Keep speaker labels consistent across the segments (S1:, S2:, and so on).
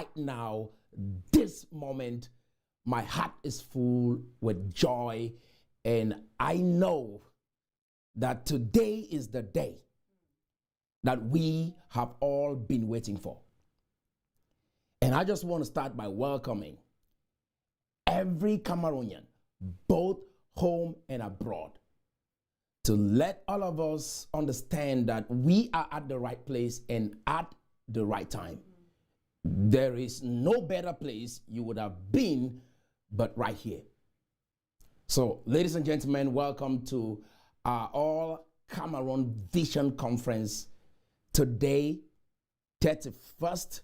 S1: right now, this moment, my heart is full with joy, and I know that today is the day that we have all been waiting for. And I just want to start by welcoming every Cameroonian, both home and abroad, to let all of us understand that we are at the right place and at the right time. There is no better place you would have been but right here. So, ladies and gentlemen, welcome to our All Cameroon Vision Conference today, 31st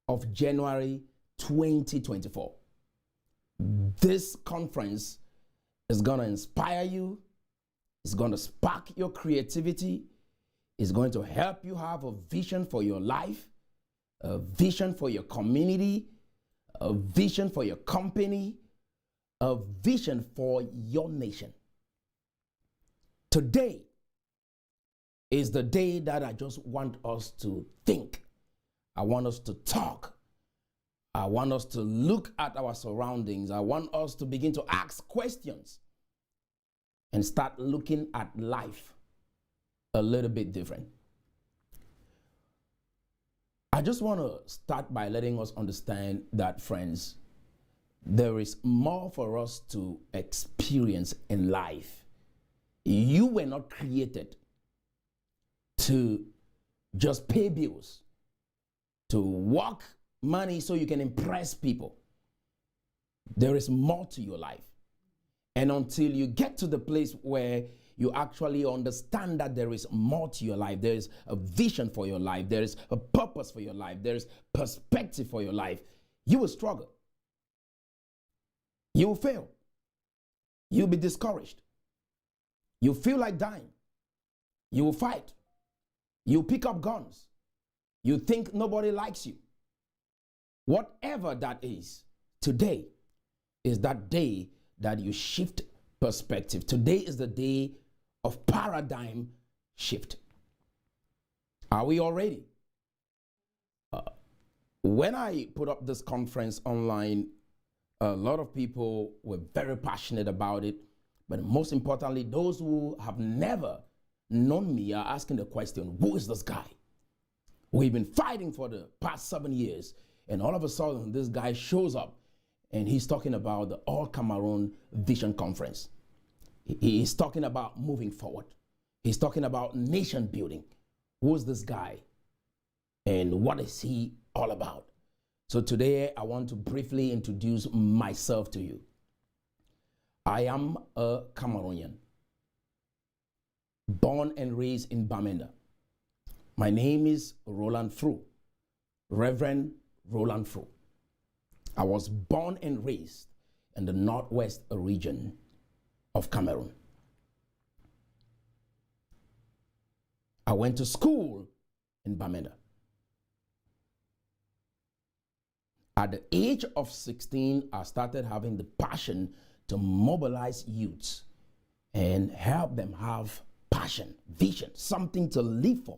S1: of January 2024. This conference is going to inspire you. It's going to spark your creativity. It's going to help you have a vision for your life, a vision for your community, a vision for your company, a vision for your nation. Today is the day that I just want us to think. I want us to talk. I want us to look at our surroundings. I want us to begin to ask questions and start looking at life a little bit different. I just want to start by letting us understand that, friends, there is more for us to experience in life. You were not created to just pay bills, to work money so you can impress people. There is more to your life. And until you get to the place where you actually understand that there is more to your life, there is a vision for your life, there is a purpose for your life, there is perspective for your life, you will struggle. You will fail. You'll be discouraged. You feel like dying. You will fight. You pick up guns. You think nobody likes you. Whatever that is, today is that day that you shift perspective. Today is the day of paradigm shift. Are we all ready? When I put up this conference online, a lot of people were very passionate about it. But most importantly, those who have never known me are asking the question, who is this guy? We've been fighting for the past 7 years. And all of a sudden, this guy shows up and he's talking about the All Cameroon Vision Conference. He's talking about moving forward. He's talking about nation building. Who's this guy? And what is he all about? So today, I want to briefly introduce myself to you. I am a Cameroonian, born and raised in Bamenda. My name is Roland Fru, Reverend Roland Fru. I was born and raised in the northwest region of Cameroon. I went to school in Bamenda. At the age of 16, I started having the passion to mobilize youths and help them have passion, vision, something to live for.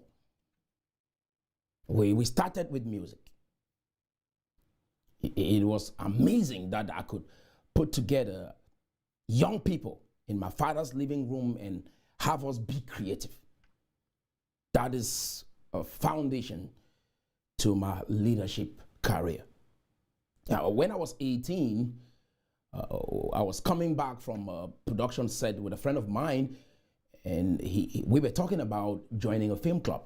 S1: We started with music. It was amazing that I could put together young people in my father's living room and have us be creative. That is a foundation to my leadership career. Now, when I was 18, I was coming back from a production set with a friend of mine, and we were talking about joining a film club.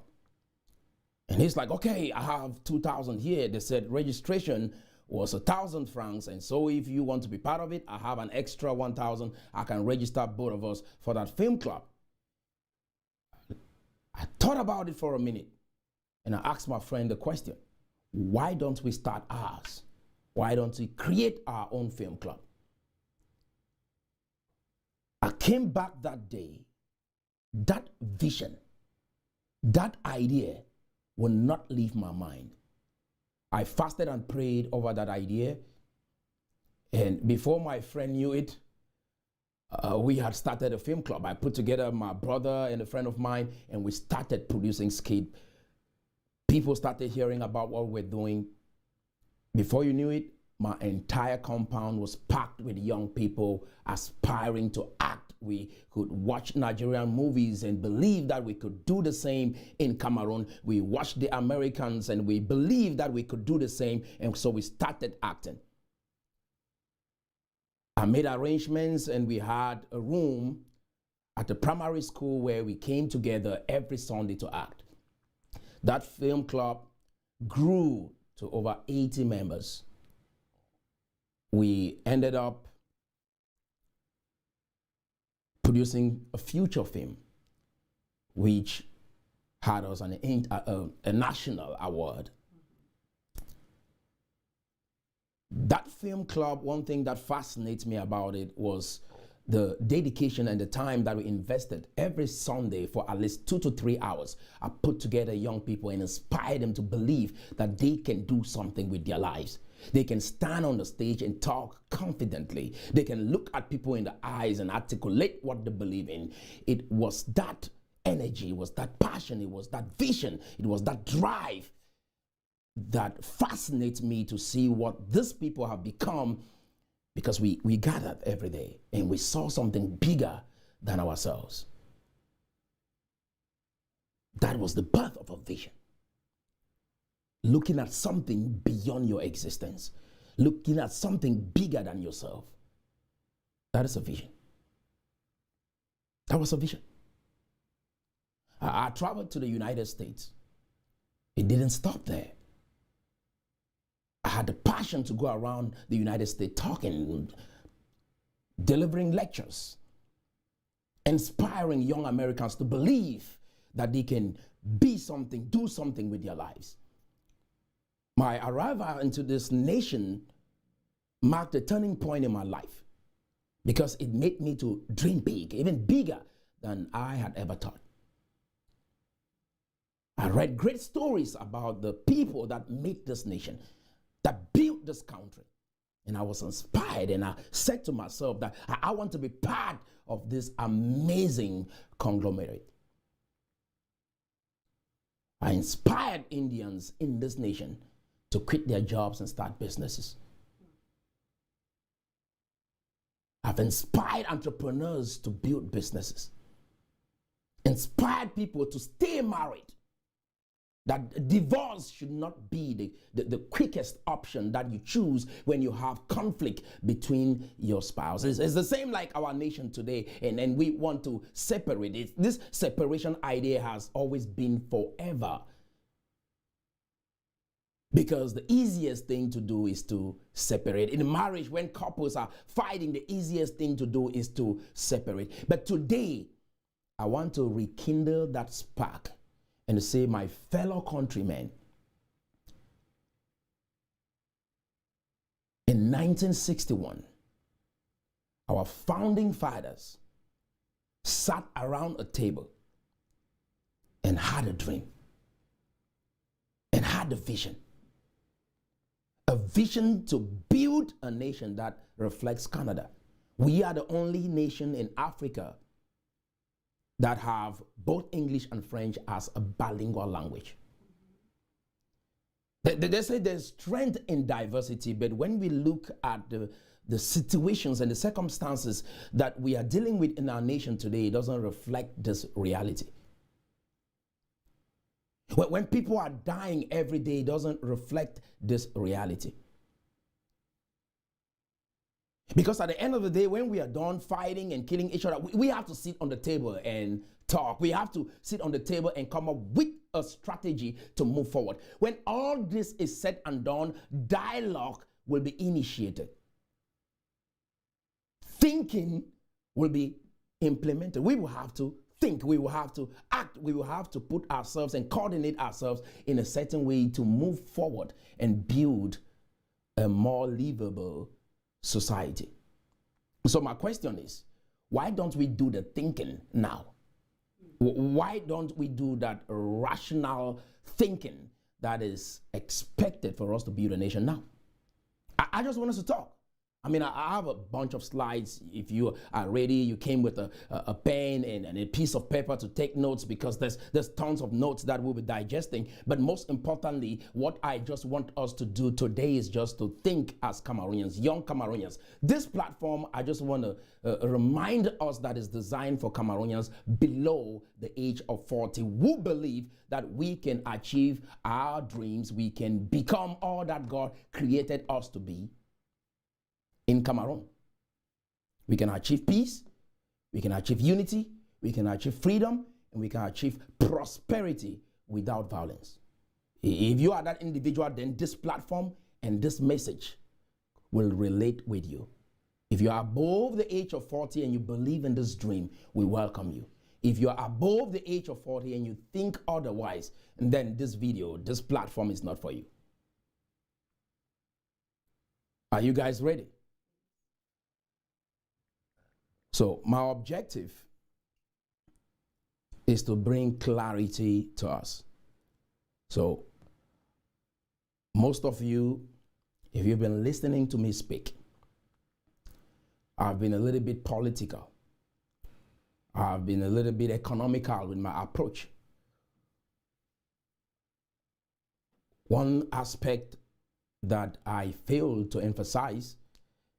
S1: And he's like, okay, I have 2,000 here. They said registration was 1,000 francs. And so if you want to be part of it, I have an extra 1,000. I can register both of us for that film club. I thought about it for a minute. And I asked my friend the question, why don't we start ours? Why don't we create our own film club? I came back that day. That vision, that idea will not leave my mind. I fasted and prayed over that idea. And before my friend knew it, we had started a film club. I put together my brother and a friend of mine, and we started producing skit. People started hearing about what we're doing. Before you knew it, my entire compound was packed with young people aspiring to act. We could watch Nigerian movies and believe that we could do the same in Cameroon. We watched the Americans and we believed that we could do the same, and so we started acting. I made arrangements and we had a room at the primary school where we came together every Sunday to act. That film club grew to over 80 members. We ended up producing a feature film, which had us a national award. That film club, one thing that fascinates me about it was the dedication and the time that we invested every Sunday for at least 2 to 3 hours. I put together young people and inspired them to believe that they can do something with their lives. They can stand on the stage and talk confidently. They can look at people in the eyes and articulate what they believe in. It was that energy, it was that passion, it was that vision, it was that drive that fascinates me to see what these people have become, because we gathered every day and we saw something bigger than ourselves. That was the birth of a vision. Looking at something beyond your existence, looking at something bigger than yourself. That is a vision. That was a vision. I traveled to the United States. It didn't stop there. I had the passion to go around the United States talking, delivering lectures, inspiring young Americans to believe that they can be something, do something with their lives. My arrival into this nation marked a turning point in my life because it made me to dream big, even bigger than I had ever thought. I read great stories about the people that made this nation, that built this country. And I was inspired, and I said to myself that I want to be part of this amazing conglomerate. I inspired Indians in this nation to quit their jobs and start businesses. I've inspired entrepreneurs to build businesses. Inspired people to stay married. That divorce should not be the quickest option that you choose when you have conflict between your spouses. It's the same like our nation today, and we want to separate it. This separation idea has always been forever. Because the easiest thing to do is to separate. In marriage, when couples are fighting, the easiest thing to do is to separate. But today, I want to rekindle that spark and to say, my fellow countrymen, in 1961, our founding fathers sat around a table and had a dream and had a vision. A vision to build a nation that reflects Canada. We are the only nation in Africa that have both English and French as a bilingual language. They say there's strength in diversity, but when we look at the situations and the circumstances that we are dealing with in our nation today, it doesn't reflect this reality. When people are dying every day, it doesn't reflect this reality. Because at the end of the day, when we are done fighting and killing each other, we have to sit on the table and talk. We have to sit on the table and come up with a strategy to move forward. When all this is said and done, dialogue will be initiated. Thinking will be implemented. We will have to think, we will have to act, we will have to put ourselves and coordinate ourselves in a certain way to move forward and build a more livable society. So my question is, why don't we do the thinking now? Why don't we do that rational thinking that is expected for us to build a nation now? I just want us to talk. I mean, I have a bunch of slides. If you are ready, you came with a pen and a piece of paper to take notes, because there's tons of notes that we'll be digesting. But most importantly, what I just want us to do today is just to think as Cameroonians, young Cameroonians. This platform, I just want to remind us that is designed for Cameroonians below the age of 40 who believe that we can achieve our dreams, we can become all that God created us to be in Cameroon. We can achieve peace, we can achieve unity, we can achieve freedom, and we can achieve prosperity without violence. If you are that individual, then this platform and this message will relate with you. If you are above the age of 40 and you believe in this dream, we welcome you. If you are above the age of 40 and you think otherwise, then this video, this platform is not for you. Are you guys ready? So my objective is to bring clarity to us. So most of you, if you've been listening to me speak, I've been a little bit political. I've been a little bit economical with my approach. One aspect that I failed to emphasize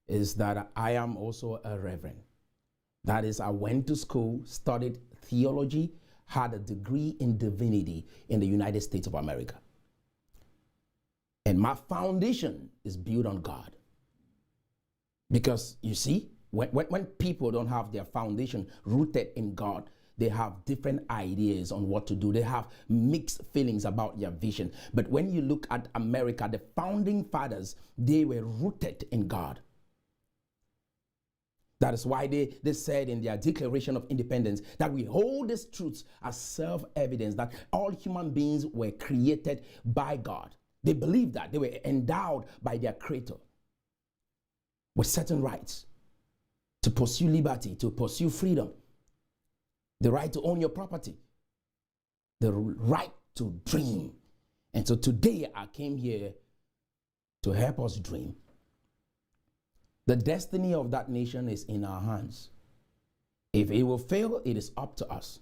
S1: is that I am also a reverend. That is, I went to school, studied theology, had a degree in divinity in the United States of America. And my foundation is built on God. Because you see, when people don't have their foundation rooted in God, they have different ideas on what to do. They have mixed feelings about their vision. But when you look at America, the founding fathers, they were rooted in God. That is why they said in their Declaration of Independence that we hold these truths as self-evidence that all human beings were created by God. They believed that they were endowed by their Creator with certain rights to pursue liberty, to pursue freedom, the right to own your property, the right to dream. And so today I came here to help us dream. The destiny of that nation is in our hands. If it will fail, it is up to us.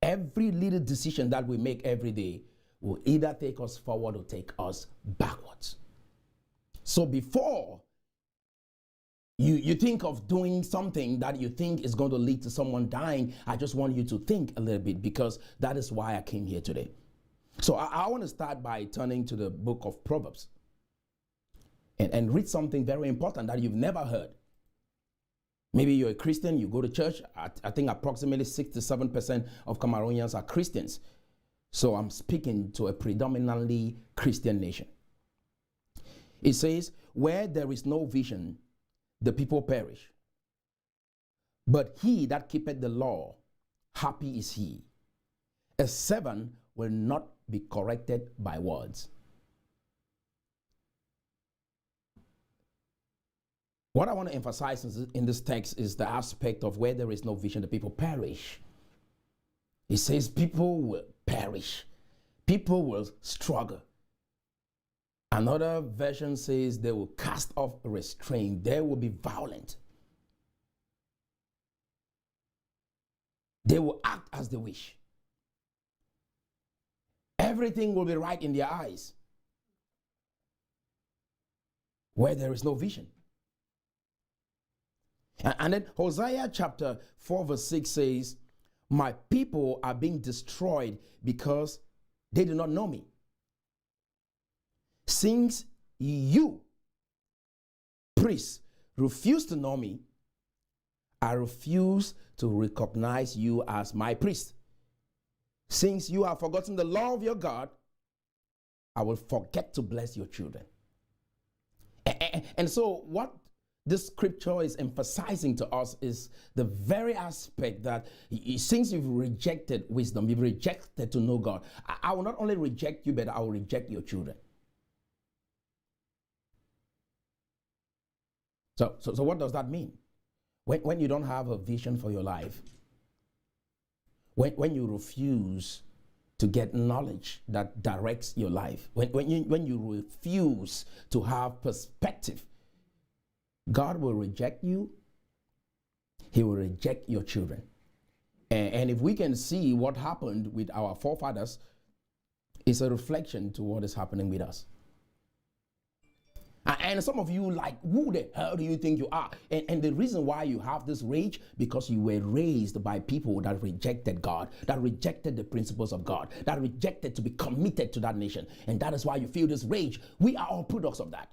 S1: Every little decision that we make every day will either take us forward or take us backwards. So before you think of doing something that you think is going to lead to someone dying, I just want you to think a little bit, because that is why I came here today. So I want to start by turning to the book of Proverbs. And read something very important that you've never heard. Maybe you're a Christian, you go to church. I think approximately 67% of Cameroonians are Christians. So I'm speaking to a predominantly Christian nation. It says, where there is no vision, the people perish. But he that keepeth the law, happy is he. A servant will not be corrected by words. What I want to emphasize in this text is the aspect of where there is no vision, the people perish. It says people will perish. People will struggle. Another version says they will cast off restraint. They will be violent. They will act as they wish. Everything will be right in their eyes. Where there is no vision. And then Hosea chapter 4 verse 6 says, my people are being destroyed because they do not know me. Since you, priests, refuse to know me, I refuse to recognize you as my priest. Since you have forgotten the law of your God, I will forget to bless your children. And so what this scripture is emphasizing to us is the very aspect that since you've rejected wisdom, you've rejected to know God, I will not only reject you, but I will reject your children. So what does that mean? When you don't have a vision for your life, when you refuse to get knowledge that directs your life, when you refuse to have perspective, God will reject you. He will reject your children. And if we can see what happened with our forefathers, it's a reflection to what is happening with us. And some of you like, who the hell do you think you are? And the reason why you have this rage, because you were raised by people that rejected God, that rejected the principles of God, that rejected to be committed to that nation. And that is why you feel this rage. We are all products of that.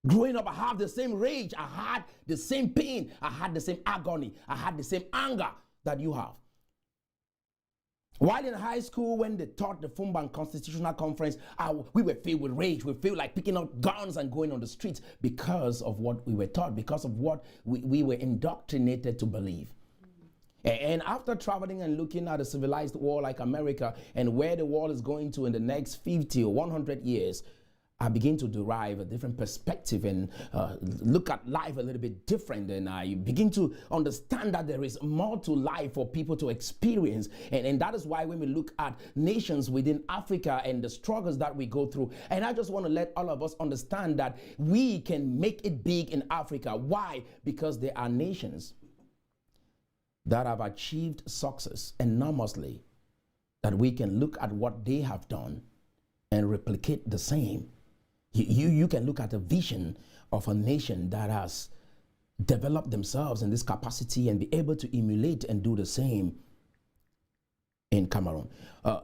S1: Growing up, I have the same rage. I had the same pain. I had the same agony. I had the same anger that you have. While in high school, when they taught the Fumban Constitutional Conference, we were filled with rage. We feel like picking up guns and going on the streets because of what we were taught, because of what we were indoctrinated to believe. And after traveling and looking at a civilized world like America and where the world is going to in the next 50 or 100 years, I begin to derive a different perspective and look at life a little bit different. And I begin to understand that there is more to life for people to experience. And that is why when we look at nations within Africa and the struggles that we go through, and I just want to let all of us understand that we can make it big in Africa. Why? Because there are nations that have achieved success enormously, that we can look at what they have done and replicate the same. You can look at a vision of a nation that has developed themselves in this capacity and be able to emulate and do the same in Cameroon.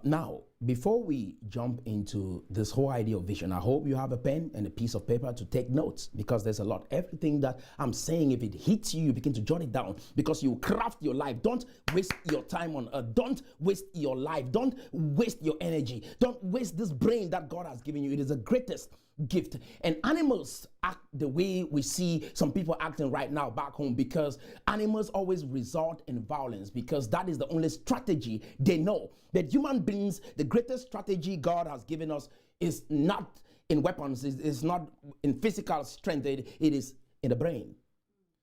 S1: Now, before we jump into this whole idea of vision, I hope you have a pen and a piece of paper to take notes, because there's a lot. Everything that I'm saying, if it hits you, you begin to jot it down, because you craft your life. Don't waste your time on earth. Don't waste your life. Don't waste your energy. Don't waste this brain that God has given you. It is the greatest gift. And animals act the way we see some people acting right now back home, because animals always resort in violence, because that is the only strategy they know. That human beings, the greatest strategy God has given us is not in weapons, is not in physical strength, it is in the brain.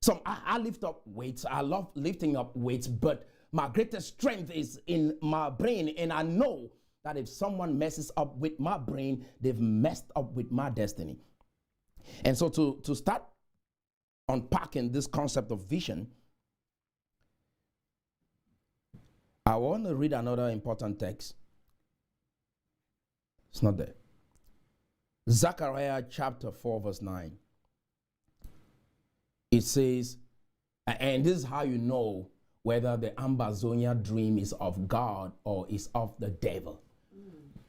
S1: So I lift up weights. I love lifting up weights, but my greatest strength is in my brain. And I know that if someone messes up with my brain, they've messed up with my destiny. And so to start unpacking this concept of vision, I want to read another important text. It's not there. Zechariah chapter 4 verse 9. It says, and this is how you know whether the Ambazonia dream is of God or is of the devil.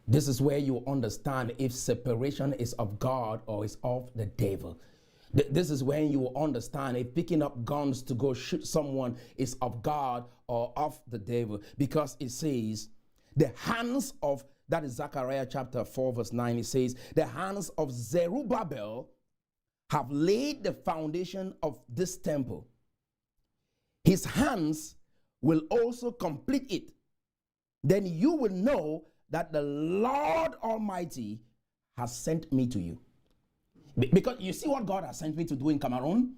S1: This is where you understand if separation is of God or is of the devil. This is when you will understand if picking up guns to go shoot someone is of God or of the devil. Because it says, the hands of, that is Zechariah chapter 4 verse 9, it says, the hands of Zerubbabel have laid the foundation of this temple. His hands will also complete it. Then you will know that the Lord Almighty has sent me to you. Because you see what God has sent me to do in Cameroon?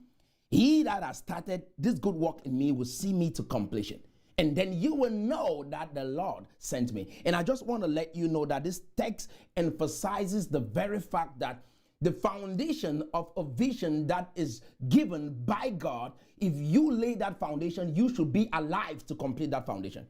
S1: He that has started this good work in me will see me to completion. And then you will know that the Lord sent me. And I just want to let you know that this text emphasizes the very fact that the foundation of a vision that is given by God, if you lay that foundation, you should be alive to complete that foundation.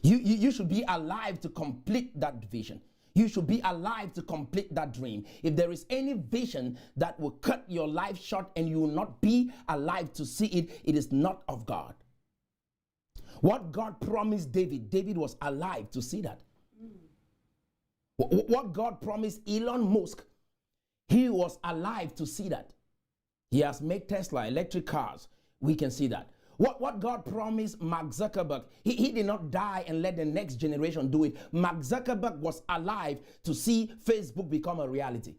S1: You should be alive to complete that vision. You should be alive to complete that dream. If there is any vision that will cut your life short and you will not be alive to see it, it is not of God. What God promised David, David was alive to see that. What God promised Elon Musk, he was alive to see that. He has made Tesla electric cars. We can see that. What God promised Mark Zuckerberg, he did not die and let the next generation do it. Mark Zuckerberg was alive to see Facebook become a reality.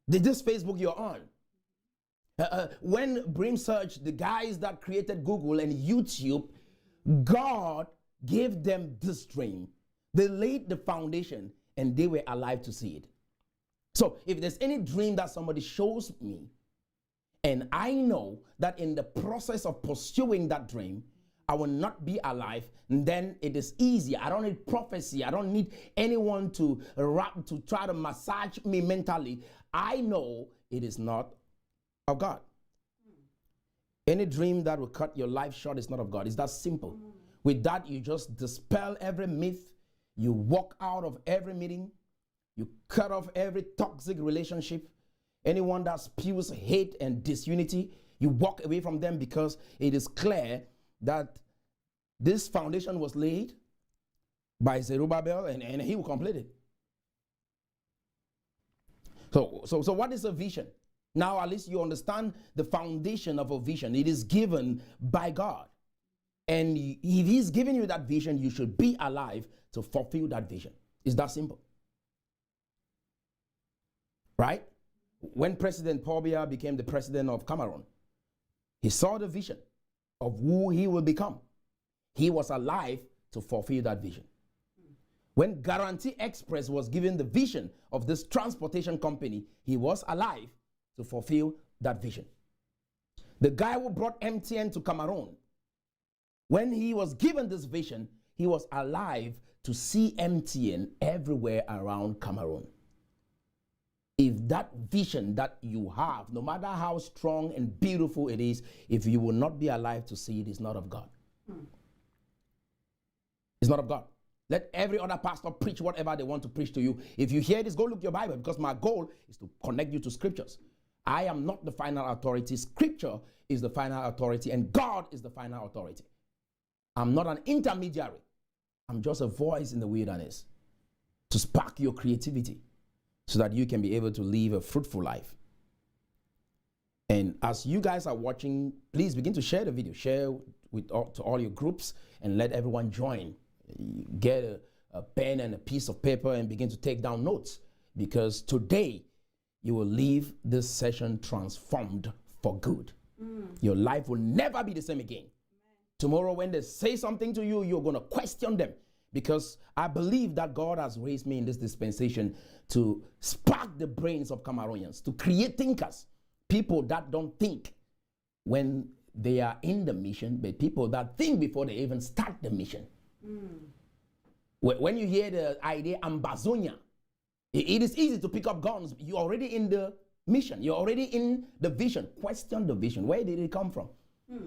S1: This Facebook you're on. When Brim Search, the guys that created Google and YouTube, God gave them this dream. They laid the foundation and they were alive to see it. So if there's any dream that somebody shows me, and I know that in the process of pursuing that dream, I will not be alive, then it is easy. I don't need prophecy. I don't need anyone to try to massage me mentally. I know it is not of God. Any dream that will cut your life short is not of God. It's that simple. With that, you just dispel every myth. You walk out of every meeting. You cut off every toxic relationship. Anyone that spews hate and disunity, you walk away from them, because it is clear that this foundation was laid by Zerubbabel, and he will complete it. So what is a vision? Now, at least you understand the foundation of a vision. It is given by God. And if he's giving you that vision, you should be alive to fulfill that vision. It's that simple. Right? When President Paul Biya became the president of Cameroon, he saw the vision of who he will become. He was alive to fulfill that vision. When Guarantee Express was given the vision of this transportation company, he was alive to fulfill that vision. The guy who brought MTN to Cameroon, when he was given this vision, he was alive to see MTN everywhere around Cameroon. If that vision that you have, no matter how strong and beautiful it is, if you will not be alive to see it, it's not of God. It's not of God. Let every other pastor preach whatever they want to preach to you. If you hear this, go look your Bible, because my goal is to connect you to scriptures. I am not the final authority. Scripture is the final authority, and God is the final authority. I'm not an intermediary. I'm just a voice in the wilderness to spark your creativity so that you can be able to live a fruitful life. And as you guys are watching, please begin to share the video. Share to all your groups and let everyone join. Get a pen and a piece of paper and begin to take down notes, because today you will leave this session transformed for good. Your life will never be the same again. Tomorrow when they say something to you, you're going to question them, because I believe that God has raised me in this dispensation to spark the brains of Cameroonians, to create thinkers, people that don't think when they are in the mission, but people that think before they even start the mission. When you hear the idea Ambazonia, it is easy to pick up guns. You're already in the mission. You're already in the vision. Question the vision. Where did it come from?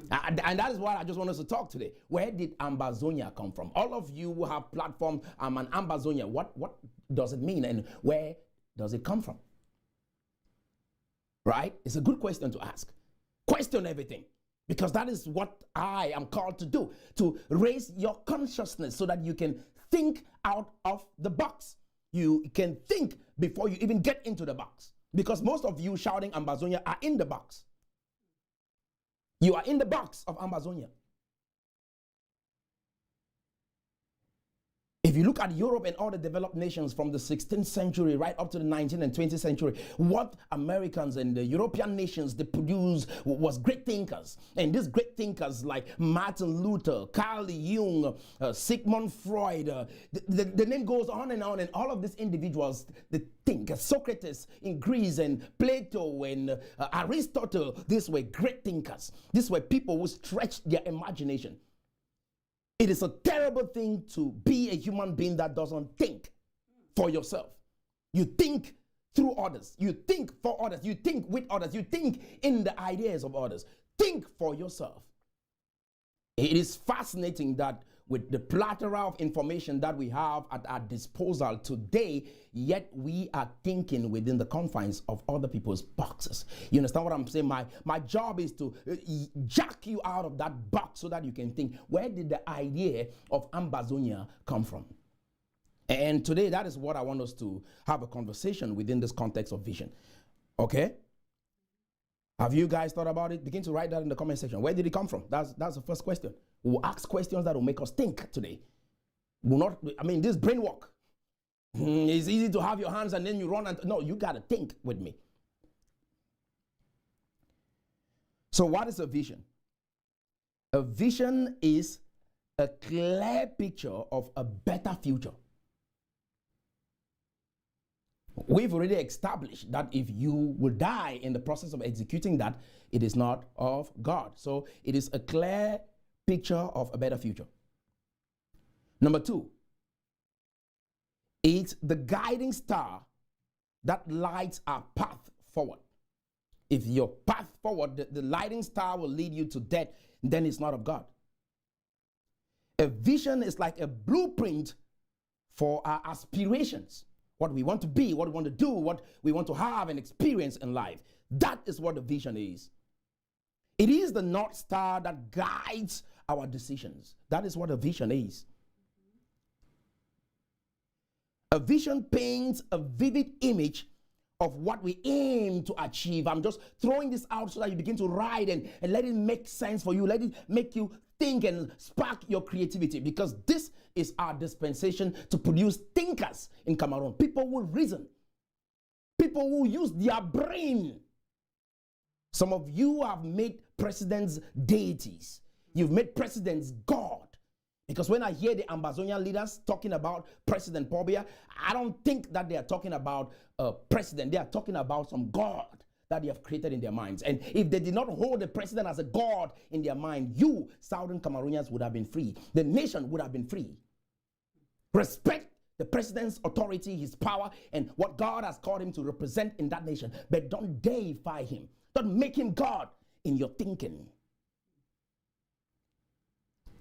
S1: And that is what I just want us to talk today. Where did Ambazonia come from? All of you who have platforms, I'm an Ambazonia. What does it mean, and where does it come from? Right? It's a good question to ask. Question everything. Because that is what I am called to do, to raise your consciousness so that you can think out of the box. You can think before you even get into the box. Because most of you shouting Ambazonia are in the box. You are in the box of Ambazonia. If you look at Europe and all the developed nations from the 16th century right up to the 19th and 20th century, what Americans and the European nations they produced was great thinkers. And these great thinkers like Martin Luther, Carl Jung, Sigmund Freud, the name goes on, and all of these individuals, they think. Socrates in Greece and Plato and Aristotle, these were great thinkers. These were people who stretched their imagination. It is a terrible thing to be a human being that doesn't think for yourself. You think through others. You think for others. You think with others. You think in the ideas of others. Think for yourself. It is fascinating that with the plethora of information that we have at our disposal today, yet we are thinking within the confines of other people's boxes. You understand what I'm saying? My job is to jack you out of that box so that you can think, where did the idea of Ambazonia come from? And today, that is what I want us to have a conversation within this context of vision. Okay? Have you guys thought about it? Begin to write that in the comment section. Where did it come from? That's the first question. We'll ask questions that will make us think today. This brain work. It's easy to have your hands and then you run and no, you got to think with me. So what is a vision? A vision is a clear picture of a better future. We've already established that if you will die in the process of executing that, it is not of God. So it is a clear picture of a better future. Number two, it's the guiding star that lights our path forward. If your path forward, the lighting star will lead you to death, then it's not of God. A vision is like a blueprint for our aspirations, what we want to be, what we want to do, what we want to have and experience in life. That is what a vision is. It is the North Star that guides our decisions. That is what a vision is. A vision paints a vivid image of what we aim to achieve. I'm just throwing this out so that you begin to write and let it make sense for you. Let it make you think and spark your creativity, because this is our dispensation to produce thinkers in Cameroon. People who reason. People who use their brain. Some of you have made presidents deities. You've made presidents God. Because when I hear the Ambazonian leaders talking about President Pobia, I don't think that they are talking about a president. They are talking about some God that they have created in their minds. And if they did not hold the president as a God in their mind, you, Southern Cameroonians, would have been free. The nation would have been free. Respect the president's authority, his power, and what God has called him to represent in that nation. But don't deify him. Don't make him God in your thinking.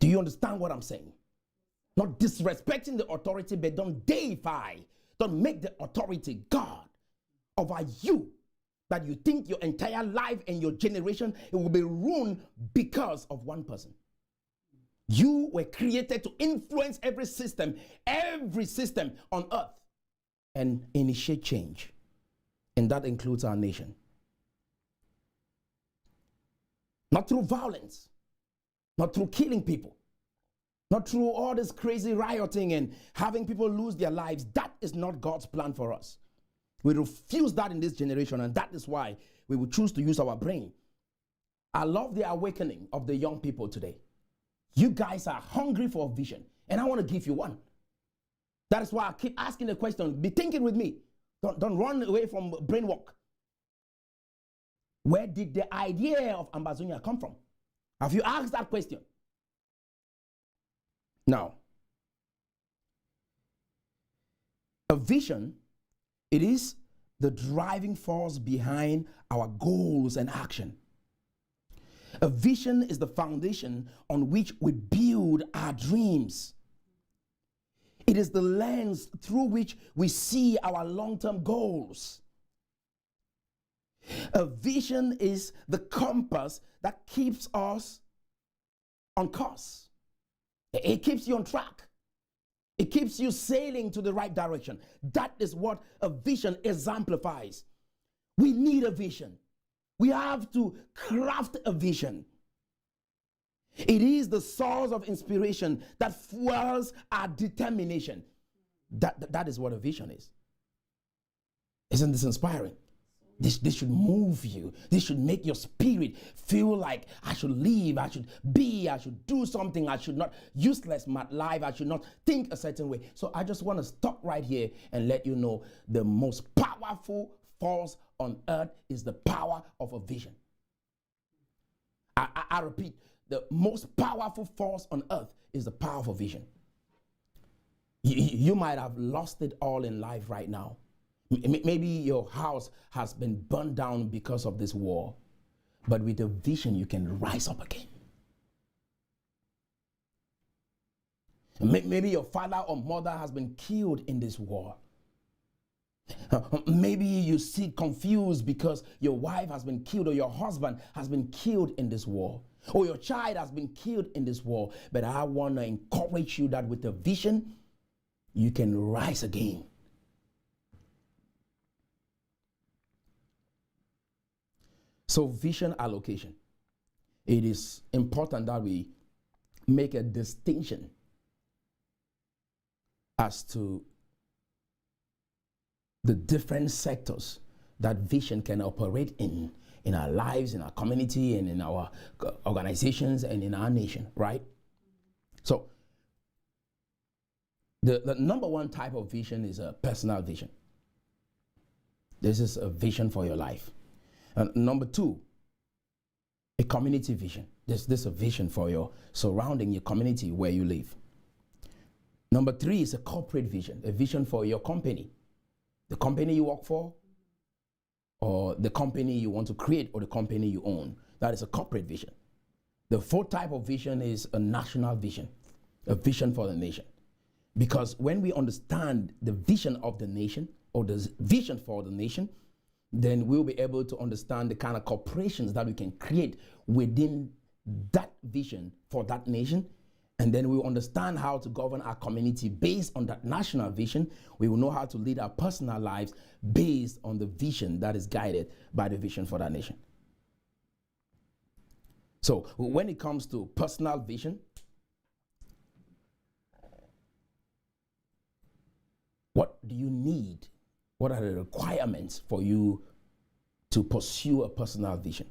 S1: Do you understand what I'm saying? Not disrespecting the authority, but don't deify. Don't make the authority God over you, that you think your entire life and your generation, it will be ruined because of one person. You were created to influence every system on earth and initiate change. And that includes our nation. Not through violence, not through killing people, not through all this crazy rioting and having people lose their lives. That is not God's plan for us. We refuse that in this generation, and that is why we will choose to use our brain. I love the awakening of the young people today. You guys are hungry for a vision, and I want to give you one. That is why I keep asking the question. Be thinking with me. Don't run away from brain work. Where did the idea of Ambazonia come from? Have you asked that question? Now, a vision, it is the driving force behind our goals and action. A vision is the foundation on which we build our dreams. It is the lens through which we see our long-term goals. A vision is the compass that keeps us on course. It keeps you on track. It keeps you sailing to the right direction. That is what a vision exemplifies. We need a vision. We have to craft a vision. It is the source of inspiration that fuels our determination. That is what a vision is. Isn't this inspiring? This should move you. This should make your spirit feel like I should live, I should be, I should do something, I should not useless my life, I should not think a certain way. So I just want to stop right here and let you know the most powerful force on earth is the power of a vision. I repeat, the most powerful force on earth is the power of a vision. You might have lost it all in life right now. Maybe your house has been burned down because of this war, but with a vision you can rise up again. Maybe your father or mother has been killed in this war. Maybe you sit confused because your wife has been killed or your husband has been killed in this war, or your child has been killed in this war. But I want to encourage you that with a vision you can rise again. So vision allocation. It is important that we make a distinction as to the different sectors that vision can operate in our lives, in our community, and in our organizations, and in our nation, right? So the number one type of vision is a personal vision. This is a vision for your life. And number two, a community vision. This is a vision for your surrounding, your community where you live. Number three is a corporate vision, a vision for your company, the company you work for, or the company you want to create or the company you own. That is a corporate vision. The fourth type of vision is a national vision, a vision for the nation. Because when we understand the vision of the nation or the vision for the nation, then we'll be able to understand the kind of corporations that we can create within that vision for that nation. And then we'll understand how to govern our community based on that national vision. We will know how to lead our personal lives based on the vision that is guided by the vision for that nation. So when it comes to personal vision, what do you need? What are the requirements for you to pursue a personal vision?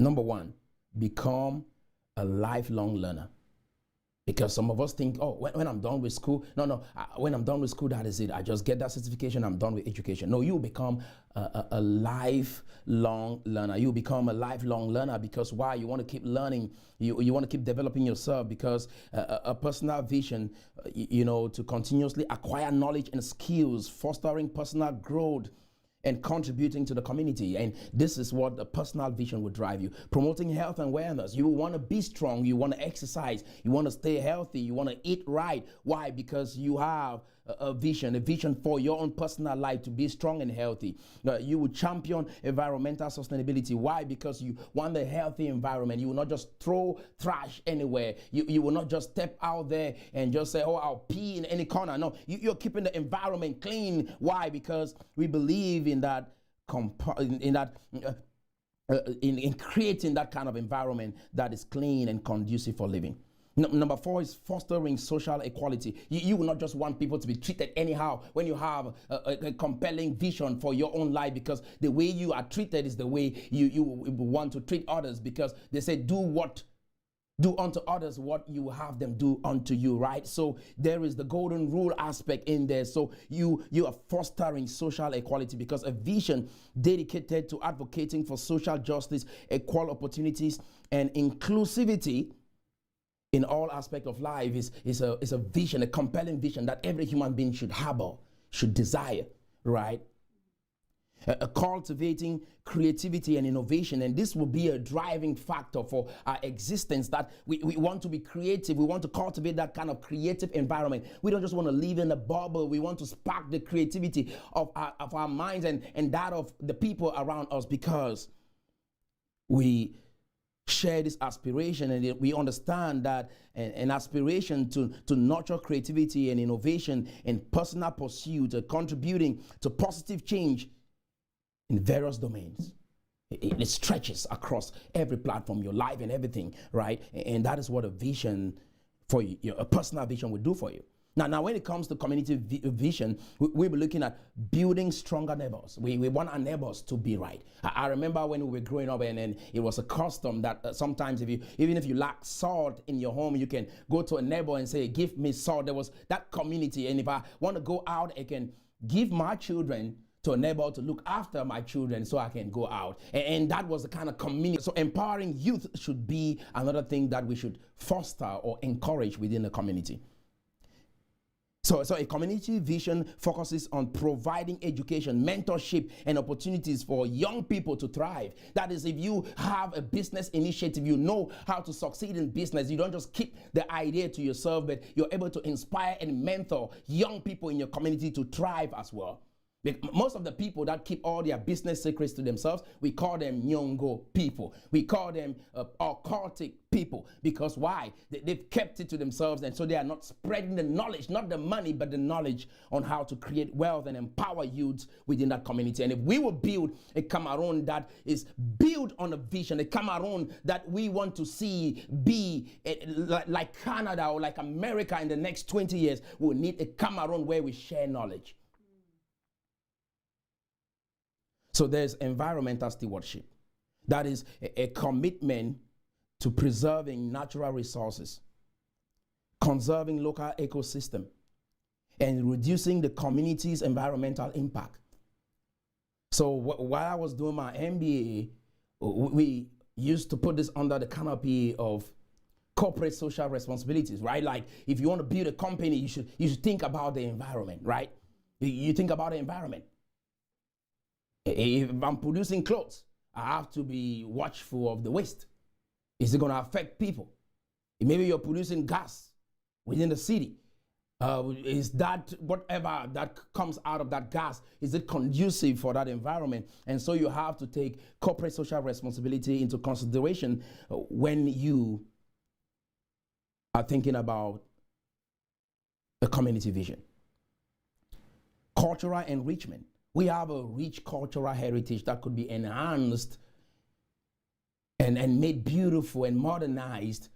S1: Number one, become a lifelong learner. Because some of us think, oh, when I'm done with school, when I'm done with school, that is it. I just get that certification, I'm done with education. No, you become a lifelong learner. You become a lifelong learner because why? You want to keep learning. You want to keep developing yourself because a personal vision, to continuously acquire knowledge and skills, fostering personal growth, and contributing to the community. And this is what the personal vision would drive you. Promoting health and wellness. You want to be strong. You want to exercise. You want to stay healthy. You want to eat right. Why? Because you have a vision for your own personal life to be strong and healthy. You would champion environmental sustainability. Why? Because you want a healthy environment. You will not just throw trash anywhere. You will not just step out there and just say, oh, I'll pee in any corner. No, you're keeping the environment clean. Why? Because we believe in that, in creating that kind of environment that is clean and conducive for living. Number four is fostering social equality. You will not just want people to be treated anyhow when you have a compelling vision for your own life, because the way you are treated is the way you want to treat others, because they say do unto others what you have them do unto you, right? So there is the golden rule aspect in there. So you are fostering social equality, because a vision dedicated to advocating for social justice, equal opportunities, and inclusivity in all aspects of life is a vision, a compelling vision that every human being should harbor, should desire, right? Cultivating creativity and innovation, and this will be a driving factor for our existence, that we want to be creative. We want to cultivate that kind of creative environment. We don't just want to live in a bubble. We want to spark the creativity of our minds and that of the people around us, because we share this aspiration, and we understand that an aspiration to nurture creativity and innovation and personal pursuit, contributing to positive change in various domains. It stretches across every platform, your life and everything, right? And that is what a vision for you, a personal vision would do for you. Now, when it comes to community vision, we'll be looking at building stronger neighbors. We want our neighbors to be right. I remember when we were growing up, and it was a custom that sometimes even if you lack salt in your home, you can go to a neighbor and say, give me salt. There was that community. And if I want to go out, I can give my children to a neighbor to look after my children so I can go out. And that was the kind of community. So empowering youth should be another thing that we should foster or encourage within the community. So a community vision focuses on providing education, mentorship, and opportunities for young people to thrive. That is, if you have a business initiative, you know how to succeed in business. You don't just keep the idea to yourself, but you're able to inspire and mentor young people in your community to thrive as well. Most of the people that keep all their business secrets to themselves, we call them nyongo people. We call them occultic people. Because why? They've kept it to themselves, and so they are not spreading the knowledge, not the money, but the knowledge on how to create wealth and empower youths within that community. And if we will build a Cameroon that is built on a vision, a Cameroon that we want to see be like Canada or like America in the next 20 years, we'll need a Cameroon where we share knowledge. So there's environmental stewardship. That is a commitment to preserving natural resources, conserving local ecosystem, and reducing the community's environmental impact. So while I was doing my MBA, we used to put this under the canopy of corporate social responsibilities, right? Like if you want to build a company, you should think about the environment, right? You think about the environment. If I'm producing clothes, I have to be watchful of the waste. Is it going to affect people? Maybe you're producing gas within the city. Is that whatever that comes out of that gas, is it conducive for that environment? And so you have to take corporate social responsibility into consideration when you are thinking about a community vision. Cultural enrichment. We have a rich cultural heritage that could be enhanced and made beautiful and modernized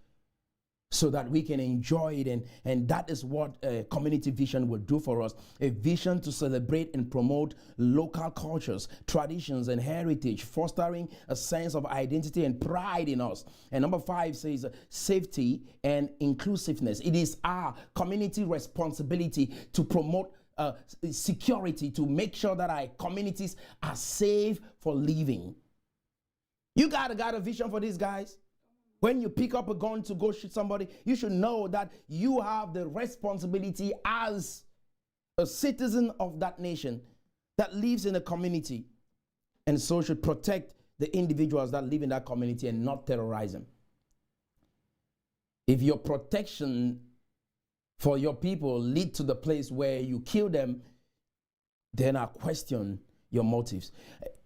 S1: so that we can enjoy it. And that is what a community vision will do for us. A vision to celebrate and promote local cultures, traditions, and heritage, fostering a sense of identity and pride in us. And number 5 says safety and inclusiveness. It is our community responsibility to promote security, to make sure that our communities are safe for living. You got a vision for these guys? When you pick up a gun to go shoot somebody, you should know that you have the responsibility as a citizen of that nation that lives in a community, and so should protect the individuals that live in that community and not terrorize them. If your protection for your people lead to the place where you kill them, then I question your motives.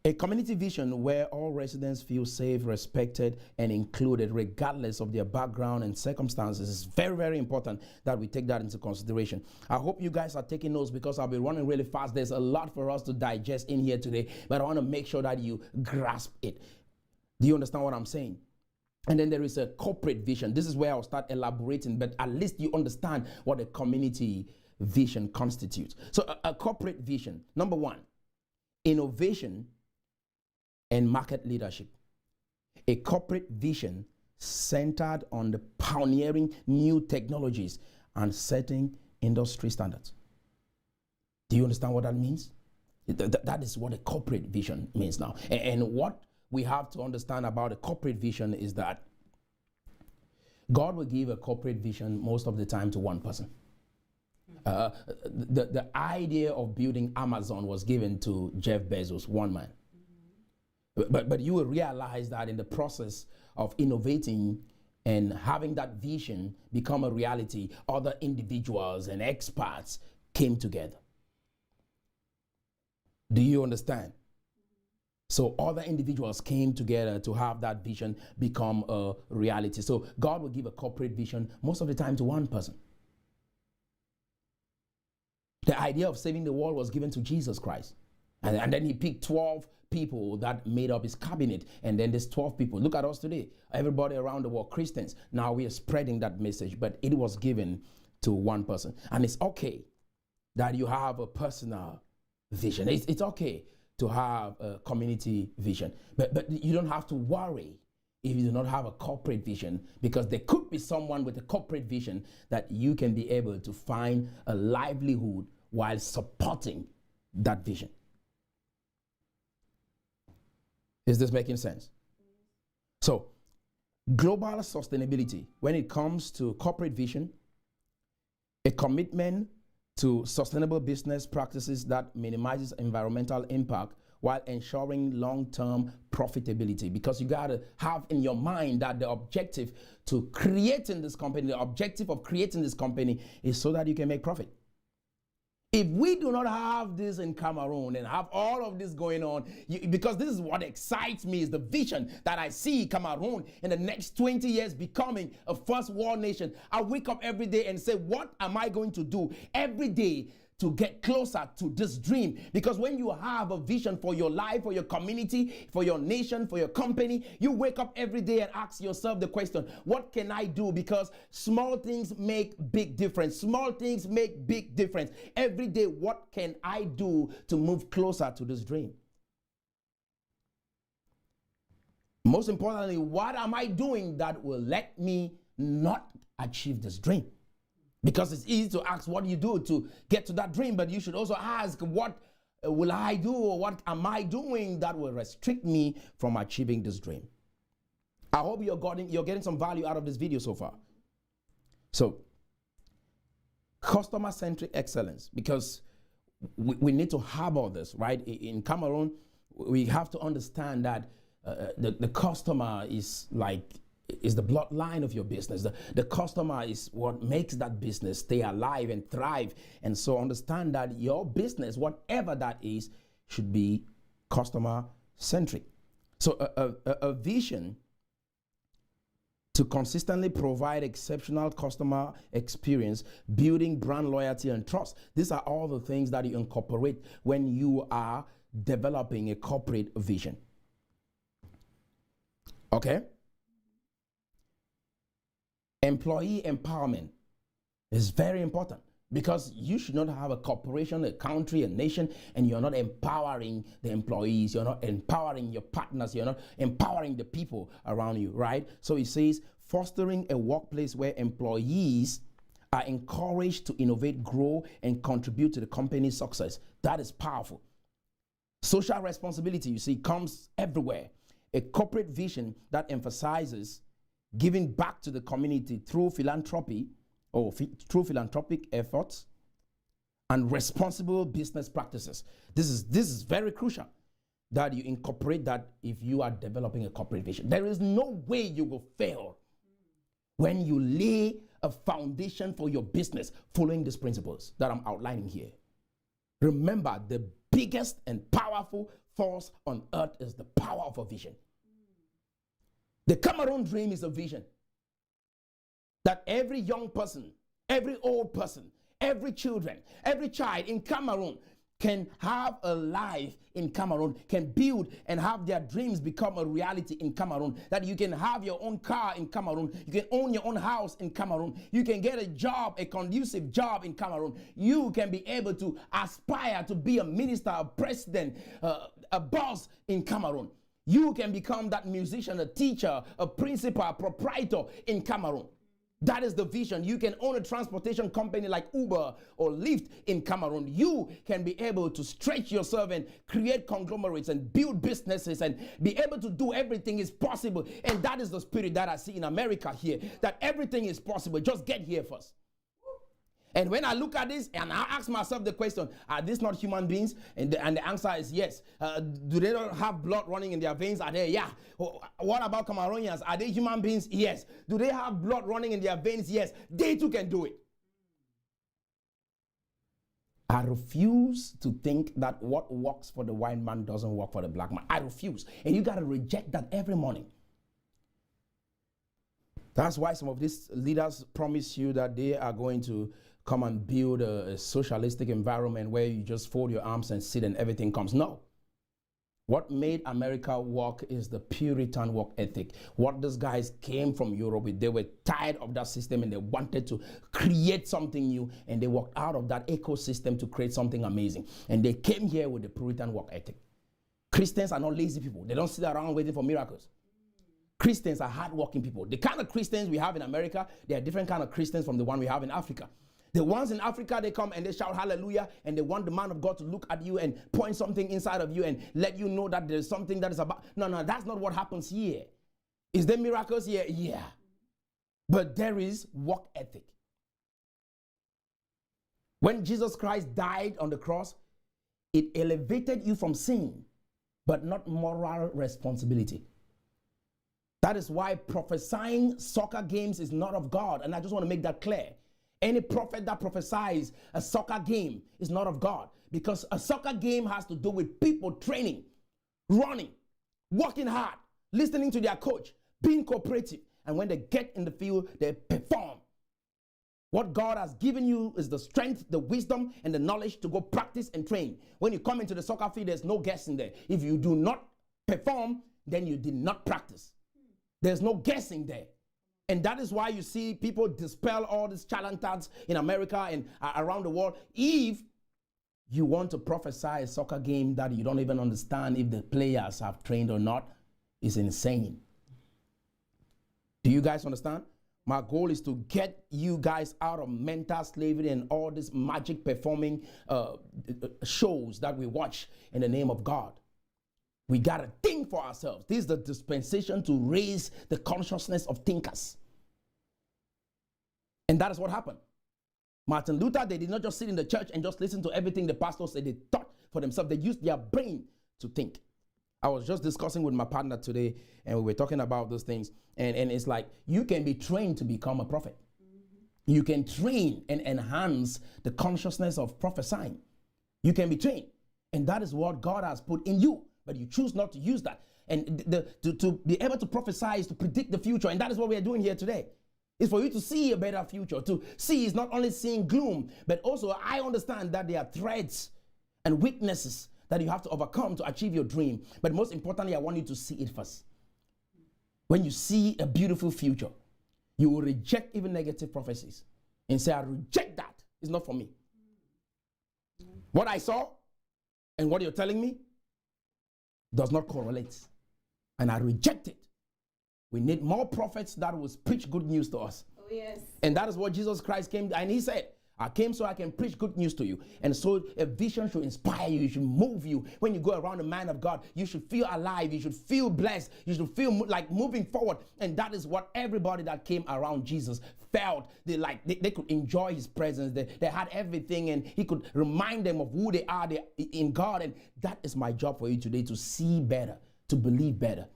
S1: A community vision where all residents feel safe, respected, and included regardless of their background and circumstances is very, very important that we take that into consideration. I hope you guys are taking notes because I'll be running really fast. There's a lot for us to digest in here today, but I want to make sure that you grasp it. Do you understand what I'm saying? And then there is a corporate vision. This is where I'll start elaborating, but at least you understand what a community vision constitutes. So a corporate vision, number 1, innovation and market leadership. A corporate vision centered on the pioneering new technologies and setting industry standards. Do you understand what that means? That is what a corporate vision means now. And what we have to understand about a corporate vision is that God will give a corporate vision most of the time to one person. The idea of building Amazon was given to Jeff Bezos, one man. But you will realize that in the process of innovating and having that vision become a reality, other individuals and experts came together. Do you understand? So other individuals came together to have that vision become a reality. So God will give a corporate vision most of the time to one person. The idea of saving the world was given to Jesus Christ. And then he picked 12 people that made up his cabinet. And then there's 12 people. Look at us today. Everybody around the world, Christians. Now we are spreading that message, but it was given to one person. And it's okay that you have a personal vision. It's okay to have a community vision. But you don't have to worry if you do not have a corporate vision, because there could be someone with a corporate vision that you can be able to find a livelihood while supporting that vision. Is this making sense? So, global sustainability, when it comes to corporate vision, a commitment to sustainable business practices that minimizes environmental impact while ensuring long-term profitability. Because you got to have in your mind that the objective to creating this company, the objective of creating this company is so that you can make profit. If we do not have this in Cameroon and have all of this going on, because this is what excites me, is the vision that I see Cameroon in the next 20 years becoming a first world nation. I wake up every day and say, what am I going to do every day to get closer to this dream? Because when you have a vision for your life, for your community, for your nation, for your company, you wake up every day and ask yourself the question, what can I do? Because small things make big difference. Small things make big difference. Every day, what can I do to move closer to this dream? Most importantly, what am I doing that will let me not achieve this dream? Because it's easy to ask what you do to get to that dream, but you should also ask, what will I do, or what am I doing that will restrict me from achieving this dream? I hope you're getting some value out of this video so far. So, customer-centric excellence, because we need to harbor this, right? In Cameroon, we have to understand that the customer is the bloodline of your business. The customer is what makes that business stay alive and thrive. And so understand that your business, whatever that is, should be customer centric. So a vision to consistently provide exceptional customer experience, building brand loyalty and trust. These are all the things that you incorporate when you are developing a corporate vision. Okay? Employee empowerment is very important, because you should not have a corporation, a country, a nation, and you're not empowering the employees, you're not empowering your partners, you're not empowering the people around you, right? So it says, fostering a workplace where employees are encouraged to innovate, grow, and contribute to the company's success. That is powerful. Social responsibility, you see, comes everywhere. A corporate vision that emphasizes giving back to the community through philanthropy, or through philanthropic efforts and responsible business practices. This is very crucial that you incorporate that if you are developing a corporate vision. There is no way you will fail when you lay a foundation for your business following these principles that I'm outlining here. Remember, the biggest and powerful force on earth is the power of a vision. The Cameroon dream is a vision that every young person, every old person, every child in Cameroon can have a life in Cameroon, can build and have their dreams become a reality in Cameroon, that you can have your own car in Cameroon, you can own your own house in Cameroon, you can get a job, a conducive job in Cameroon, you can be able to aspire to be a minister, a president, a boss in Cameroon. You can become that musician, a teacher, a principal, a proprietor in Cameroon. That is the vision. You can own a transportation company like Uber or Lyft in Cameroon. You can be able to stretch yourself and create conglomerates and build businesses and be able to do everything is possible. And that is the spirit that I see in America here, that everything is possible. Just get here first. And when I look at this and I ask myself the question, are these not human beings? And the answer is yes. Do they not have blood running in their veins? Are they? Yeah. What about Cameroonians? Are they human beings? Yes. Do they have blood running in their veins? Yes. They too can do it. I refuse to think that what works for the white man doesn't work for the black man. I refuse. And you got to reject that every morning. That's why some of these leaders promise you that they are going to come and build a socialistic environment where you just fold your arms and sit and everything comes. No. What made America work is the Puritan work ethic. What these guys came from Europe with, they were tired of that system and they wanted to create something new, and they worked out of that ecosystem to create something amazing. And they came here with the Puritan work ethic. Christians are not lazy people. They don't sit around waiting for miracles. Christians are hardworking people. The kind of Christians we have in America, they are different kind of Christians from the one we have in Africa. The ones in Africa, they come and they shout hallelujah, and they want the man of God to look at you and point something inside of you and let you know that there's something that is about. No, that's not what happens here. Is there miracles here? Yeah. But there is work ethic. When Jesus Christ died on the cross, it elevated you from sin, but not moral responsibility. That is why prophesying soccer games is not of God. And I just want to make that clear. Any prophet that prophesies a soccer game is not of God, because a soccer game has to do with people training, running, working hard, listening to their coach, being cooperative. And when they get in the field, they perform. What God has given you is the strength, the wisdom, and the knowledge to go practice and train. When you come into the soccer field, there's no guessing there. If you do not perform, then you did not practice. There's no guessing there. And that is why you see people dispel all these charlatans in America and around the world. If you want to prophesy a soccer game that you don't even understand if the players have trained or not, it's insane. Do you guys understand? My goal is to get you guys out of mental slavery and all these magic performing shows that we watch in the name of God. We got to think for ourselves. This is the dispensation to raise the consciousness of thinkers. And that is what happened. Martin Luther, they did not just sit in the church and just listen to everything the pastor said. They thought for themselves. They used their brain to think. I was just discussing with my partner today, and we were talking about those things. And it's like, you can be trained to become a prophet. You can train and enhance the consciousness of prophesying. You can be trained. And that is what God has put in you. But you choose not to use that. And to be able to prophesy is to predict the future. And that is what we are doing here today. It's for you to see a better future. To see is not only seeing gloom, but also I understand that there are threats and weaknesses that you have to overcome to achieve your dream. But most importantly, I want you to see it first. When you see a beautiful future, you will reject even negative prophecies and say, I reject that. It's not for me. What I saw and what you're telling me does not correlate. And I reject it. We need more prophets that will preach good news to us.
S2: Oh, yes.
S1: And that is what Jesus Christ came, and he said, I came so I can preach good news to you. And so a vision should inspire you. It should move you. When you go around a man of God, you should feel alive. You should feel blessed. You should feel like moving forward. And that is what everybody that came around Jesus felt. They could enjoy his presence. They had everything, and he could remind them of who they are in God. And that is my job for you today, to see better, to believe better,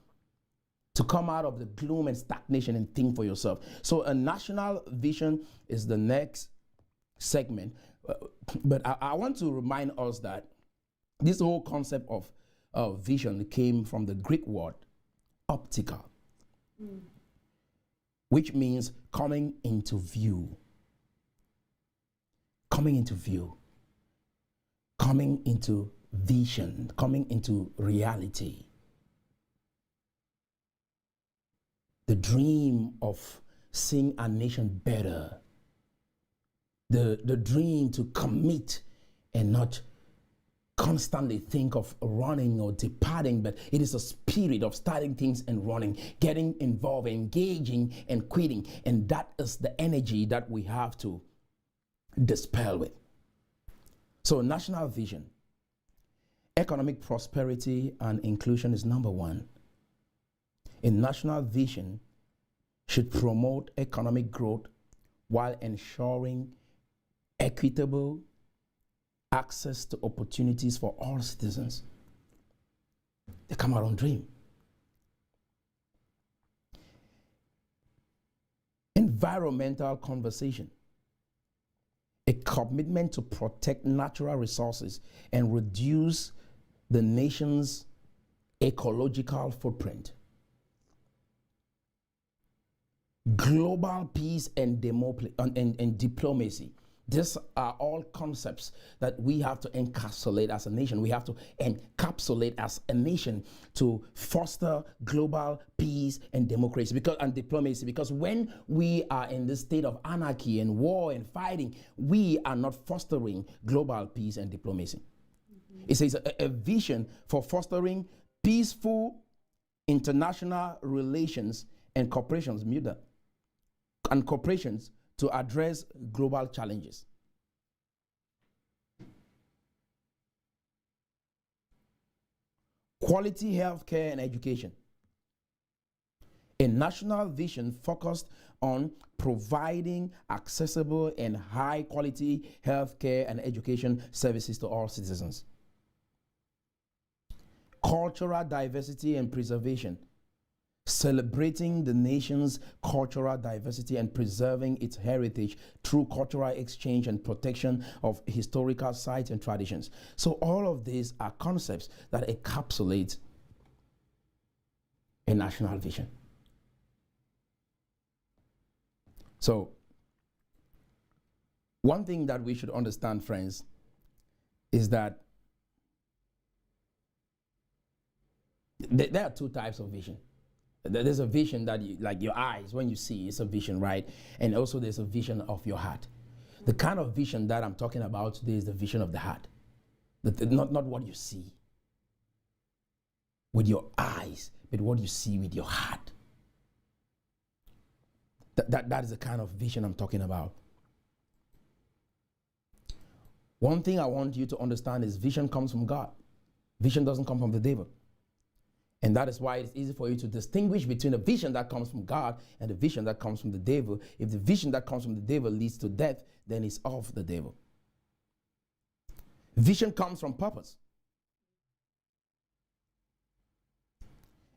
S1: to come out of the gloom and stagnation and think for yourself. So a national vision is the next segment, but I want to remind us that this whole concept of vision came from the Greek word optica, which means coming into view, coming into view, coming into vision, coming into reality. The dream of seeing a nation better. The dream to commit and not constantly think of running or departing, but it is a spirit of starting things and running, getting involved, engaging and quitting. And that is the energy that we have to dispel with. So national vision, economic prosperity and inclusion is number one. A national vision should promote economic growth while ensuring equitable access to opportunities for all citizens. The Cameroon dream. Environmental conversation. A commitment to protect natural resources and reduce the nation's ecological footprint. Global peace and diplomacy. These are all concepts that we have to encapsulate as a nation. We have to encapsulate as a nation to foster global peace and democracy and diplomacy. Because when we are in this state of anarchy and war and fighting, we are not fostering global peace and diplomacy. It says a vision for fostering peaceful international relations and corporations, and corporations to address global challenges. Quality healthcare and education. A national vision focused on providing accessible and high quality healthcare and education services to all citizens. Cultural diversity and preservation. Celebrating the nation's cultural diversity and preserving its heritage through cultural exchange and protection of historical sites and traditions. So all of these are concepts that encapsulate a national vision. So one thing that we should understand, friends, is that there are two types of vision. There's a vision that like your eyes, when you see, it's a vision, right? And also there's a vision of your heart. The kind of vision that I'm talking about today is the vision of the heart. Not what you see with your eyes, but what you see with your heart. That is the kind of vision I'm talking about. One thing I want you to understand is vision comes from God. Vision doesn't come from the devil. And that is why it's easy for you to distinguish between a vision that comes from God and the vision that comes from the devil. If the vision that comes from the devil leads to death, then it's of the devil. Vision comes from purpose.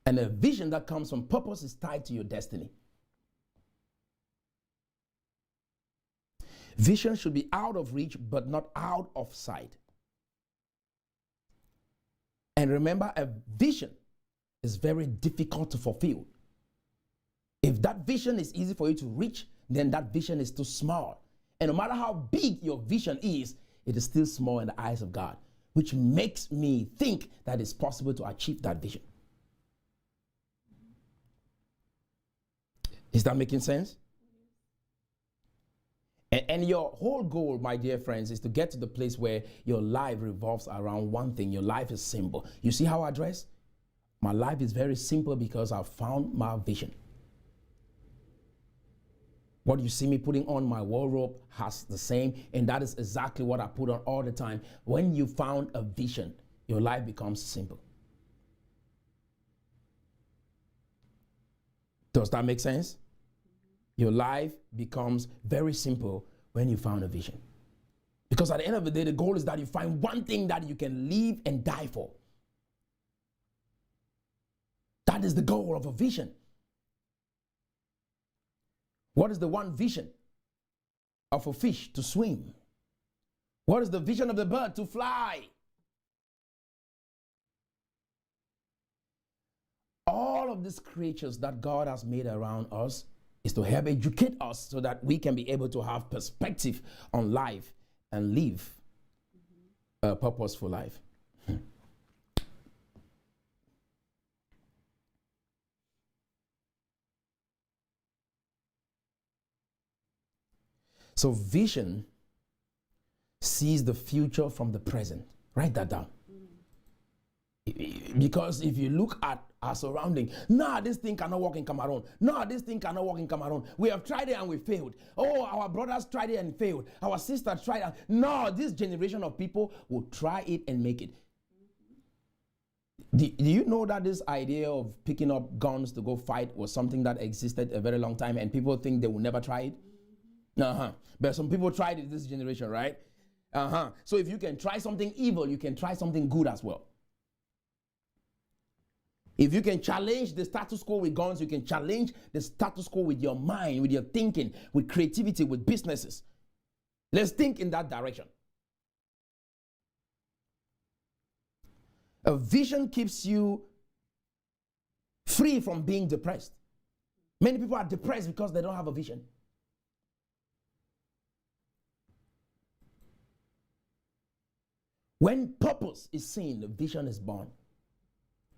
S1: And a vision that comes from purpose is tied to your destiny. Vision should be out of reach, but not out of sight. And remember, a vision is very difficult to fulfill. If that vision is easy for you to reach, then that vision is too small. And no matter how big your vision is, it is still small in the eyes of God, which makes me think that it's possible to achieve that vision. Is that making sense? And your whole goal, my dear friends, is to get to the place where your life revolves around one thing. Your life is simple. You see how I dress? My life is very simple because I've found my vision. What you see me putting on my wardrobe has the same, and that is exactly what I put on all the time. When you found a vision, your life becomes simple. Does that make sense? Your life becomes very simple when you found a vision. Because at the end of the day, the goal is that you find one thing that you can live and die for. That is the goal of a vision. What is the one vision of a fish? To swim. What is the vision of the bird? To fly. All of these creatures that God has made around us is to help educate us so that we can be able to have perspective on life and live a purposeful life. So vision sees the future from the present. Write that down. Because if you look at our surrounding, this thing cannot work in Cameroon. This thing cannot work in Cameroon. We have tried it and we failed. Oh, our brothers tried it and failed. Our sisters tried it. No, this generation of people will try it and make it. Do you know that this idea of picking up guns to go fight was something that existed a very long time, and people think they will never try it? But some people tried it this generation, right? So if you can try something evil, you can try something good as well. If you can challenge the status quo with guns, you can challenge the status quo with your mind, with your thinking, with creativity, with businesses. Let's think in that direction. A vision keeps you free from being depressed. Many people are depressed because they don't have a vision. When purpose is seen, the vision is born.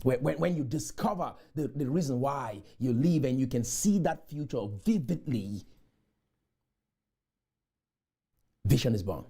S1: When you discover the reason why you live and you can see that future vividly, vision is born.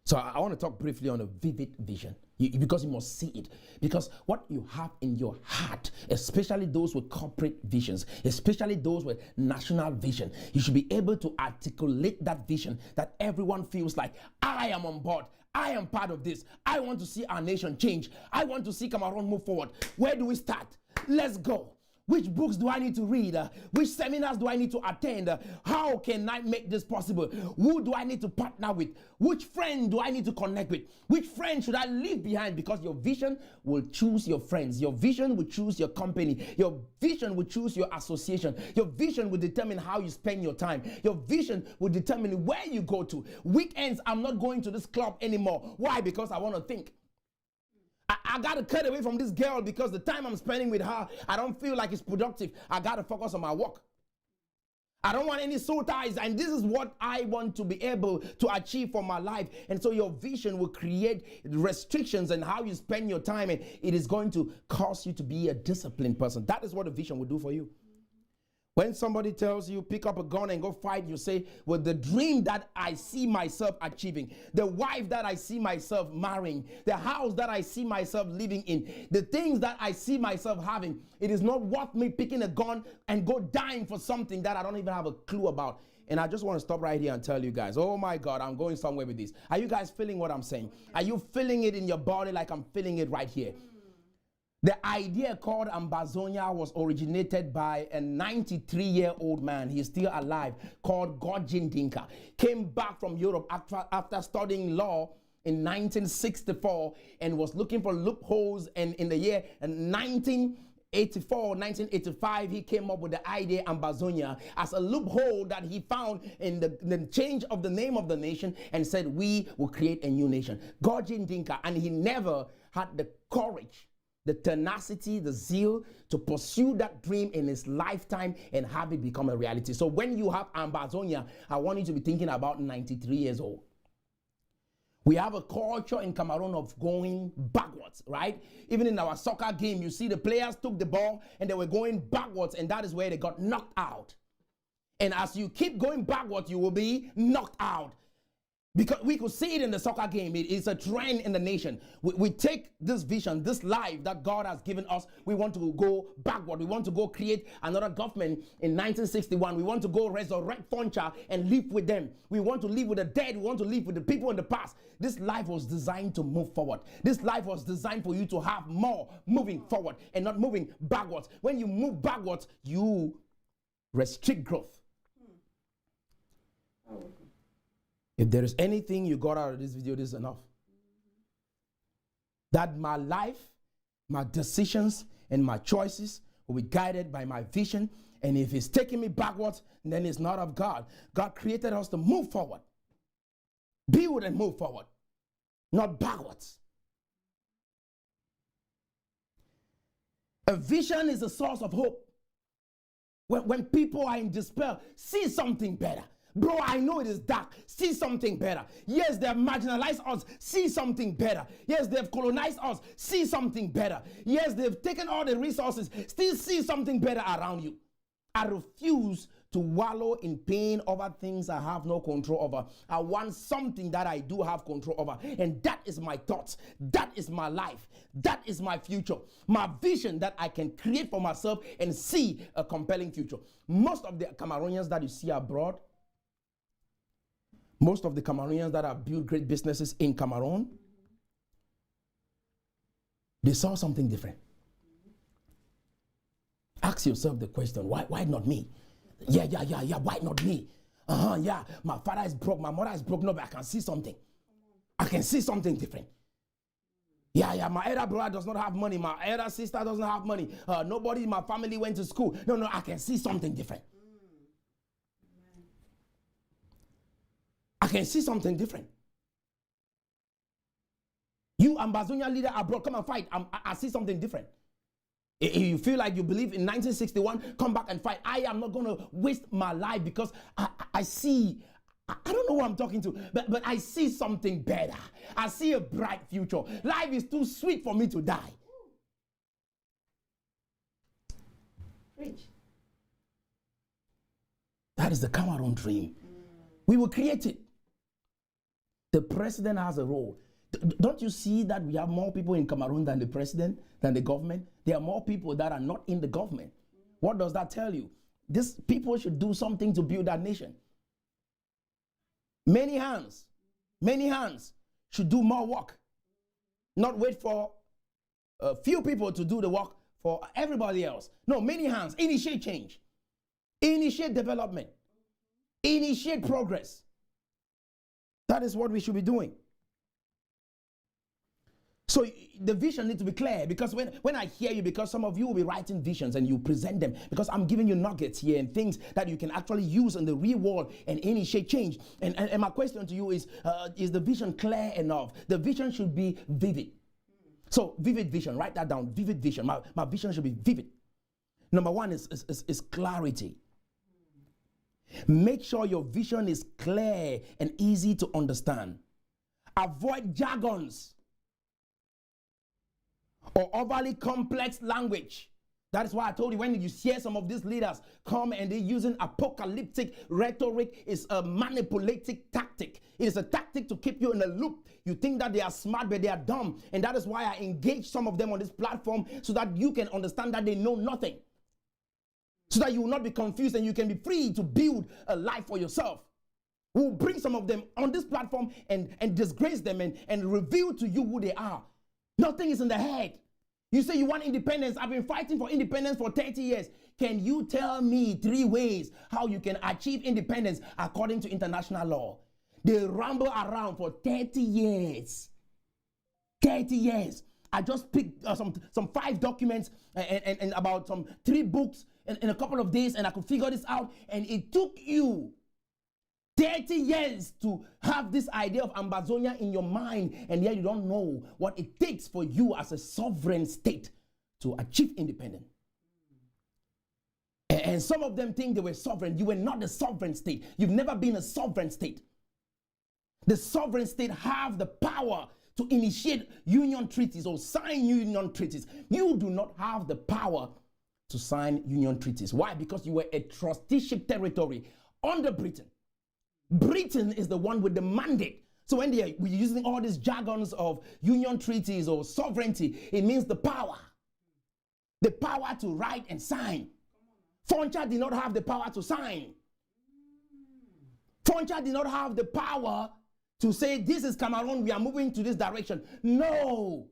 S1: So I want to talk briefly on a vivid vision, because you must see it. Because what you have in your heart, especially those with corporate visions, especially those with national vision, you should be able to articulate that vision that everyone feels like, I am on board. I am part of this. I want to see our nation change. I want to see Cameroon move forward. Where do we start? Let's go. Which books do I need to read? Which seminars do I need to attend? How can I make this possible? Who do I need to partner with? Which friend do I need to connect with? Which friend should I leave behind? Because your vision will choose your friends. Your vision will choose your company. Your vision will choose your association. Your vision will determine how you spend your time. Your vision will determine where you go to. Weekends, I'm not going to this club anymore. Why? Because I want to think. I got to cut away from this girl because the time I'm spending with her, I don't feel like it's productive. I got to focus on my work. I don't want any soul ties, and this is what I want to be able to achieve for my life. And so your vision will create restrictions on how you spend your time, and it is going to cause you to be a disciplined person. That is what a vision will do for you. When somebody tells you, pick up a gun and go fight, you say, well, the dream that I see myself achieving, the wife that I see myself marrying, the house that I see myself living in, the things that I see myself having, it is not worth me picking a gun and go dying for something that I don't even have a clue about. And I just want to stop right here and tell you guys, oh my God, I'm going somewhere with this. Are you guys feeling what I'm saying? Are you feeling it in your body like I'm feeling it right here? The idea called Ambazonia was originated by a 93-year-old man, he's still alive, called Godjin Dinka. Came back from Europe after studying law in 1964 and was looking for loopholes, and in the year 1984, 1985, he came up with the idea Ambazonia as a loophole that he found in the change of the name of the nation, and said, we will create a new nation. Gorgin Dinka, and he never had the courage, the tenacity, the zeal to pursue that dream in his lifetime and have it become a reality. So when you have Ambazonia, I want you to be thinking about 93 years old. We have a culture in Cameroon of going backwards, right? Even in our soccer game, you see the players took the ball and they were going backwards, and that is where they got knocked out. And as you keep going backwards, you will be knocked out. Because we could see it in the soccer game. It is a trend in the nation. We take this vision, this life that God has given us. We want to go backward. We want to go create another government in 1961. We want to go resurrect Foncha and live with them. We want to live with the dead. We want to live with the people in the past. This life was designed to move forward. This life was designed for you to have more moving forward and not moving backwards. When you move backwards, you restrict growth. If there is anything you got out of this video, this is enough. That my life, my decisions, and my choices will be guided by my vision. And if it's taking me backwards, then it's not of God. God created us to move forward. Build and move forward, not backwards. A vision is a source of hope. When people are in despair, see something better. Bro, I know it is dark. See something better. Yes, they have marginalized us. See something better. Yes, they have colonized us. See something better. Yes, they've taken all the resources. Still see something better around you. I refuse to wallow in pain over things I have no control over. I want something that I do have control over. And that is my thoughts. That is my life. That is my future. My vision that I can create for myself and see a compelling future. Most of the Cameroonians that you see abroad, most of the Cameroonians that have built great businesses in Cameroon, they saw something different. Ask yourself the question, why not me? Yeah, why not me? Yeah, my father is broke, my mother is broke. No, but I can see something. I can see something different. Yeah, my elder brother does not have money. My elder sister doesn't have money. Nobody in my family went to school. No, I can see something different. I can see something different. You, Ambazonia leader abroad, come and fight. I see something different. If you feel like you believe in 1961, come back and fight. I am not going to waste my life because I see, I don't know who I'm talking to, but I see something better. I see a bright future. Life is too sweet for me to die. Preach. That is the Cameroon dream. We will create it. The president has a role. Don't you see that we have more people in Cameroon than the president, than the government? There are more people that are not in the government. What does that tell you? These people should do something to build that nation. Many hands should do more work. Not wait for a few people to do the work for everybody else. No, many hands. Initiate change. Initiate development. Initiate progress. That is what we should be doing. So the vision needs to be clear, because when I hear you, because some of you will be writing visions and you present them, because I'm giving you nuggets here and things that you can actually use in the real world and initiate change. And my question to you is the vision clear enough? The vision should be vivid. So vivid vision, write that down. Vivid vision. My vision should be vivid. Number one is clarity. Make sure your vision is clear and easy to understand. Avoid jargons or overly complex language. That is why I told you, when you hear some of these leaders come and they're using apocalyptic rhetoric, it's a manipulative tactic. It is a tactic to keep you in a loop. You think that they are smart, but they are dumb. And that is why I engage some of them on this platform, so that you can understand that they know nothing. So that you will not be confused and you can be free to build a life for yourself. We'll bring some of them on this platform and disgrace them and reveal to you who they are. Nothing is in the head. You say you want independence. I've been fighting for independence for 30 years. Can you tell me 3 ways how you can achieve independence according to international law? They ramble around for 30 years. 30 years. I just picked some 5 documents and about some 3 books in a couple of days, and I could figure this out. And it took you 30 years to have this idea of Ambazonia in your mind, and yet you don't know what it takes for you as a sovereign state to achieve independence. And some of them think they were sovereign. You were not a sovereign state. You've never been a sovereign state. The sovereign state have the power to initiate union treaties or sign union treaties. You do not have the power to sign union treaties. Why? Because you were a trusteeship territory under Britain. Britain is the one with the mandate. So when we're using all these jargons of union treaties or sovereignty, it means the power. The power to write and sign. Foncha did not have the power to sign. Foncha did not have the power to say, this is Cameroon, we are moving to this direction. No.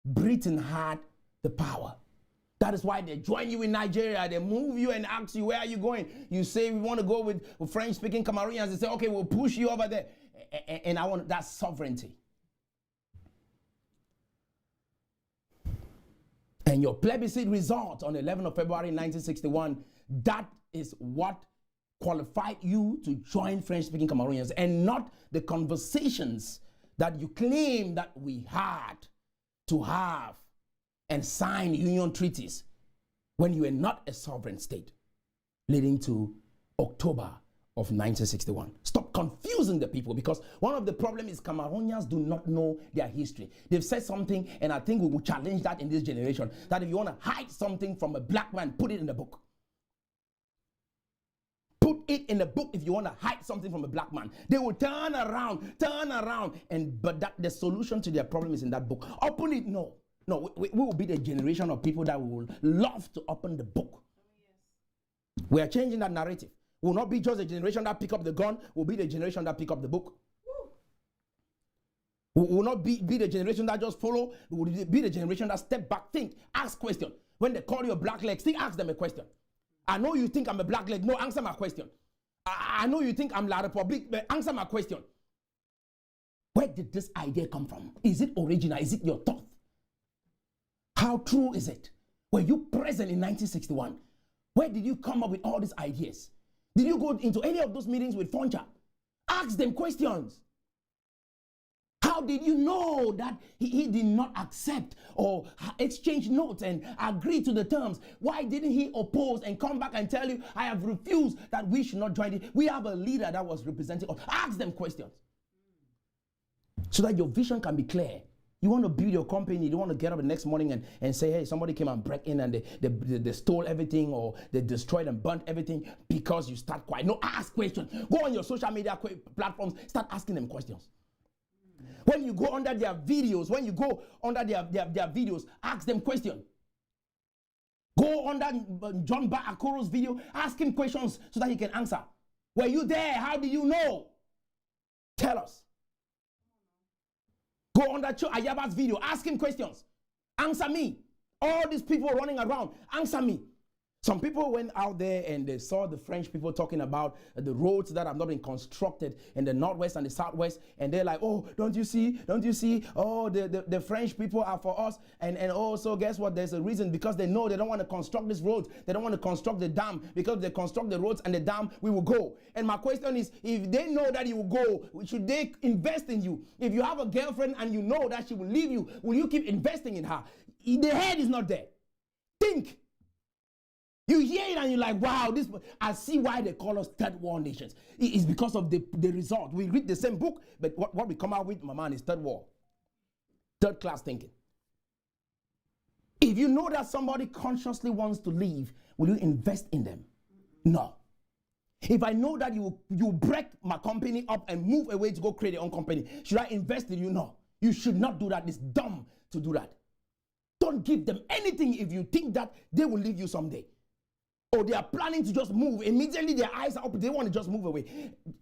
S1: Britain had the power. That is why they join you in Nigeria. They move you and ask you, where are you going? You say, we want to go with French-speaking Cameroonians. They say, okay, we'll push you over there. And I want that sovereignty. And your plebiscite result on 11th of February 1961, that is what qualified you to join French-speaking Cameroonians, and not the conversations that you claim that we had to have and sign union treaties when you were not a sovereign state, leading to October of 1961. Stop confusing the people, because one of the problems is Cameroonians do not know their history. They've said something, and I think we will challenge that in this generation, that if you want to hide something from a black man, put it in the book. Put it in a book if you want to hide something from a black man. They will turn around, but the solution to their problem is in that book. Open it, no. No, we will be the generation of people that will love to open the book. Yes. We are changing that narrative. We will not be just a generation that pick up the gun. We'll be the generation that pick up the book. We will not be the generation that just follow. We will be the generation that step back, think, ask questions. When they call you a black leg, still ask them a question. I know you think I'm a black leg. No, answer my question. I know you think I'm La Republique, but answer my question. Where did this idea come from? Is it original? Is it your thought? How true is it? Were you present in 1961? Where did you come up with all these ideas? Did you go into any of those meetings with Foncha? Ask them questions. How did you know that he did not accept or exchange notes and agree to the terms? Why didn't he oppose and come back and tell you, I have refused, that we should not join it? We have a leader that was representing us. Ask them questions so that your vision can be clear. You want to build your company, you don't want to get up the next morning and say, hey, somebody came and break in and they stole everything, or they destroyed and burnt everything because you start quiet. No, ask questions. Go on your social media platforms, start asking them questions. When you go under their videos, ask them questions. Go under John Akoro's video, ask him questions so that he can answer. Were you there? How did you know? Tell us. Go under Ayaba's video, ask him questions. Answer me. All these people running around, answer me. Some people went out there and they saw the French people talking about the roads that have not been constructed in the northwest and the southwest, and they're like, oh, don't you see? Oh, the French people are for us. And also, guess what? There's a reason, because they know they don't want to construct these roads. They don't want to construct the dam, because if they construct the roads and the dam, we will go. And my question is, if they know that you will go, should they invest in you? If you have a girlfriend and you know that she will leave you, will you keep investing in her? The head is not there. Think. You hear it and you're like, wow, I see why they call us third world nations. It's because of the result. We read the same book, but what we come out with, my man, is third world. Third class thinking. If you know that somebody consciously wants to leave, will you invest in them? No. If I know that you break my company up and move away to go create your own company, should I invest in you? No. You should not do that. It's dumb to do that. Don't give them anything if you think that they will leave you someday. Or they are planning to just move. Immediately their eyes are open. They want to just move away.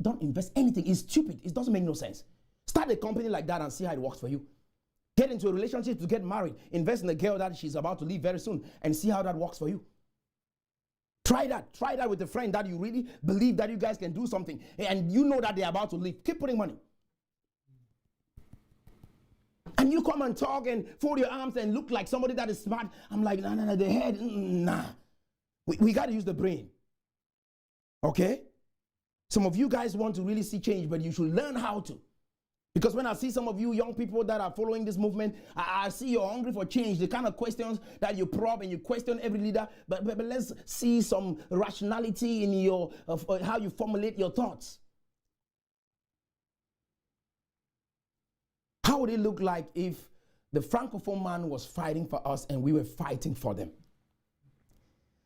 S1: Don't invest anything. It's stupid. It doesn't make no sense. Start a company like that and see how it works for you. Get into a relationship to get married. Invest in a girl that she's about to leave very soon and see how that works for you. Try that. Try that with a friend that you really believe that you guys can do something and you know that they're about to leave. Keep putting money. And you come and talk and fold your arms and look like somebody that is smart. I'm like, nah, the head, nah. We got to use the brain. Okay? Some of you guys want to really see change, but you should learn how to. Because when I see some of you young people that are following this movement, I see you're hungry for change. The kind of questions that you probe and you question every leader. But let's see some rationality in your how you formulate your thoughts. How would it look like if the Francophone man was fighting for us and we were fighting for them?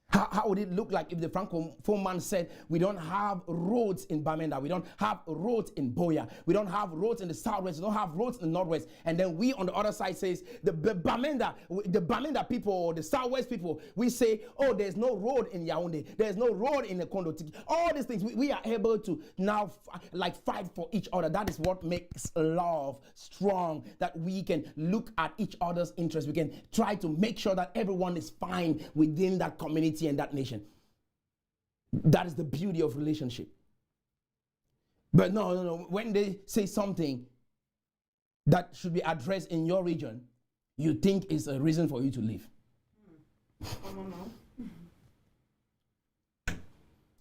S1: How would it look like if the Francophone man said, we don't have roads in Bamenda, we don't have roads in Boya, we don't have roads in the southwest, we don't have roads in the northwest, and then we on the other side says, the Bamenda people, or the southwest people, we say, oh, there's no road in Yaoundé, there's no road in the Kondo. All these things, we are able to now fight for each other. That is what makes love strong, that we can look at each other's interests. We can try to make sure that everyone is fine within that community and that nation. That is the beauty of relationship. But no. When they say something that should be addressed in your region, you think is a reason for you to leave.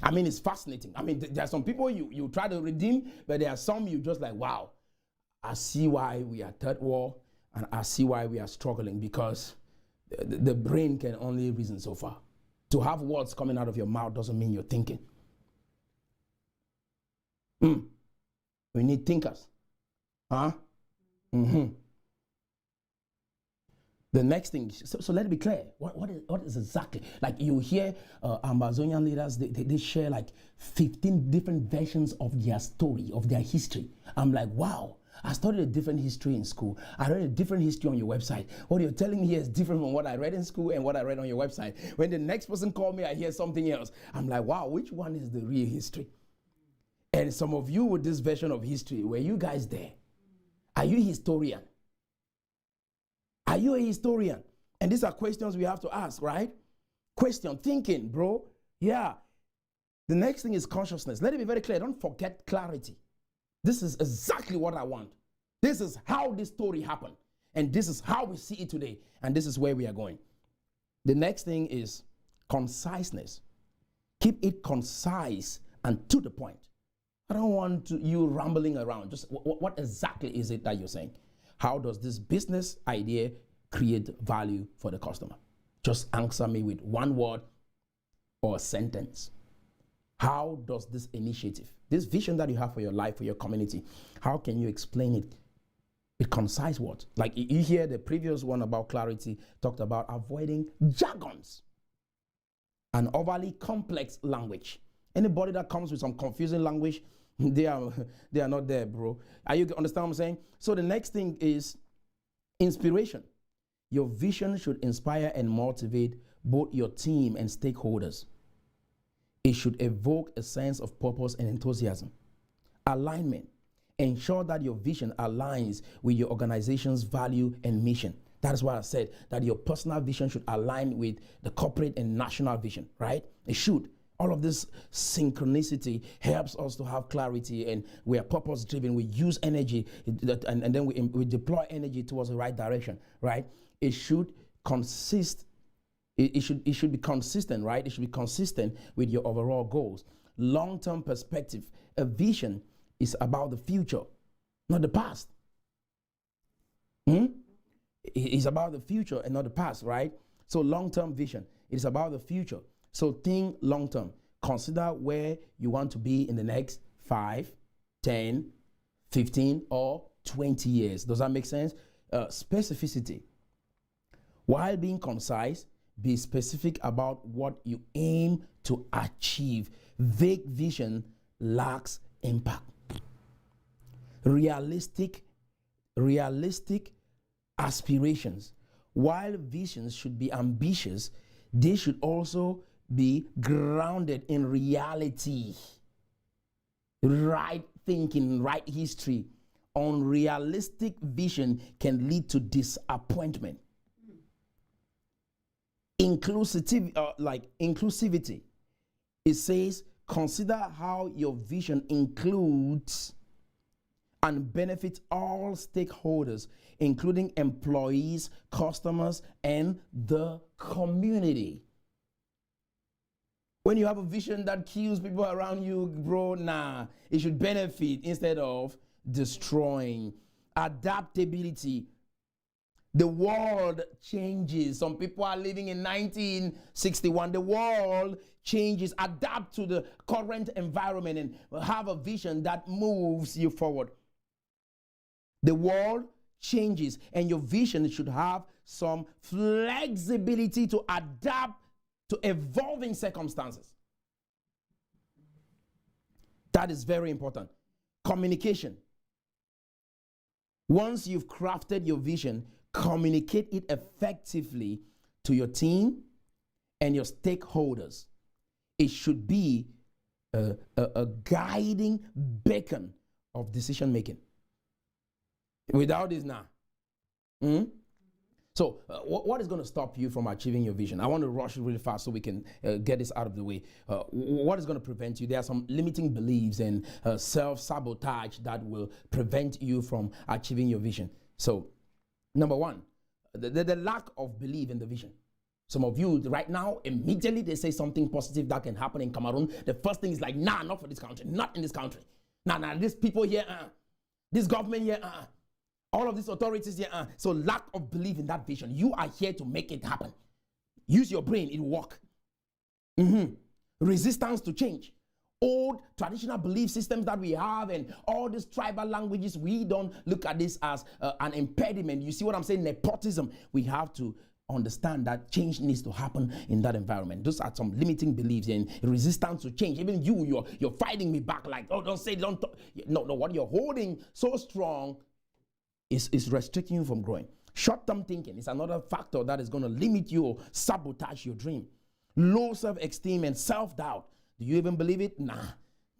S1: I mean, it's fascinating. I mean, there are some people you try to redeem, but there are some you just like, wow, I see why we are third world, and I see why we are struggling, because the brain can only reason so far. To have words coming out of your mouth doesn't mean you're thinking. We need thinkers. Huh? The next thing, so let it be clear. What is exactly? Like you hear Amazonian leaders, they share like 15 different versions of their story, of their history. I'm like, wow. I studied a different history in school. I read a different history on your website. What you're telling me here is different from what I read in school and what I read on your website. When the next person called me, I hear something else. I'm like, wow, which one is the real history? And some of you with this version of history, were you guys there? Are you a historian? Are you a historian? And these are questions we have to ask, right? Question, thinking, bro. Yeah. The next thing is consciousness. Let it be very clear. Don't forget clarity. This is exactly what I want. This is how this story happened. And this is how we see it today. And this is where we are going. The next thing is conciseness. Keep it concise and to the point. I don't want you rambling around. Just what exactly is it that you're saying? How does this business idea create value for the customer? Just answer me with one word or a sentence. How does this initiative, this vision that you have for your life, for your community, how can you explain it with concise words? Like you hear the previous one about clarity, talked about avoiding jargons and overly complex language. Anybody that comes with some confusing language, they are not there, bro. Are you understand what I'm saying? So the next thing is inspiration. Your vision should inspire and motivate both your team and stakeholders. It should evoke a sense of purpose and enthusiasm. Alignment. Ensure that your vision aligns with your organization's value and mission. That is why I said that your personal vision should align with the corporate and national vision, right? It should. All of this synchronicity helps us to have clarity, and we are purpose driven. We use energy and then we deploy energy towards the right direction, right? It should consist. It should be consistent, right? It should be consistent with your overall goals. Long-term perspective. A vision is about the future, not the past. It's about the future and not the past, right? So long-term vision, it's about the future. So think long-term. Consider where you want to be in the next 5, 10, 15, or 20 years. Does that make sense? Specificity. While being concise, be specific about what you aim to achieve. Vague vision lacks impact. Realistic aspirations. While visions should be ambitious, they should also be grounded in reality. Right thinking, right history. Unrealistic vision can lead to disappointment. Inclusivity. It says, consider how your vision includes and benefits all stakeholders, including employees, customers, and the community. When you have a vision that kills people around you, bro, nah, it should benefit instead of destroying. Adaptability. The world changes. Some people are living in 1961. The world changes. Adapt to the current environment and have a vision that moves you forward. The world changes, and your vision should have some flexibility to adapt to evolving circumstances. That is very important. Communication. Once you've crafted your vision, communicate it effectively to your team and your stakeholders. It should be a guiding beacon of decision making. Without this now. So what is going to stop you from achieving your vision? I want to rush really fast so we can get this out of the way. What is going to prevent you? There are some limiting beliefs and self-sabotage that will prevent you from achieving your vision. So, number one, the lack of belief in the vision. Some of you right now, immediately they say something positive that can happen in Cameroon. The first thing is like, nah, not for this country, not in this country. Nah, these people here, this government here, all of these authorities here. So lack of belief in that vision. You are here to make it happen. Use your brain, it will work. Resistance to change. Old traditional belief systems that we have and all these tribal languages, we don't look at this as an impediment. You see what I'm saying? Nepotism. We have to understand that change needs to happen in that environment. Those are some limiting beliefs and resistance to change. Even you're fighting me back like, oh, don't say, don't talk. No, what you're holding so strong is restricting you from growing. Short-term thinking is another factor that is going to limit you or sabotage your dream. Low self-esteem and self-doubt. Do you even believe it? Nah.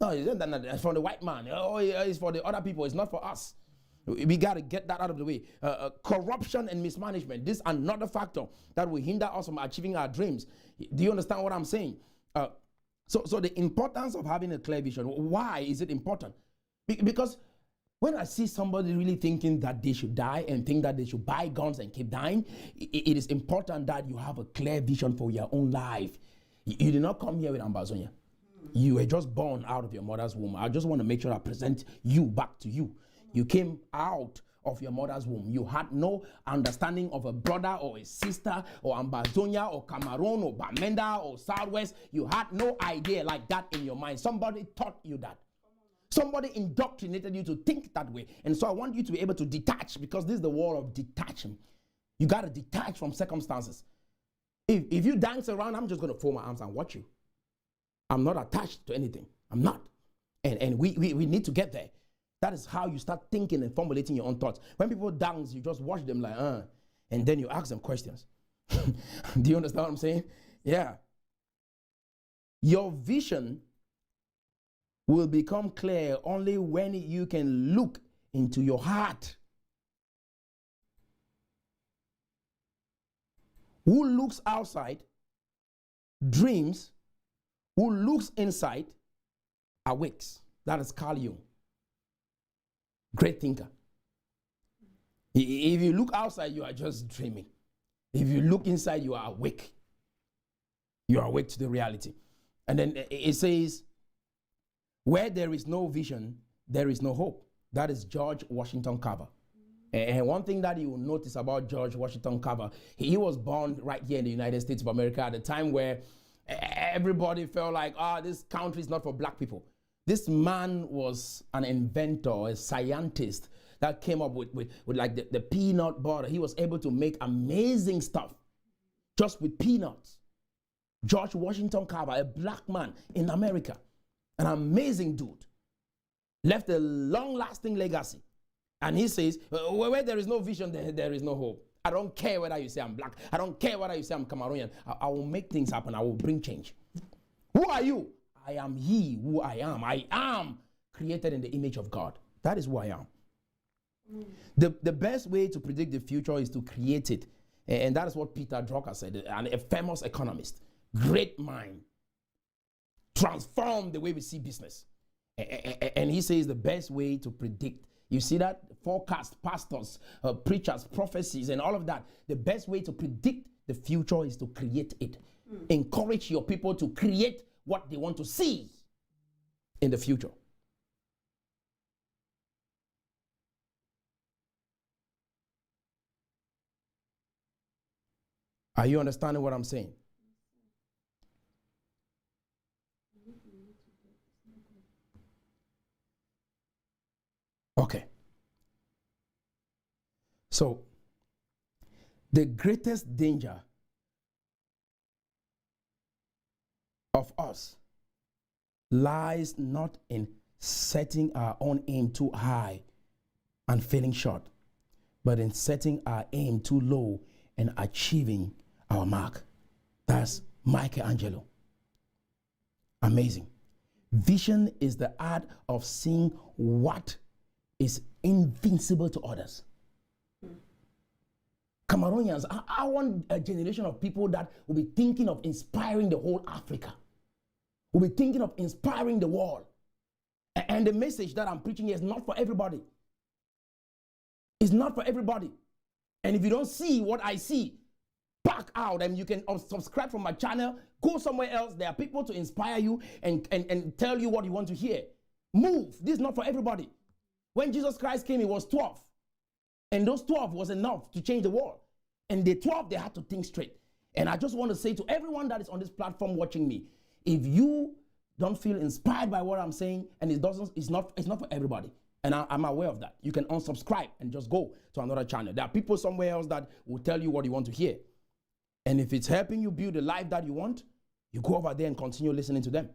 S1: No, it's for the white man. Oh, it's for the other people. It's not for us. We got to get that out of the way. Corruption and mismanagement. This is another factor that will hinder us from achieving our dreams. Do you understand what I'm saying? So the importance of having a clear vision. Why is it important? Because when I see somebody really thinking that they should die and think that they should buy guns and keep dying, it is important that you have a clear vision for your own life. You did not come here with Ambazonia. You were just born out of your mother's womb. I just want to make sure I present you back to you. You came out of your mother's womb. You had no understanding of a brother or a sister or Ambazonia or Cameroon or Bamenda or Southwest. You had no idea like that in your mind. Somebody taught you that. Somebody indoctrinated you to think that way. And so I want you to be able to detach, because this is the war of detachment. You got to detach from circumstances. If you dance around, I'm just going to fold my arms and watch you. I'm not attached to anything. I'm not. And we need to get there. That is how you start thinking and formulating your own thoughts. When people dance, you just watch them like, and then you ask them questions. Do you understand what I'm saying? Yeah. Your vision will become clear only when you can look into your heart. Who looks outside dreams, who looks inside awakes. That is Carl Jung. Great thinker. If you look outside, you are just dreaming. If you look inside, you are awake. You are awake to the reality. And then it says, where there is no vision, there is no hope. That is George Washington Carver. And one thing that you will notice about George Washington Carver, he was born right here in the United States of America at a time where everybody felt like, this country is not for black people. This man was an inventor, a scientist that came up with like the peanut butter. He was able to make amazing stuff just with peanuts. George Washington Carver, a black man in America, an amazing dude, left a long-lasting legacy. And he says, where there is no vision, there is no hope. I don't care whether you say I'm black. I don't care whether you say I'm Cameroonian. I will make things happen. I will bring change. Who are you? I am he who I am. I am created in the image of God. That is who I am. The best way to predict the future is to create it. And that is what Peter Drucker said, a famous economist. Great mind. transform the way we see business. And he says the best way to predict, you see that? Forecast, pastors, preachers, prophecies, and all of that. The best way to predict the future is to create it. Encourage your people to create what they want to see in the future. Are you understanding what I'm saying? Okay. So, the greatest danger of us lies not in setting our own aim too high and falling short, but in setting our aim too low and achieving our mark. That's Michelangelo. Amazing. Vision is the art of seeing what is invincible to others. Cameroonians, I want a generation of people that will be thinking of inspiring the whole Africa, will be thinking of inspiring the world. And the message that I'm preaching here is not for everybody. It's not for everybody. And if you don't see what I see, back out, and you can subscribe from my channel, go somewhere else. There are people to inspire you and tell you what you want to hear. Move. This is not for everybody. When Jesus Christ came, it was 12. And those 12 was enough to change the world. And the 12, they had to think straight. And I just want to say to everyone that is on this platform watching me, if you don't feel inspired by what I'm saying, and it's not for everybody. And I'm aware of that. You can unsubscribe and just go to another channel. There are people somewhere else that will tell you what you want to hear. And if it's helping you build the life that you want, you go over there and continue listening to them.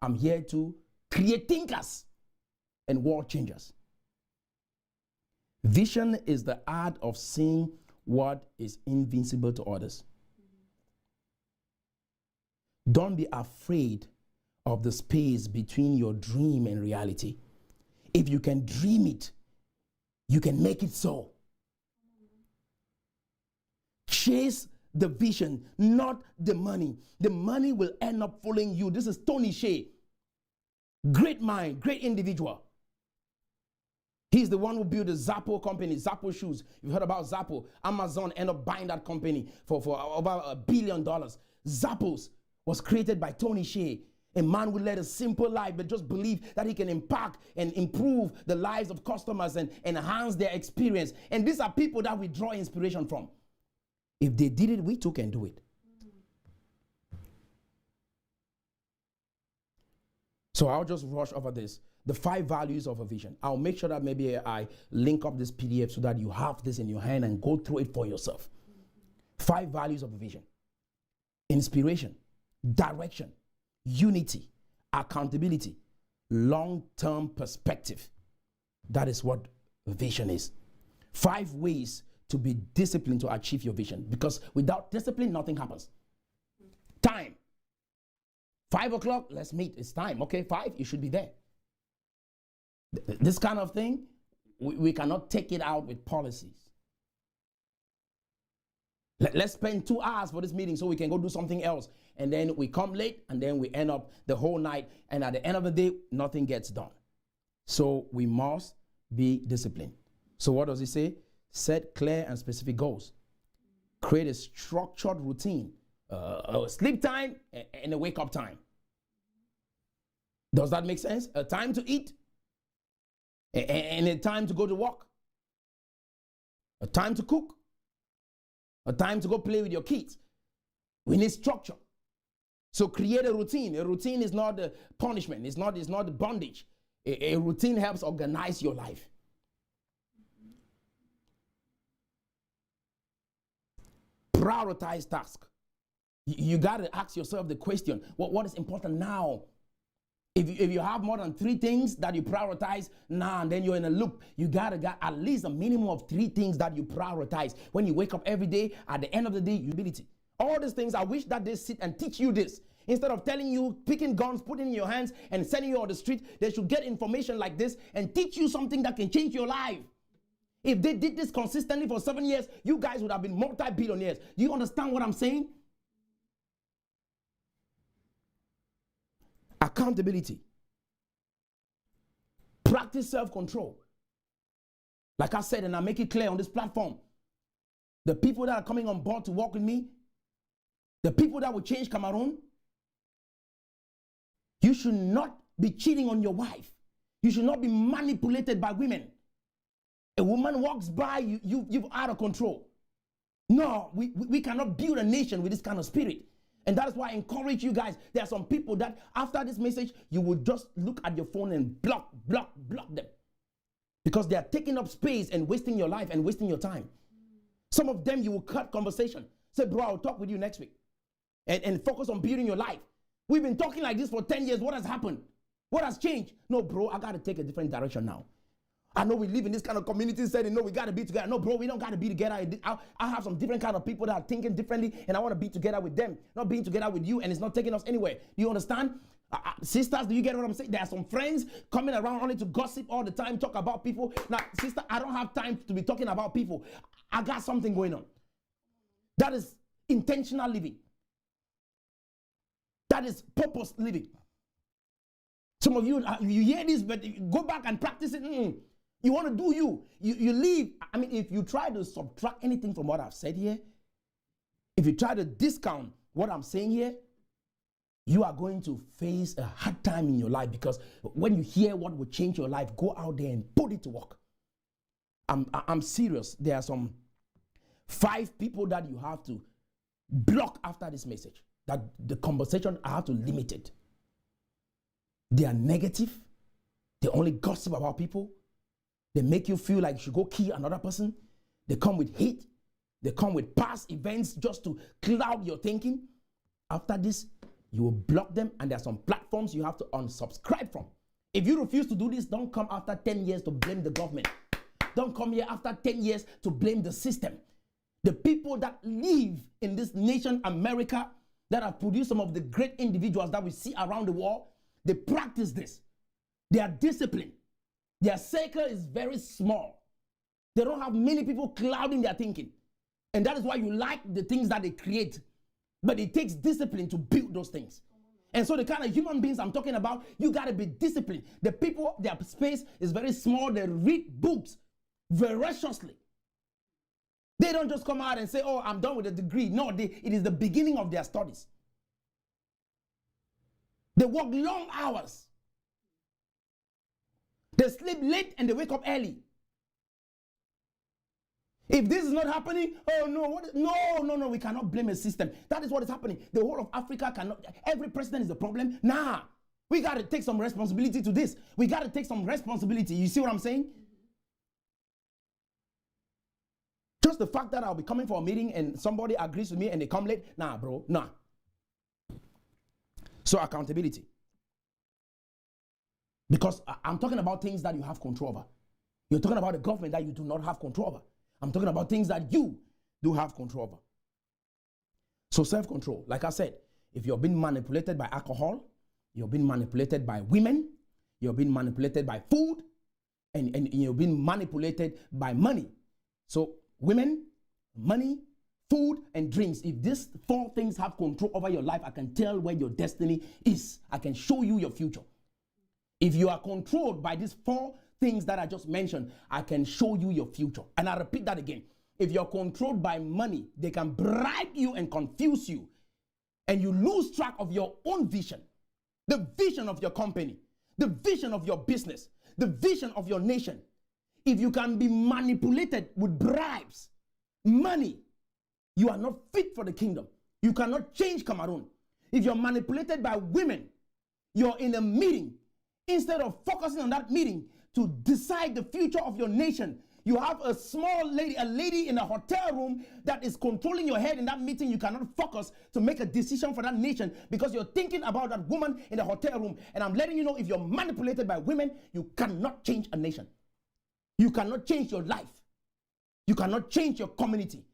S1: I'm here to create thinkers and world changers. Vision is the art of seeing what is invincible to others. Don't be afraid of the space between your dream and reality. If you can dream it, you can make it so. Chase the vision, not the money. The money will end up following you. This is Tony Shea. Great mind, great individual. He's the one who built the Zappo company, Zappo shoes. You've heard about Zappo. Amazon ended up buying that company for over $1 billion. Zappos was created by Tony Shea. A man who led a simple life but just believe that he can impact and improve the lives of customers and enhance their experience. And these are people that we draw inspiration from. If they did it, we too can do it. So I'll just rush over this. The 5 values of a vision. I'll make sure that maybe I link up this PDF so that you have this in your hand and go through it for yourself. 5 values of a vision. Inspiration, direction, unity, accountability, long-term perspective. That is what vision is. 5 ways to be disciplined to achieve your vision, because without discipline, nothing happens. Time. 5 o'clock, let's meet. It's time. Okay, 5, you should be there. This kind of thing, we cannot take it out with policies. Let's spend 2 hours for this meeting so we can go do something else. And then we come late and then we end up the whole night. And at the end of the day, nothing gets done. So we must be disciplined. So what does he say? Set clear and specific goals. Create a structured routine. A sleep time and a wake up time. Does that make sense? A time to eat and a time to go to work. A time to cook. A time to go play with your kids. We need structure. So create a routine. A routine is not a punishment. It's not bondage. A routine helps organize your life. Prioritize tasks. You got to ask yourself the question, what is important now? If you have more than 3 things that you prioritize now, and then you're in a loop, you got at least a minimum of 3 things that you prioritize. When you wake up every day, at the end of the day, ability. All these things, I wish that they sit and teach you this. Instead of telling you, picking guns, putting in your hands, and sending you on the street, they should get information like this and teach you something that can change your life. If they did this consistently for 7 years, you guys would have been multi-billionaires. Do you understand what I'm saying? Accountability. Practice self-control. Like I said, and I make it clear on this platform, the people that are coming on board to work with me, the people that will change Cameroon, you should not be cheating on your wife. You should not be manipulated by women. A woman walks by, you're out of control. No, we cannot build a nation with this kind of spirit. And that is why I encourage you guys. There are some people that after this message, you will just look at your phone and block them. Because they are taking up space and wasting your life and wasting your time. Some of them you will cut conversation. Say, bro, I'll talk with you next week. And focus on building your life. We've been talking like this for 10 years. What has happened? What has changed? No, bro, I got to take a different direction now. I know we live in this kind of community setting. No, we got to be together. No, bro, we don't got to be together. I have some different kind of people that are thinking differently, and I want to be together with them, not being together with you, and it's not taking us anywhere. Do you understand? Sisters, do you get what I'm saying? There are some friends coming around only to gossip all the time, talk about people. Now, sister, I don't have time to be talking about people. I got something going on. That is intentional living. That is purpose living. Some of you, you hear this, but go back and practice it. You want to do you. You leave. I mean, if you try to subtract anything from what I've said here, if you try to discount what I'm saying here, you are going to face a hard time in your life, because when you hear what will change your life, go out there and put it to work. I'm serious. There are some 5 people that you have to block after this message. That the conversation, I have to limit it. They are negative. They only gossip about people. They make you feel like you should go kill another person. They come with hate. They come with past events just to cloud your thinking. After this, you will block them, and there are some platforms you have to unsubscribe from. If you refuse to do this, don't come after 10 years to blame the government. Don't come here after 10 years to blame the system. The people that live in this nation, America, that have produced some of the great individuals that we see around the world, they practice this. They are disciplined. Their circle is very small. They don't have many people clouding their thinking. And that is why you like the things that they create. But it takes discipline to build those things. And so the kind of human beings I'm talking about, you got to be disciplined. The people, their space is very small. They read books voraciously. They don't just come out and say, oh, I'm done with the degree. No, it is the beginning of their studies. They work long hours. They sleep late and they wake up early. If this is not happening, oh no, no, we cannot blame a system. That is what is happening. The whole of Africa cannot, every president is the problem. Nah, we got to take some responsibility to this. We got to take some responsibility. You see what I'm saying? Just the fact that I'll be coming for a meeting and somebody agrees with me and they come late, nah, bro, nah. So accountability. Because I'm talking about things that you have control over. You're talking about the government that you do not have control over. I'm talking about things that you do have control over. So self-control, like I said, if you're being manipulated by alcohol, you're being manipulated by women, you're being manipulated by food, and you're being manipulated by money. So women, money, food, and drinks. If these 4 things have control over your life, I can tell where your destiny is. I can show you your future. If you are controlled by these 4 things that I just mentioned, I can show you your future. And I repeat that again. If you're controlled by money, they can bribe you and confuse you. And you lose track of your own vision. The vision of your company. The vision of your business. The vision of your nation. If you can be manipulated with bribes, money, you are not fit for the kingdom. You cannot change Cameroon. If you're manipulated by women, you're in a meeting. Instead of focusing on that meeting to decide the future of your nation, you have a small lady, a lady in a hotel room that is controlling your head in that meeting. You cannot focus to make a decision for that nation because you're thinking about that woman in the hotel room. And I'm letting you know, if you're manipulated by women, you cannot change a nation. You cannot change your life. You cannot change your community.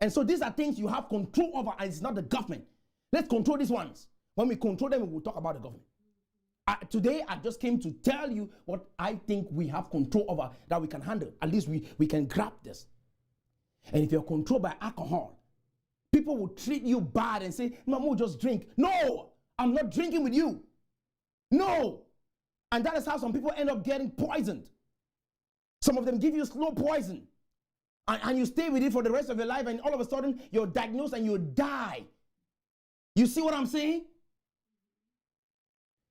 S1: And so these are things you have control over, and it's not the government. Let's control these ones. When we control them, we will talk about the government. Today, I just came to tell you what I think we have control over that we can handle. At least we can grab this. And if you're controlled by alcohol, people will treat you bad and say, Mamu, just drink. No, I'm not drinking with you. No. And that is how some people end up getting poisoned. Some of them give you slow poison. And you stay with it for the rest of your life, and all of a sudden you're diagnosed and you die. You see what I'm saying?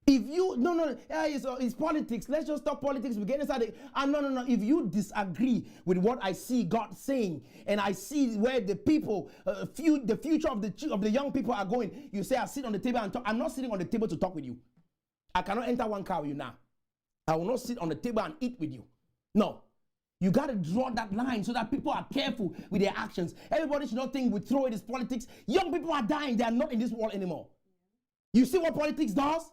S1: If you, no, it's politics. Let's just talk politics. We get inside it. No. If you disagree with what I see God saying, and I see where the people, the future of the young people are going, you say, I sit on the table and talk. I'm not sitting on the table to talk with you. I cannot enter one car with you now. I will not sit on the table and eat with you. No. You got to draw that line so that people are careful with their actions. Everybody should not think we throw it as politics. Young people are dying. They are not in this world anymore. You see what politics does?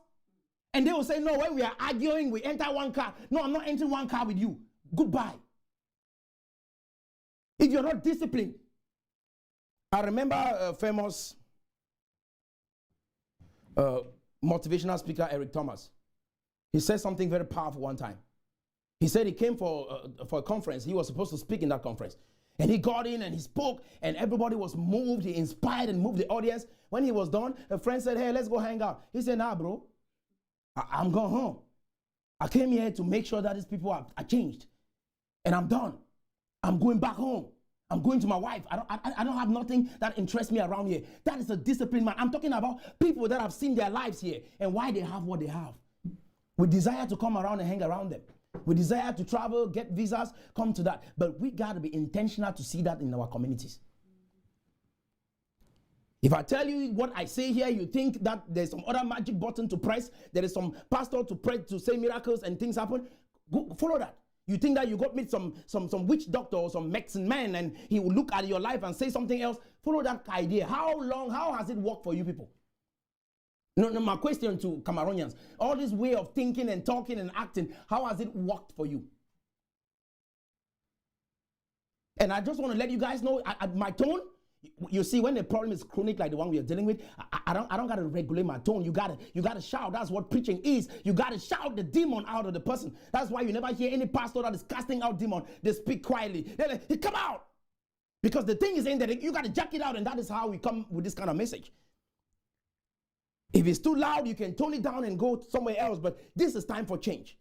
S1: And they will say, no, when we are arguing, we enter one car. No, I'm not entering one car with you. Goodbye. If you're not disciplined. I remember a famous motivational speaker, Eric Thomas. He said something very powerful one time. He said he came for a conference. He was supposed to speak in that conference. And he got in and he spoke, and everybody was moved. He inspired and moved the audience. When he was done, a friend said, hey, let's go hang out. He said, nah, bro. I'm going home. I came here to make sure that these people are changed. And I'm done. I'm going back home. I'm going to my wife. I don't have nothing that interests me around here. That is a disciplined man. I'm talking about people that have seen their lives here and why they have what they have. We desire to come around and hang around them. We desire to travel, get visas, come to that. But we got to be intentional to see that in our communities. If I tell you what I say here, you think that there's some other magic button to press, there is some pastor to press to say miracles and things happen, go follow that. You think that you got meet some witch doctor or some medicine man and he will look at your life and say something else. Follow that idea. How has it worked for you people? No, my question to Cameroonians, all this way of thinking and talking and acting, how has it worked for you? And I just want to let you guys know, my tone, you see, when the problem is chronic like the one we are dealing with, I don't got to regulate my tone. You got to shout. That's what preaching is. You got to shout the demon out of the person. That's why you never hear any pastor that is casting out demon. They speak quietly. They're like, hey, come out. Because the thing is in that you got to jack it out, and that is how we come with this kind of message. If it's too loud, you can tone it down and go somewhere else. But this is time for change.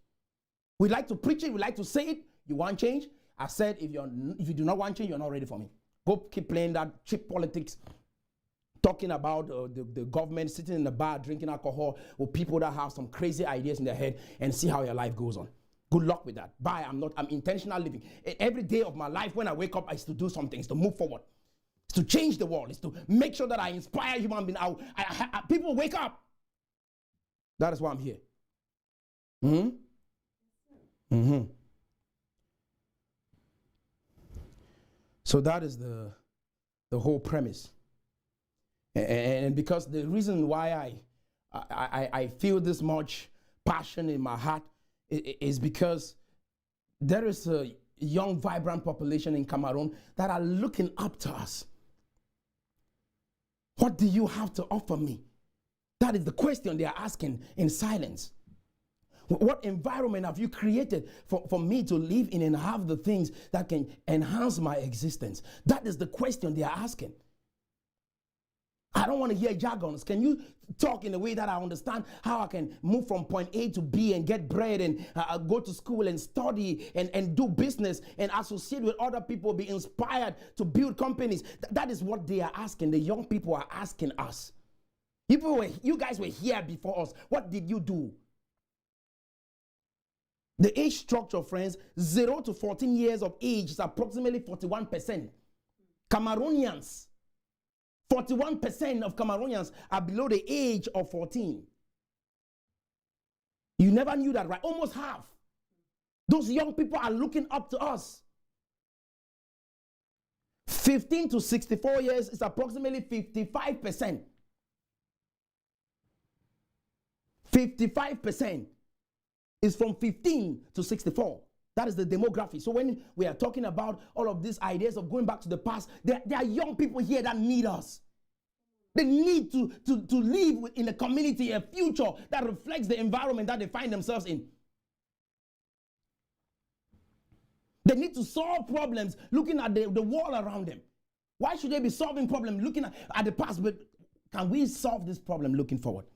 S1: We like to preach it. We like to say it. You want change? I said, if you do not want change, you're not ready for me. Go keep playing that cheap politics, talking about the government, sitting in the bar, drinking alcohol with people that have some crazy ideas in their head, and see how your life goes on. Good luck with that. Bye. I'm intentional living. Every day of my life, when I wake up, is to do something, is to move forward. To change the world, is to make sure that I inspire human beings. People wake up. That is why I'm here. So that is the whole premise. And because the reason why I feel this much passion in my heart is because there is a young, vibrant population in Cameroon that are looking up to us. What do you have to offer me? That is the question they are asking in silence. What environment have you created for me to live in and have the things that can enhance my existence? That is the question they are asking. I don't want to hear jargons. Can you talk in a way that I understand how I can move from point A to B and get bread and go to school and study and do business and associate with other people, be inspired to build companies? That is what they are asking. The young people are asking us. You guys were here before us. What did you do? The age structure, friends, 0 to 14 years of age is approximately 41%. Cameroonians, 41% of Cameroonians are below the age of 14. You never knew that, right? Almost half. Those young people are looking up to us. 15 to 64 years is approximately 55%. 55% is from 15 to 64. That is the demography. So when we are talking about all of these ideas of going back to the past, there are young people here that need us. They need to live in a community, a future that reflects the environment that they find themselves in. They need to solve problems looking at the world around them. Why should they be solving problems looking at the past? But can we solve this problem looking forward?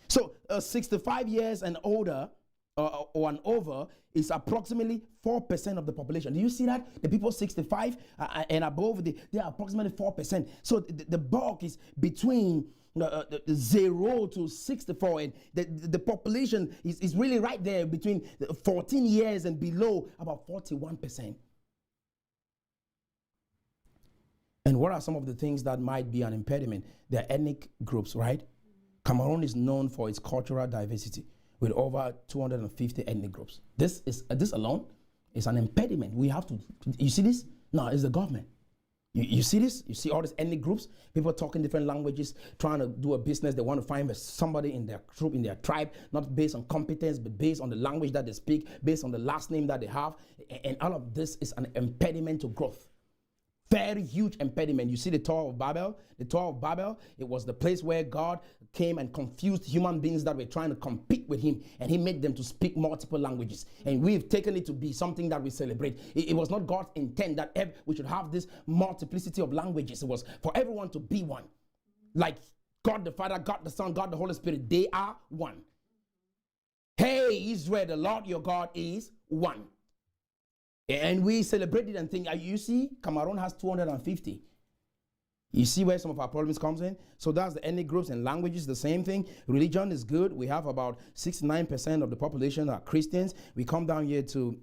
S1: So 65 years and older or and over is approximately 4% of the population. Do you see that? The people 65 and above, they are approximately 4%. So the bulk is between 0 to 64, and the population is really right there between 14 years and below, about 41%. And what are some of the things that might be an impediment? There are ethnic groups, right? Cameroon is known for its cultural diversity with over 250 ethnic groups. This alone is an impediment. We have to, you see this? No, it's the government. You see this? You see all these ethnic groups, people talking different languages, trying to do a business. They want to find somebody in their group, in their tribe, not based on competence, but based on the language that they speak, based on the last name that they have. And all of this is an impediment to growth. Very huge impediment. You see the Tower of Babel? The Tower of Babel, it was the place where God came and confused human beings that were trying to compete with him, and he made them to speak multiple languages. And we've taken it to be something that we celebrate. It was not God's intent that we should have this multiplicity of languages. It was for everyone to be one. Like God the Father, God the Son, God the Holy Spirit, they are one. Hey, Israel, the Lord your God is one. And we celebrated and think, you see, Cameroon has 250. You see where some of our problems comes in? So that's the ethnic groups and languages, the same thing. Religion is good. We have about 69% of the population are Christians. We come down here to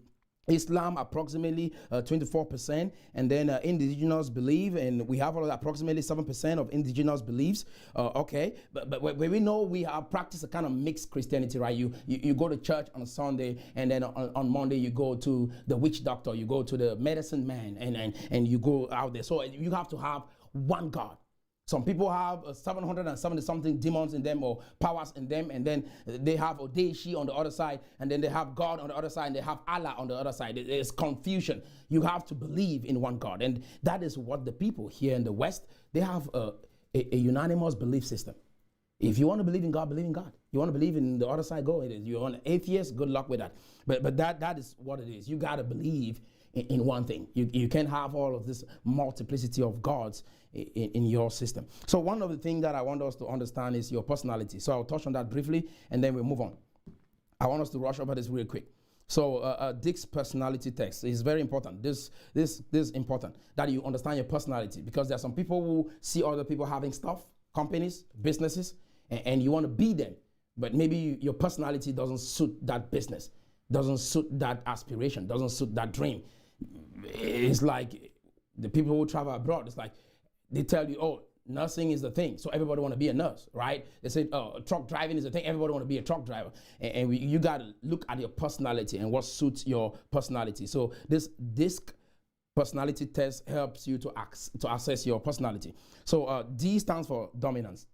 S1: Islam, approximately 24%, and then indigenous believe, and we have approximately 7% of indigenous beliefs. Okay, but we know we have practiced a kind of mixed Christianity, right? You go to church on a Sunday, and then on Monday you go to the witch doctor, you go to the medicine man, and you go out there. So you have to have one God. Some people have 770 something demons in them or powers in them, and then they have Odeshi on the other side, and then they have God on the other side, and they have Allah on the other side. There's confusion. You have to believe in one God, and that is what the people here in the West, they have a unanimous belief system. If you want to believe in God, believe in God. You want to believe in the other side, go. You're an atheist, good luck with that. But that is what it is. You got to believe in one thing. You can't have all of this multiplicity of gods in your system. So one of the things that I want us to understand is your personality. So I'll touch on that briefly, and then we'll move on. I want us to rush over this real quick. So Dick's personality test is very important. This is important, that you understand your personality, because there are some people who see other people having stuff, companies, businesses, and you want to be them, but maybe your personality doesn't suit that business, doesn't suit that aspiration, doesn't suit that dream. It's like the people who travel abroad, it's like they tell you, oh, nursing is the thing, so everybody want to be a nurse, right? They say, oh, truck driving is the thing, everybody want to be a truck driver. And you got to look at your personality and what suits your personality. So this DISC personality test helps you to assess your personality. So D stands for dominance.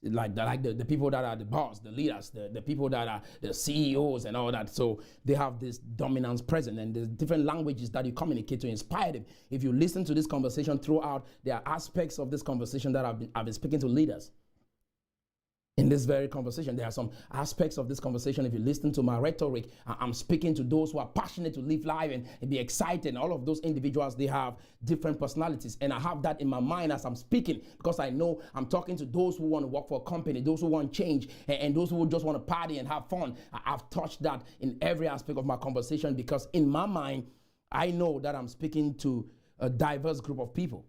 S1: Like the people that are the boss, the leaders, the people that are the CEOs and all that. So they have this dominance present, and there's different languages that you communicate to inspire them. If you listen to this conversation throughout, there are aspects of this conversation that I've been speaking to leaders. In this very conversation, there are some aspects of this conversation. If you listen to my rhetoric, I'm speaking to those who are passionate to live life and be excited. All of those individuals, they have different personalities. And I have that in my mind as I'm speaking, because I know I'm talking to those who want to work for a company, those who want change, and those who just want to party and have fun. I've touched that in every aspect of my conversation, because in my mind, I know that I'm speaking to a diverse group of people.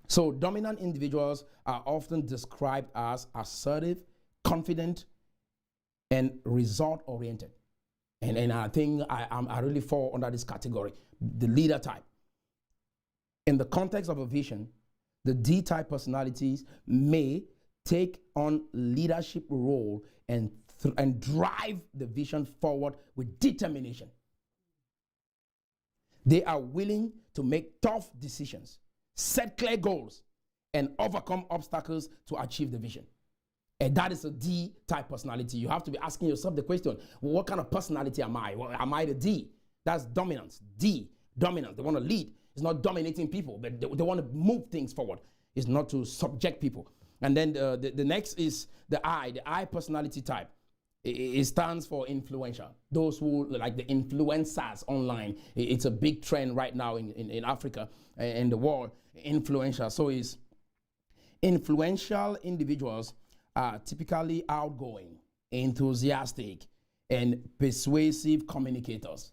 S1: So dominant individuals are often described as assertive, confident, and result-oriented. And I think I really fall under this category, the leader type. In the context of a vision, the D-type personalities may take on leadership role and drive the vision forward with determination. They are willing to make tough decisions, set clear goals, and overcome obstacles to achieve the vision. And that is a D-type personality. You have to be asking yourself the question, well, what kind of personality am I? Well, am I the D? That's dominance. D, dominance. They want to lead. It's not dominating people, but they want to move things forward. It's not to subject people. And then the next is the I personality type. It stands for influential. Those who like the influencers online. It's a big trend right now in Africa and the world, influential. So it's influential individuals are typically outgoing, enthusiastic, and persuasive communicators.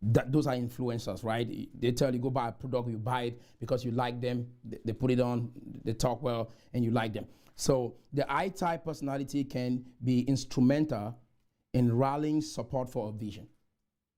S1: Those are influencers, right? They tell you go buy a product, you buy it because you like them. They put it on, they talk well, and you like them. So the I-type personality can be instrumental in rallying support for a vision.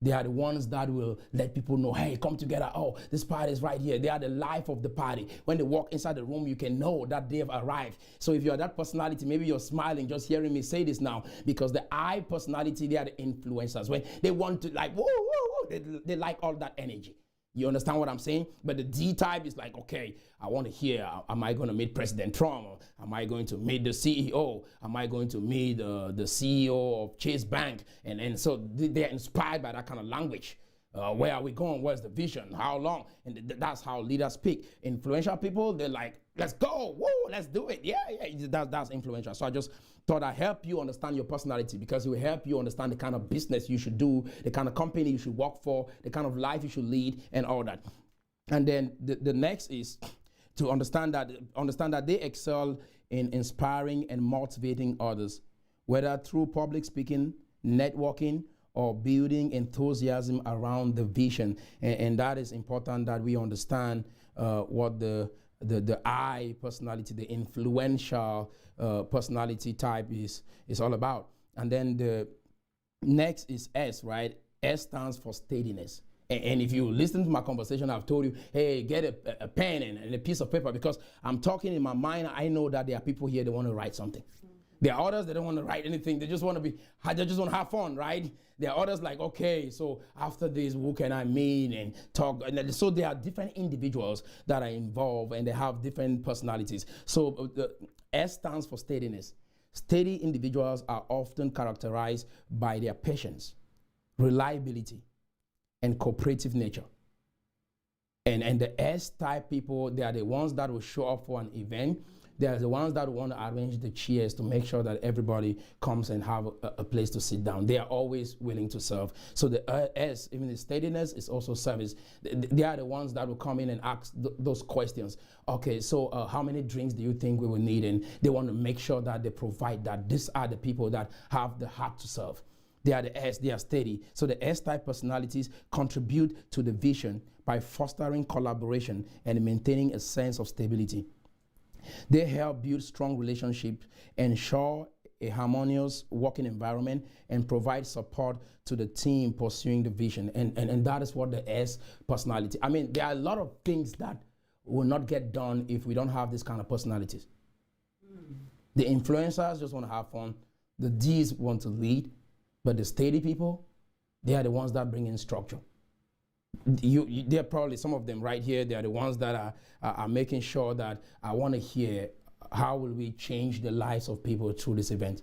S1: They are the ones that will let people know, hey, come together. Oh, this party is right here. They are the life of the party. When they walk inside the room, you can know that they've arrived. So if you're that personality, maybe you're smiling just hearing me say this now, because the I personality, they are the influencers. When they want to like, woo, woo, woo, they like all that energy. You understand what I'm saying? But the D type is like, okay, I want to hear, am I going to meet President Trump? Am I going to meet the CEO? Am I going to meet the CEO of Chase Bank? And so they're inspired by that kind of language. Where are we going? Where's the vision? How long? And that's how leaders speak. Influential people, they're like, let's go. Woo, let's do it. Yeah, that's influential. So I just thought I'd help you understand your personality, because it will help you understand the kind of business you should do, the kind of company you should work for, the kind of life you should lead, and all that. And then the next is to understand that they excel in inspiring and motivating others, whether through public speaking, networking, or building enthusiasm around the vision. And that is important, that we understand what the I personality, the influential personality type is all about. And then the next is S, right? S stands for steadiness. And if you listen to my conversation, I've told you, hey, get a pen and a piece of paper, because I'm talking in my mind. I know that there are people here that want to write something. There are others that don't want to write anything. They just want to have fun, right? There are others like, okay, so after this, who can I meet and talk? And so there are different individuals that are involved, and they have different personalities. So the S stands for steadiness. Steady individuals are often characterized by their patience, reliability, and cooperative nature. And the S-type people, they are the ones that will show up for an event. They are the ones that want to arrange the chairs to make sure that everybody comes and have a place to sit down. They are always willing to serve. So the S, even the steadiness, is also service. They are the ones that will come in and ask those questions. Okay, so how many drinks do you think we will need? And they want to make sure that they provide that. These are the people that have the heart to serve. They are the S, they are steady. So the S-type personalities contribute to the vision by fostering collaboration and maintaining a sense of stability. They help build strong relationships, ensure a harmonious working environment, and provide support to the team pursuing the vision. And that is what the S personality. I mean, there are a lot of things that will not get done if we don't have this kind of personalities. The influencers just want to have fun. The Ds want to lead. But the steady people, they are the ones that bring in structure. They're probably some of them right here. They are the ones that are making sure that I want to hear, how will we change the lives of people through this event?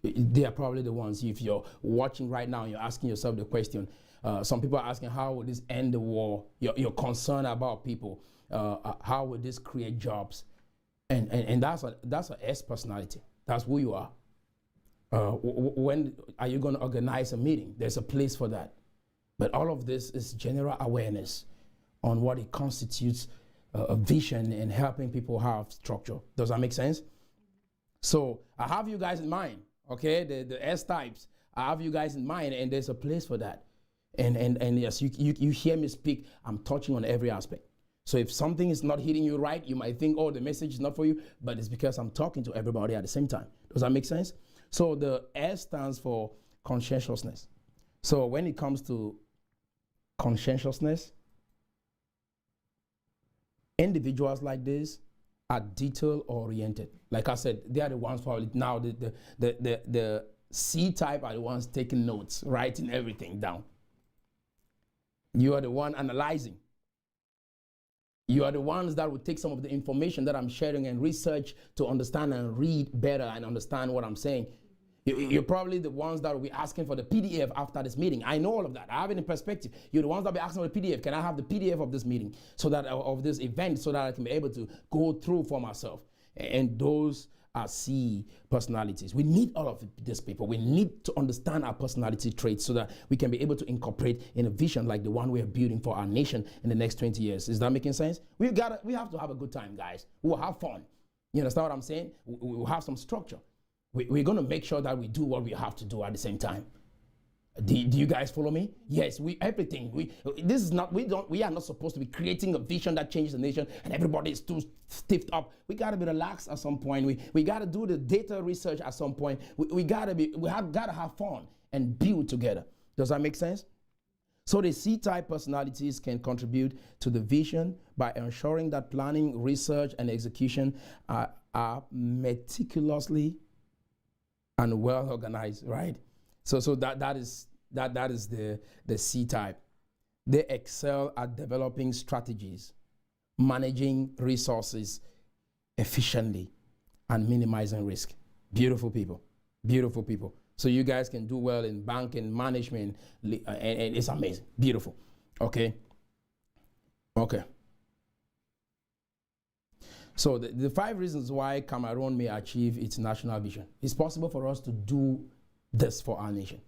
S1: They are probably the ones. If you're watching right now and you're asking yourself the question, some people are asking, how will this end the war? You're concerned about people. How will this create jobs? And that's an S personality. That's who you are. When are you going to organize a meeting? There's a place for that. But all of this is general awareness on what it constitutes a vision and helping people have structure. Does that make sense? So I have you guys in mind, okay? The S types, I have you guys in mind, and there's a place for that. And yes, you hear me speak, I'm touching on every aspect. So if something is not hitting you right, you might think, oh, the message is not for you, but it's because I'm talking to everybody at the same time. Does that make sense? So the S stands for conscientiousness. So when it comes to conscientiousness, individuals like this are detail oriented. Like I said, they are the ones probably now the C type are the ones taking notes, writing everything down. You are the one analyzing. You are the ones that will take some of the information that I'm sharing and research to understand and read better and understand what I'm saying. You're probably the ones that will be asking for the PDF after this meeting. I know all of that. I have it in perspective. You're the ones that will be asking for the PDF. Can I have the PDF of this meeting, so that of this event, so that I can be able to go through for myself? And those are C personalities. We need all of these people. We need to understand our personality traits so that we can be able to incorporate in a vision like the one we are building for our nation in the next 20 years. Is that making sense? We have to have a good time, guys. We'll have fun. You understand what I'm saying? We will have some structure. We're going to make sure that we do what we have to do at the same time. Do you guys follow me? Yes, we are not supposed to be creating a vision that changes the nation and everybody is too stiffed up. We got to be relaxed at some point. We got to do the data research at some point. We got to have fun and build together. Does that make sense? So the C-type personalities can contribute to the vision by ensuring that planning, research, and execution are meticulously and well organized, right? So that is the C-type. They excel at developing strategies, managing resources efficiently, and minimizing risk. Beautiful people, beautiful people. So you guys can do well in banking, management, and it's amazing, beautiful. Okay. So the 5 reasons why Cameroon may achieve its national vision. It's possible for us to do this for our nation.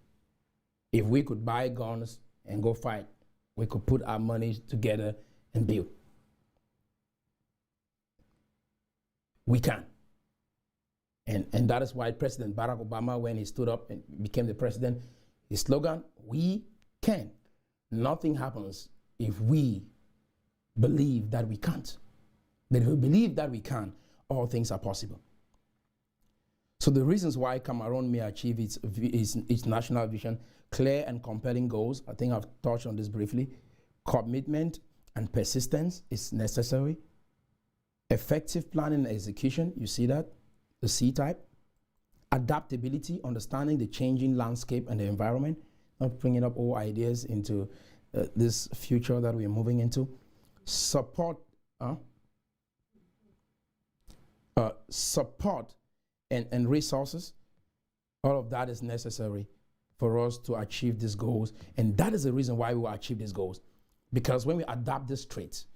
S1: If we could buy guns and go fight, we could put our money together and build. We can. And that is why President Barack Obama, when he stood up and became the president, his slogan, we can. Nothing happens if we believe that we can't. But if we believe that we can, all things are possible. So the reasons why Cameroon may achieve its national vision: clear and compelling goals. I think I've touched on this briefly. Commitment and persistence is necessary. Effective planning and execution, you see that, the C-type. Adaptability, understanding the changing landscape and the environment, not bringing up old ideas into this future that we're moving into. Support and resources, all of that is necessary for us to achieve these goals. And that is the reason why we will achieve these goals. Because when we adapt these traits,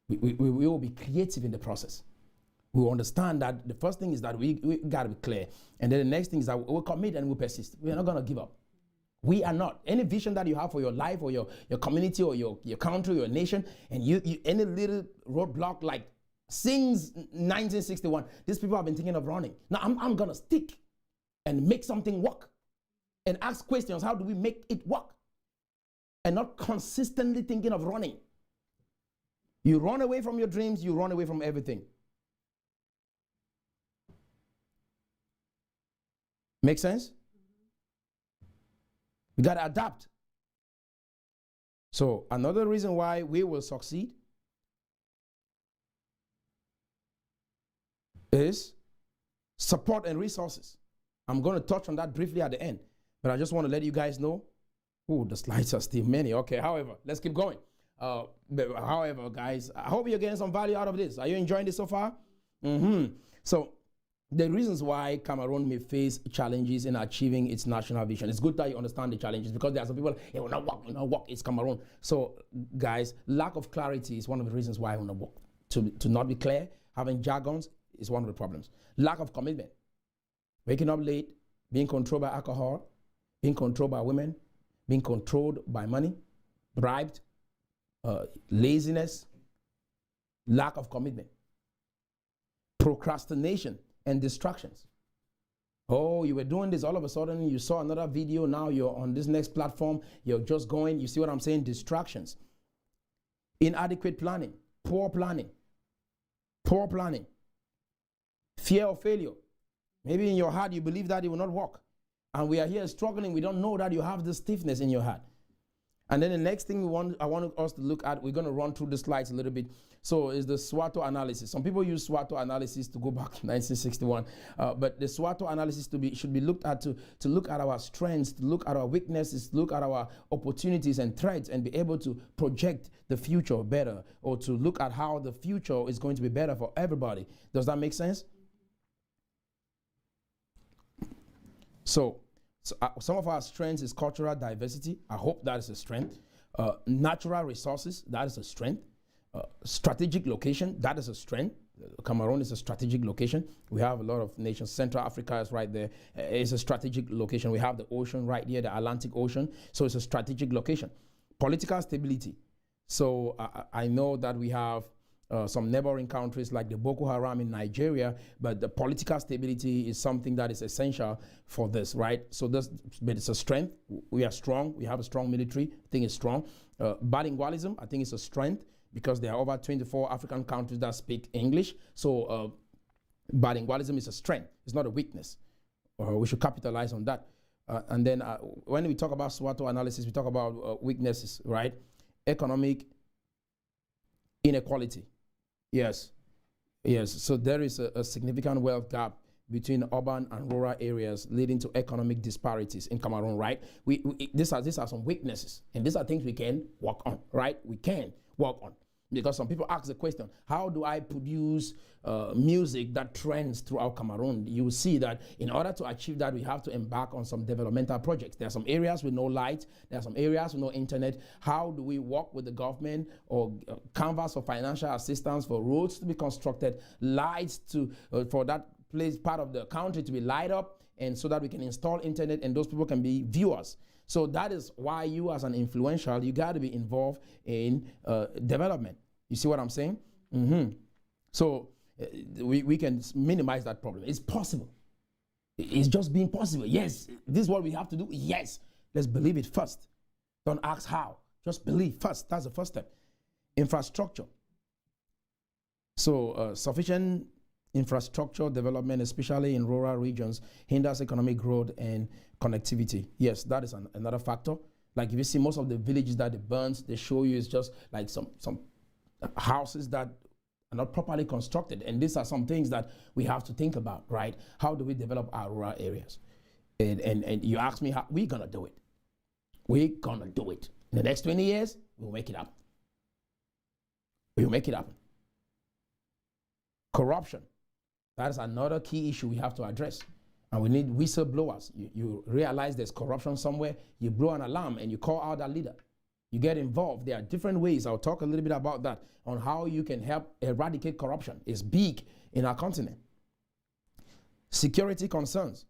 S1: we will be creative in the process. We will understand that the first thing is that we got to be clear. And then the next thing is that we'll commit and we'll persist. We're not going to give up. We are not. Any vision that you have for your life or your community or your country or your nation, and you any little roadblock, like since 1961, these people have been thinking of running. Now I'm going to stick and make something work and ask questions. How do we make it work? And not consistently thinking of running. You run away from your dreams, you run away from everything. Make sense? We got to adapt. So another reason why we will succeed is support and resources. I'm going to touch on that briefly at the end, but I just want to let you guys know. Oh, the slides are still many. Okay, however, let's keep going. However, guys, I hope you're getting some value out of this. Are you enjoying this so far? So the reasons why Cameroon may face challenges in achieving its national vision. It's good that you understand the challenges, because there are some people, it will not work, it's Cameroon. So guys, lack of clarity is one of the reasons why it will not work. To not be clear, having jargons is one of the problems. Lack of commitment. Waking up late, being controlled by alcohol, being controlled by women, being controlled by money, bribed, laziness, lack of commitment, procrastination, and distractions. Oh, you were doing this, all of a sudden you saw another video, now you're on this next platform, you're just going, you see what I'm saying? Distractions. Inadequate planning, poor planning, fear of failure. Maybe in your heart you believe that it will not work. And we are here struggling, we don't know that you have this stiffness in your heart. And then the next thing I want us to look at, we're going to run through the slides a little bit. So is the SWOT analysis. Some people use SWOT analysis to go back to 1961, but the SWOT analysis should be looked at to look at our strengths, to look at our weaknesses, to look at our opportunities and threats, and be able to project the future better, or to look at how the future is going to be better for everybody. Does that make sense? So some of our strengths is cultural diversity. I hope that is a strength. Natural resources, that is a strength. Strategic location, that is a strength. Cameroon is a strategic location. We have a lot of nations. Central Africa is right there. It's a strategic location. We have the ocean right here, the Atlantic Ocean. So it's a strategic location. Political stability. So I know that we have some neighboring countries like the Boko Haram in Nigeria, but the political stability is something that is essential for this, right? So this, but it's a strength. We are strong. We have a strong military. I think it's strong. Bilingualism, I think it's a strength because there are over 24 African countries that speak English. So bilingualism is a strength. It's not a weakness. We should capitalize on that. And then when we talk about SWOT analysis, we talk about weaknesses, right? Economic inequality. Yes. So there is a significant wealth gap between urban and rural areas, leading to economic disparities in Cameroon, right? These are some weaknesses, and these are things we can work on, right? We can work on. Because some people ask the question, how do I produce music that trends throughout Cameroon? You will see that in order to achieve that, we have to embark on some developmental projects. There are some areas with no light. There are some areas with no internet. How do we work with the government or canvas for financial assistance for roads to be constructed, lights to for that place, part of the country to be light up, and so that we can install internet and those people can be viewers. So that is why you as an influential, you got to be involved in development. You see what I'm saying? So we can minimize that problem. It's possible. It's just being possible. Yes, this is what we have to do. Yes, let's believe it first. Don't ask how. Just believe first. That's the first step. Infrastructure. So sufficient infrastructure development, especially in rural regions, hinders economic growth and connectivity. Yes, that is another factor. Like if you see most of the villages that it burns, they show you it's just like some houses that are not properly constructed. And these are some things that we have to think about, right? How do we develop our rural areas? And you ask me how we're gonna do it. We're gonna do it. In the next 20 years, we'll make it happen. We'll make it happen. Corruption. That is another key issue we have to address. And we need whistleblowers. You realize there's corruption somewhere, you blow an alarm and you call out that leader. You get involved. There are different ways. I'll talk a little bit about that, on how you can help eradicate corruption. It's big in our continent. Security concerns.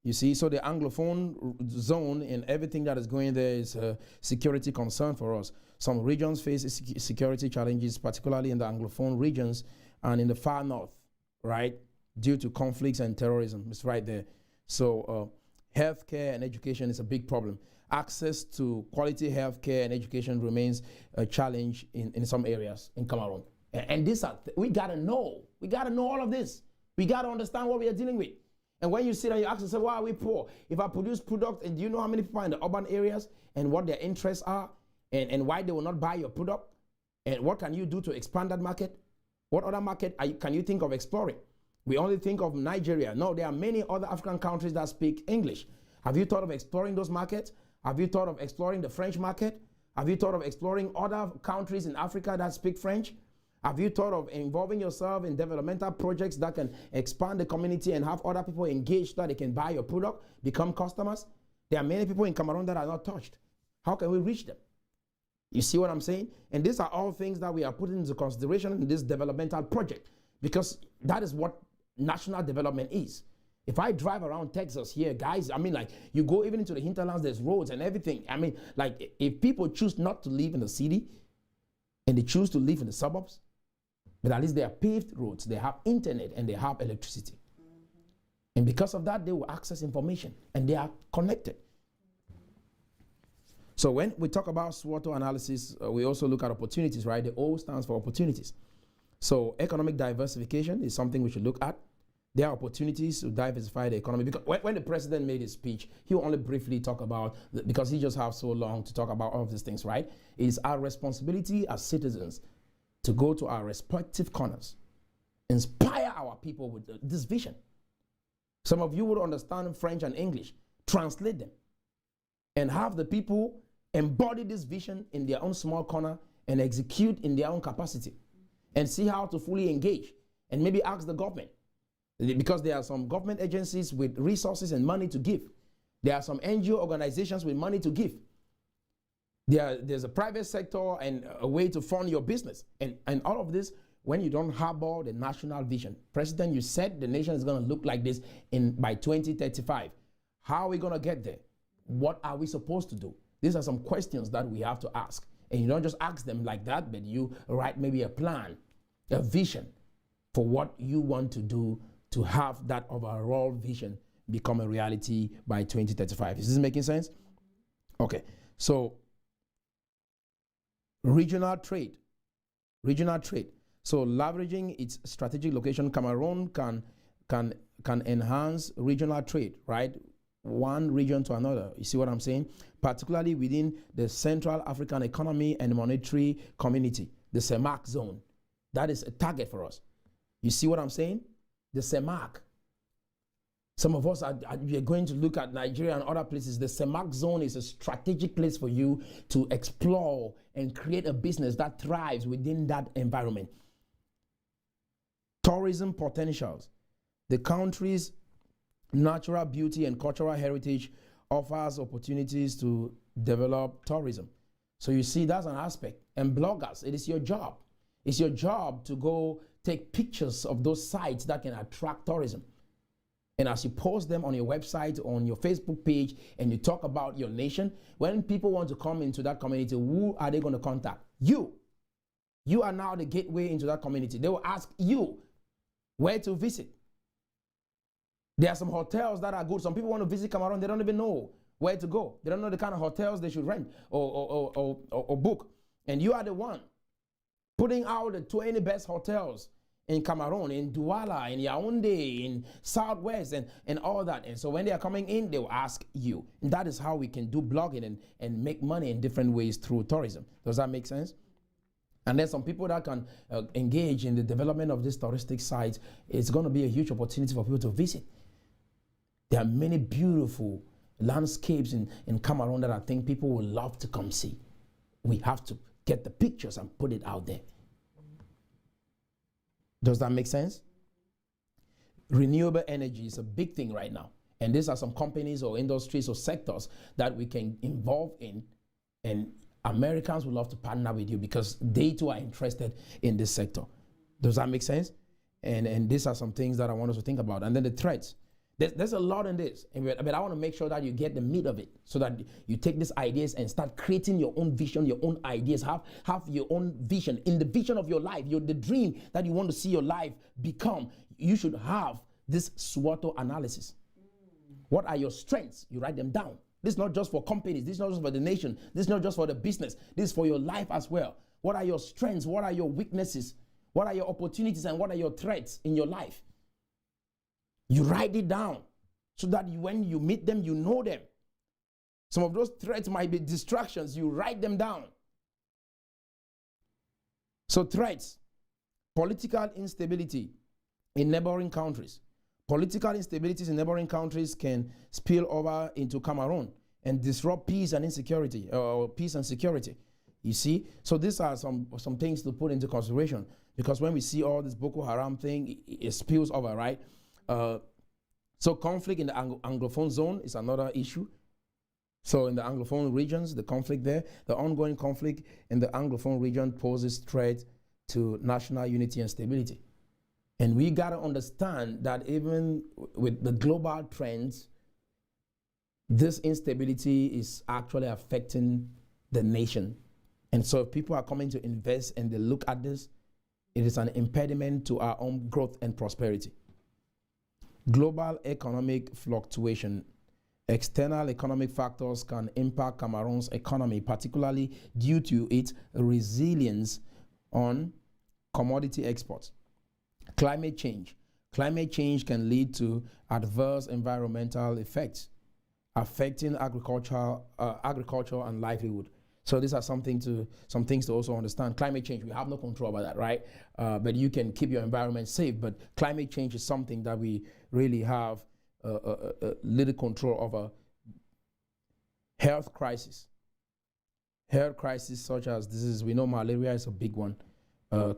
S1: You see, so the Anglophone zone and everything that is going there is a security concern for us. Some regions face security challenges, particularly in the Anglophone regions and in the far north, right? Due to conflicts and terrorism. It's right there. So healthcare and education is a big problem. Access to quality healthcare and education remains a challenge in some areas in Cameroon. And this, we gotta know. We gotta know all of this. We gotta understand what we are dealing with. And when you sit and you ask yourself, why are we poor? If I produce product, and do you know how many people are in the urban areas and what their interests are and why they will not buy your product? And what can you do to expand that market? What other market can you think of exploring? We only think of Nigeria. No, there are many other African countries that speak English. Have you thought of exploring those markets? Have you thought of exploring the French market? Have you thought of exploring other countries in Africa that speak French? Have you thought of involving yourself in developmental projects that can expand the community and have other people engaged so that they can buy your product, become customers? There are many people in Cameroon that are not touched. How can we reach them? You see what I'm saying? And these are all things that we are putting into consideration in this developmental project, because that is what national development is. If I drive around Texas here, guys, I mean, like, you go even into the hinterlands, there's roads and everything. I mean, like, if people choose not to live in the city and they choose to live in the suburbs, but at least they are paved roads, they have internet, and they have electricity. And because of that, they will access information, and they are connected. So when we talk about SWOT analysis, we also look at opportunities, right? The O stands for opportunities. So economic diversification is something we should look at. There are opportunities to diversify the economy. Because when the president made his speech, he will only briefly talk about, because he just has so long to talk about all of these things, right? It is our responsibility as citizens to go to our respective corners, inspire our people with this vision. Some of you would understand French and English. Translate them and have the people embody this vision in their own small corner and execute in their own capacity and see how to fully engage, and maybe ask the government, because there are some government agencies with resources and money to give. There are some NGO organizations with money to give. There's a private sector and a way to fund your business. And all of this, when you don't harbor the national vision. President, you said the nation is going to look like this by 2035. How are we going to get there? What are we supposed to do? These are some questions that we have to ask. And you don't just ask them like that, but you write maybe a plan a vision for what you want to do to have that overall vision become a reality by 2035. Is this making sense? Okay, so regional trade. So leveraging its strategic location, Cameroon can enhance regional trade, right? One region to another. You see what I'm saying? Particularly within the Central African Economy and Monetary Community, the CEMAC zone. That is a target for us. You see what I'm saying? The CEMAC. Some of us are going to look at Nigeria and other places. The CEMAC zone is a strategic place for you to explore and create a business that thrives within that environment. Tourism potentials. The country's natural beauty and cultural heritage offers opportunities to develop tourism. So you see, that's an aspect. And bloggers, it is your job. It's your job to go take pictures of those sites that can attract tourism. And as you post them on your website, on your Facebook page, and you talk about your nation, when people want to come into that community, who are they going to contact? You. You are now the gateway into that community. They will ask you where to visit. There are some hotels that are good. Some people want to visit Cameroon. They don't even know where to go. They don't know the kind of hotels they should rent or book. And you are the one putting out the 20 best hotels in Cameroon, in Douala, in Yaoundé, in Southwest, and all that. And so when they are coming in, they will ask you. And that is how we can do blogging and make money in different ways through tourism. Does that make sense? And there's some people that can engage in the development of these touristic sites. It's going to be a huge opportunity for people to visit. There are many beautiful landscapes in Cameroon that I think people will love to come see. We have to get the pictures and put it out there. Does that make sense? Renewable energy is a big thing right now. And these are some companies or industries or sectors that we can involve in. And Americans would love to partner with you because they too are interested in this sector. Does that make sense? And these are some things that I want us to think about. And then the threats. There's a lot in this, but I want to make sure that you get the meat of it so that you take these ideas and start creating your own vision, your own ideas, have your own vision. In the vision of your life, the dream that you want to see your life become, you should have this SWOT analysis. What are your strengths? You write them down. This is not just for companies. This is not just for the nation. This is not just for the business. This is for your life as well. What are your strengths? What are your weaknesses? What are your opportunities and what are your threats in your life? You write it down so that when you meet them, you know them. Some of those threats might be distractions. You write them down. So threats, political instability in neighboring countries. Political instabilities in neighboring countries can spill over into Cameroon and disrupt peace and insecurity, or peace and security. You see? So these are some things to put into consideration, because when we see all this Boko Haram thing, it spills over, right? So conflict in the Anglophone zone is another issue. So in the Anglophone regions, the conflict there, the ongoing conflict in the Anglophone region poses threat to national unity and stability. And we got to understand that even with the global trends, this instability is actually affecting the nation. And so if people are coming to invest and they look at this, it is an impediment to our own growth and prosperity. Global economic fluctuation. External economic factors can impact Cameroon's economy, particularly due to its resilience on commodity exports. Climate change. Climate change can lead to adverse environmental effects affecting agriculture and livelihood. So these are some things to also understand. Climate change, we have no control over that, right? But you can keep your environment safe. But climate change is something that we really have little control over. Health crisis. Health crisis such as diseases, we know malaria is a big one,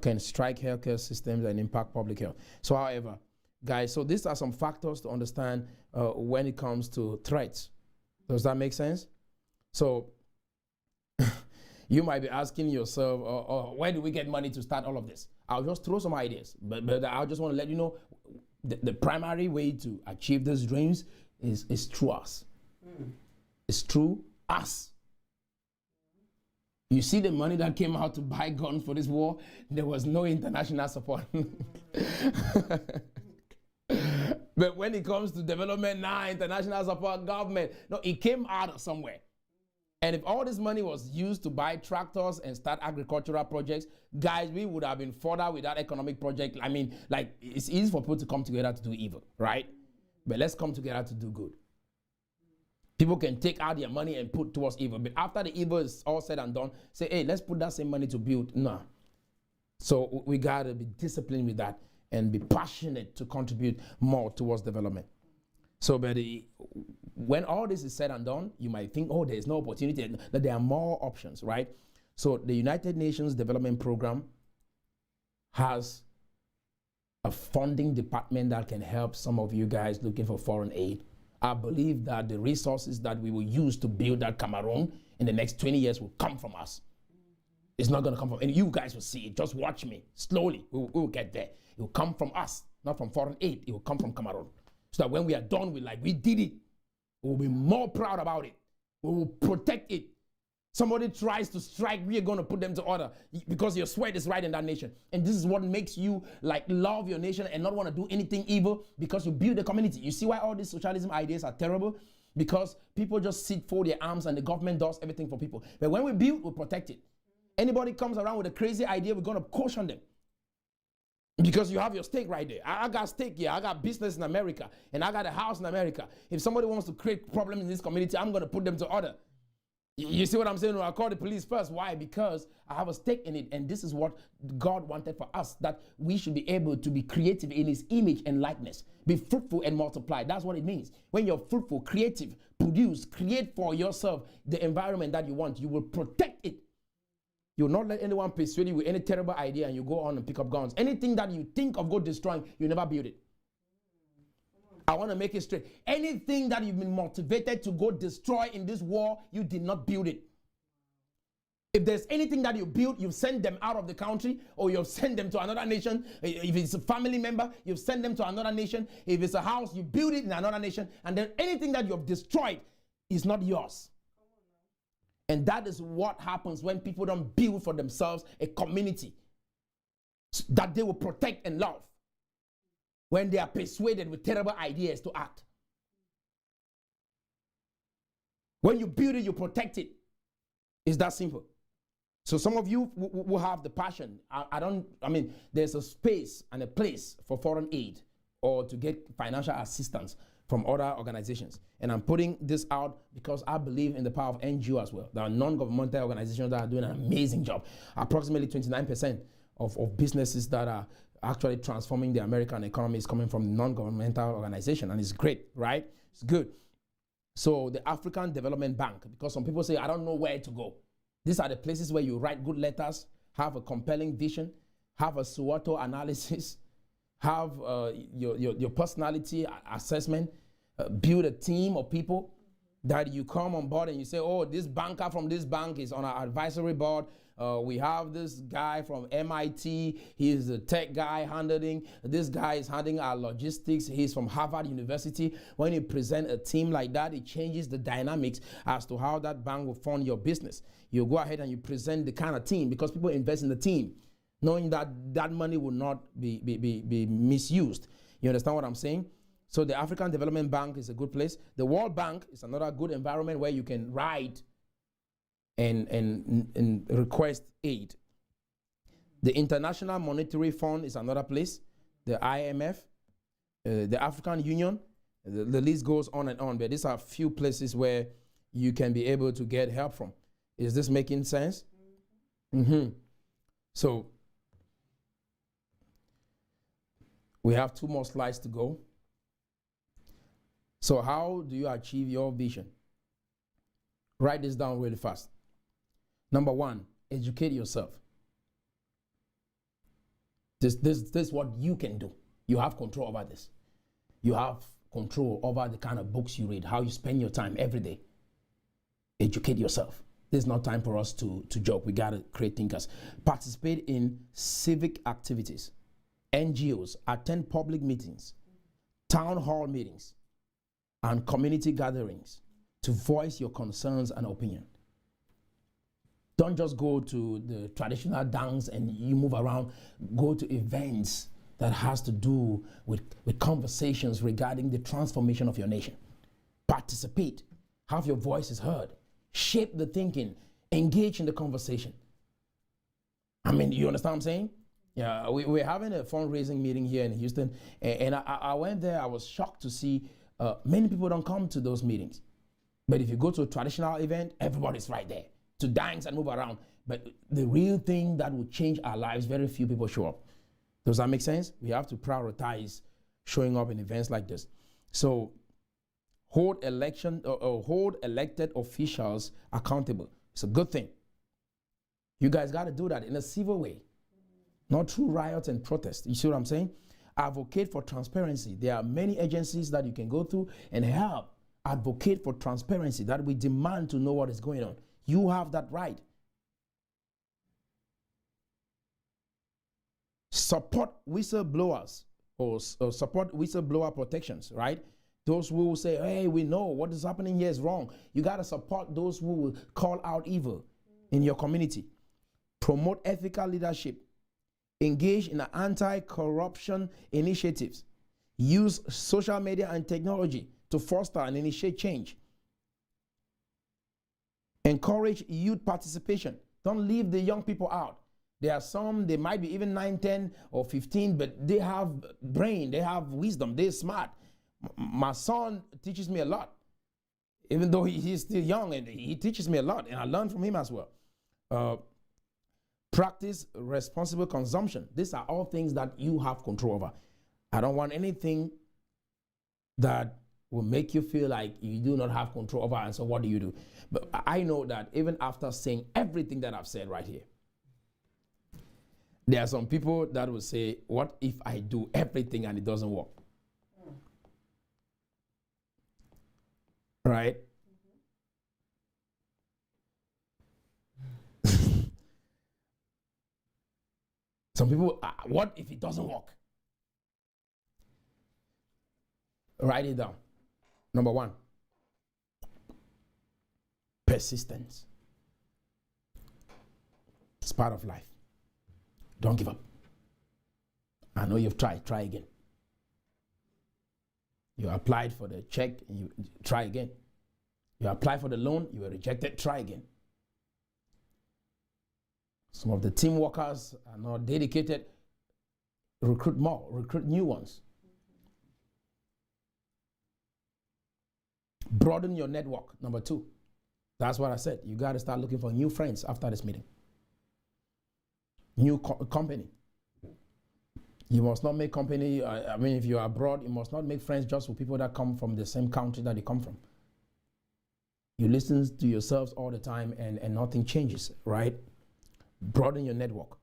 S1: can strike healthcare systems and impact public health. So however, guys, so these are some factors to understand when it comes to threats. Does that make sense? So you might be asking yourself, where do we get money to start all of this? I'll just throw some ideas, but I just want to let you know the primary way to achieve these dreams is through us. It's through us. You see the money that came out to buy guns for this war, there was no international support. But when it comes to development now, international support, government, no, it came out of somewhere. And if all this money was used to buy tractors and start agricultural projects, guys, we would have been further with that economic project. I mean, like, it's easy for people to come together to do evil, right? But let's come together to do good. People can take out their money and put towards evil. But after the evil is all said and done, say, hey, let's put that same money to build. No. So we got to be disciplined with that and be passionate to contribute more towards development. So, but when all this is said and done, you might think, oh, there's no opportunity. That there are more options, right? So the United Nations Development Program has a funding department that can help some of you guys looking for foreign aid. I believe that the resources that we will use to build that Cameroon in the next 20 years will come from us. It's not going to come from, and you guys will see it. Just watch me. Slowly, we will get there. It will come from us, not from foreign aid. It will come from Cameroon. So that when we are done with, like, we did it, we will be more proud about it. We will protect it. Somebody tries to strike, we are going to put them to order because your sweat is right in that nation. And this is what makes you, like, love your nation and not want to do anything evil, because you build a community. You see why all these socialism ideas are terrible? Because people just sit, fold their arms, and the government does everything for people. But when we build, we protect it. Anybody comes around with a crazy idea, we're going to caution them. Because you have your stake right there. I got stake here. I got business in America. And I got a house in America. If somebody wants to create problems in this community, I'm going to put them to order. You see what I'm saying? I call the police first. Why? Because I have a stake in it. And this is what God wanted for us, that we should be able to be creative in his image and likeness. Be fruitful and multiply. That's what it means. When you're fruitful, creative, produce, create for yourself the environment that you want, you will protect it. You will not let anyone persuade you with any terrible idea and you go on and pick up guns. Anything that you think of go destroying, you never build it. I want to make it straight. Anything that you've been motivated to go destroy in this war, you did not build it. If there's anything that you build, you've sent them out of the country, or you've sent them to another nation. If it's a family member, you've sent them to another nation. If it's a house, you build it in another nation. And then anything that you've destroyed is not yours. And that is what happens when people don't build for themselves a community that they will protect and love when they are persuaded with terrible ideas to act. When you build it, you protect it. It's that simple. So some of you will have the passion. I mean, there's a space and a place for foreign aid or to get financial assistance from other organizations. And I'm putting this out because I believe in the power of NGO as well. There are non-governmental organizations that are doing an amazing job. Approximately 29% of businesses that are actually transforming the American economy is coming from non-governmental organization, and it's great, right? It's good. So the African Development Bank, because some people say, I don't know where to go. These are the places where you write good letters, have a compelling vision, have a SWOT analysis, have your personality assessment, build a team of people that you come on board and you say, oh, this banker from this bank is on our advisory board. We have this guy from MIT. He's the tech guy handling. This guy is handling our logistics. He's from Harvard University. When you present a team like that, it changes the dynamics as to how that bank will fund your business. You go ahead and you present the kind of team, because people invest in the team, knowing that that money will not be misused. You understand what I'm saying? So the African Development Bank is a good place. The World Bank is another good environment where you can write and request aid. The International Monetary Fund is another place. The IMF, the African Union, the list goes on and on. But these are a few places where you can be able to get help from. Is this making sense? Mm-hmm. So we have 2 more slides to go. So how do you achieve your vision? Write this down really fast. Number 1, educate yourself. This is what you can do. You have control over this. You have control over the kind of books you read, how you spend your time every day. Educate yourself. This is not time for us to joke. We got to create thinkers. Participate in civic activities. NGOs, attend public meetings, town hall meetings, and community gatherings to voice your concerns and opinion. Don't just go to the traditional dance and you move around. Go to events that has to do with conversations regarding the transformation of your nation. Participate. Have your voices heard. Shape the thinking. Engage in the conversation. I mean, you understand what I'm saying? Yeah, we're having a fundraising meeting here in Houston, and I went there. I was shocked to see many people don't come to those meetings. But if you go to a traditional event, everybody's right there to dance and move around. But the real thing that will change our lives, very few people show up. Does that make sense? We have to prioritize showing up in events like this. So hold elected officials accountable. It's a good thing. You guys got to do that in a civil way, not through riots and protests. You see what I'm saying? Advocate for transparency. There are many agencies that you can go through and help advocate for transparency, that we demand to know what is going on. You have that right. Support whistleblowers or support whistleblower protections, right? Those who will say, hey, we know what is happening here is wrong. You got to support those who will call out evil in your community. Promote ethical leadership. Engage in anti-corruption initiatives. Use social media and technology to foster and initiate change. Encourage youth participation. Don't leave the young people out. There are some, they might be even 9, 10, or 15, but they have brain, they have wisdom, they're smart. My son teaches me a lot, even though he's still young, and he teaches me a lot, and I learn from him as well. Practice responsible consumption. These are all things that you have control over. I don't want anything that will make you feel like you do not have control over, and so what do you do? But I know that even after saying everything that I've said right here, there are some people that will say, what if I do everything and it doesn't work? Right? Some people, what if it doesn't work? Write it down. Number 1, persistence. It's part of life. Don't give up. I know you've tried. Try again. You applied for the check, and you try again. You applied for the loan, you were rejected. Try again. Some of the team workers are not dedicated. Recruit more. Recruit new ones. Broaden your network. Number 2. That's what I said. You got to start looking for new friends after this meeting. New company. You must not make company, I mean, if you're abroad, you must not make friends just with people that come from the same country that they come from. You listen to yourselves all the time and nothing changes, right? Broaden your network.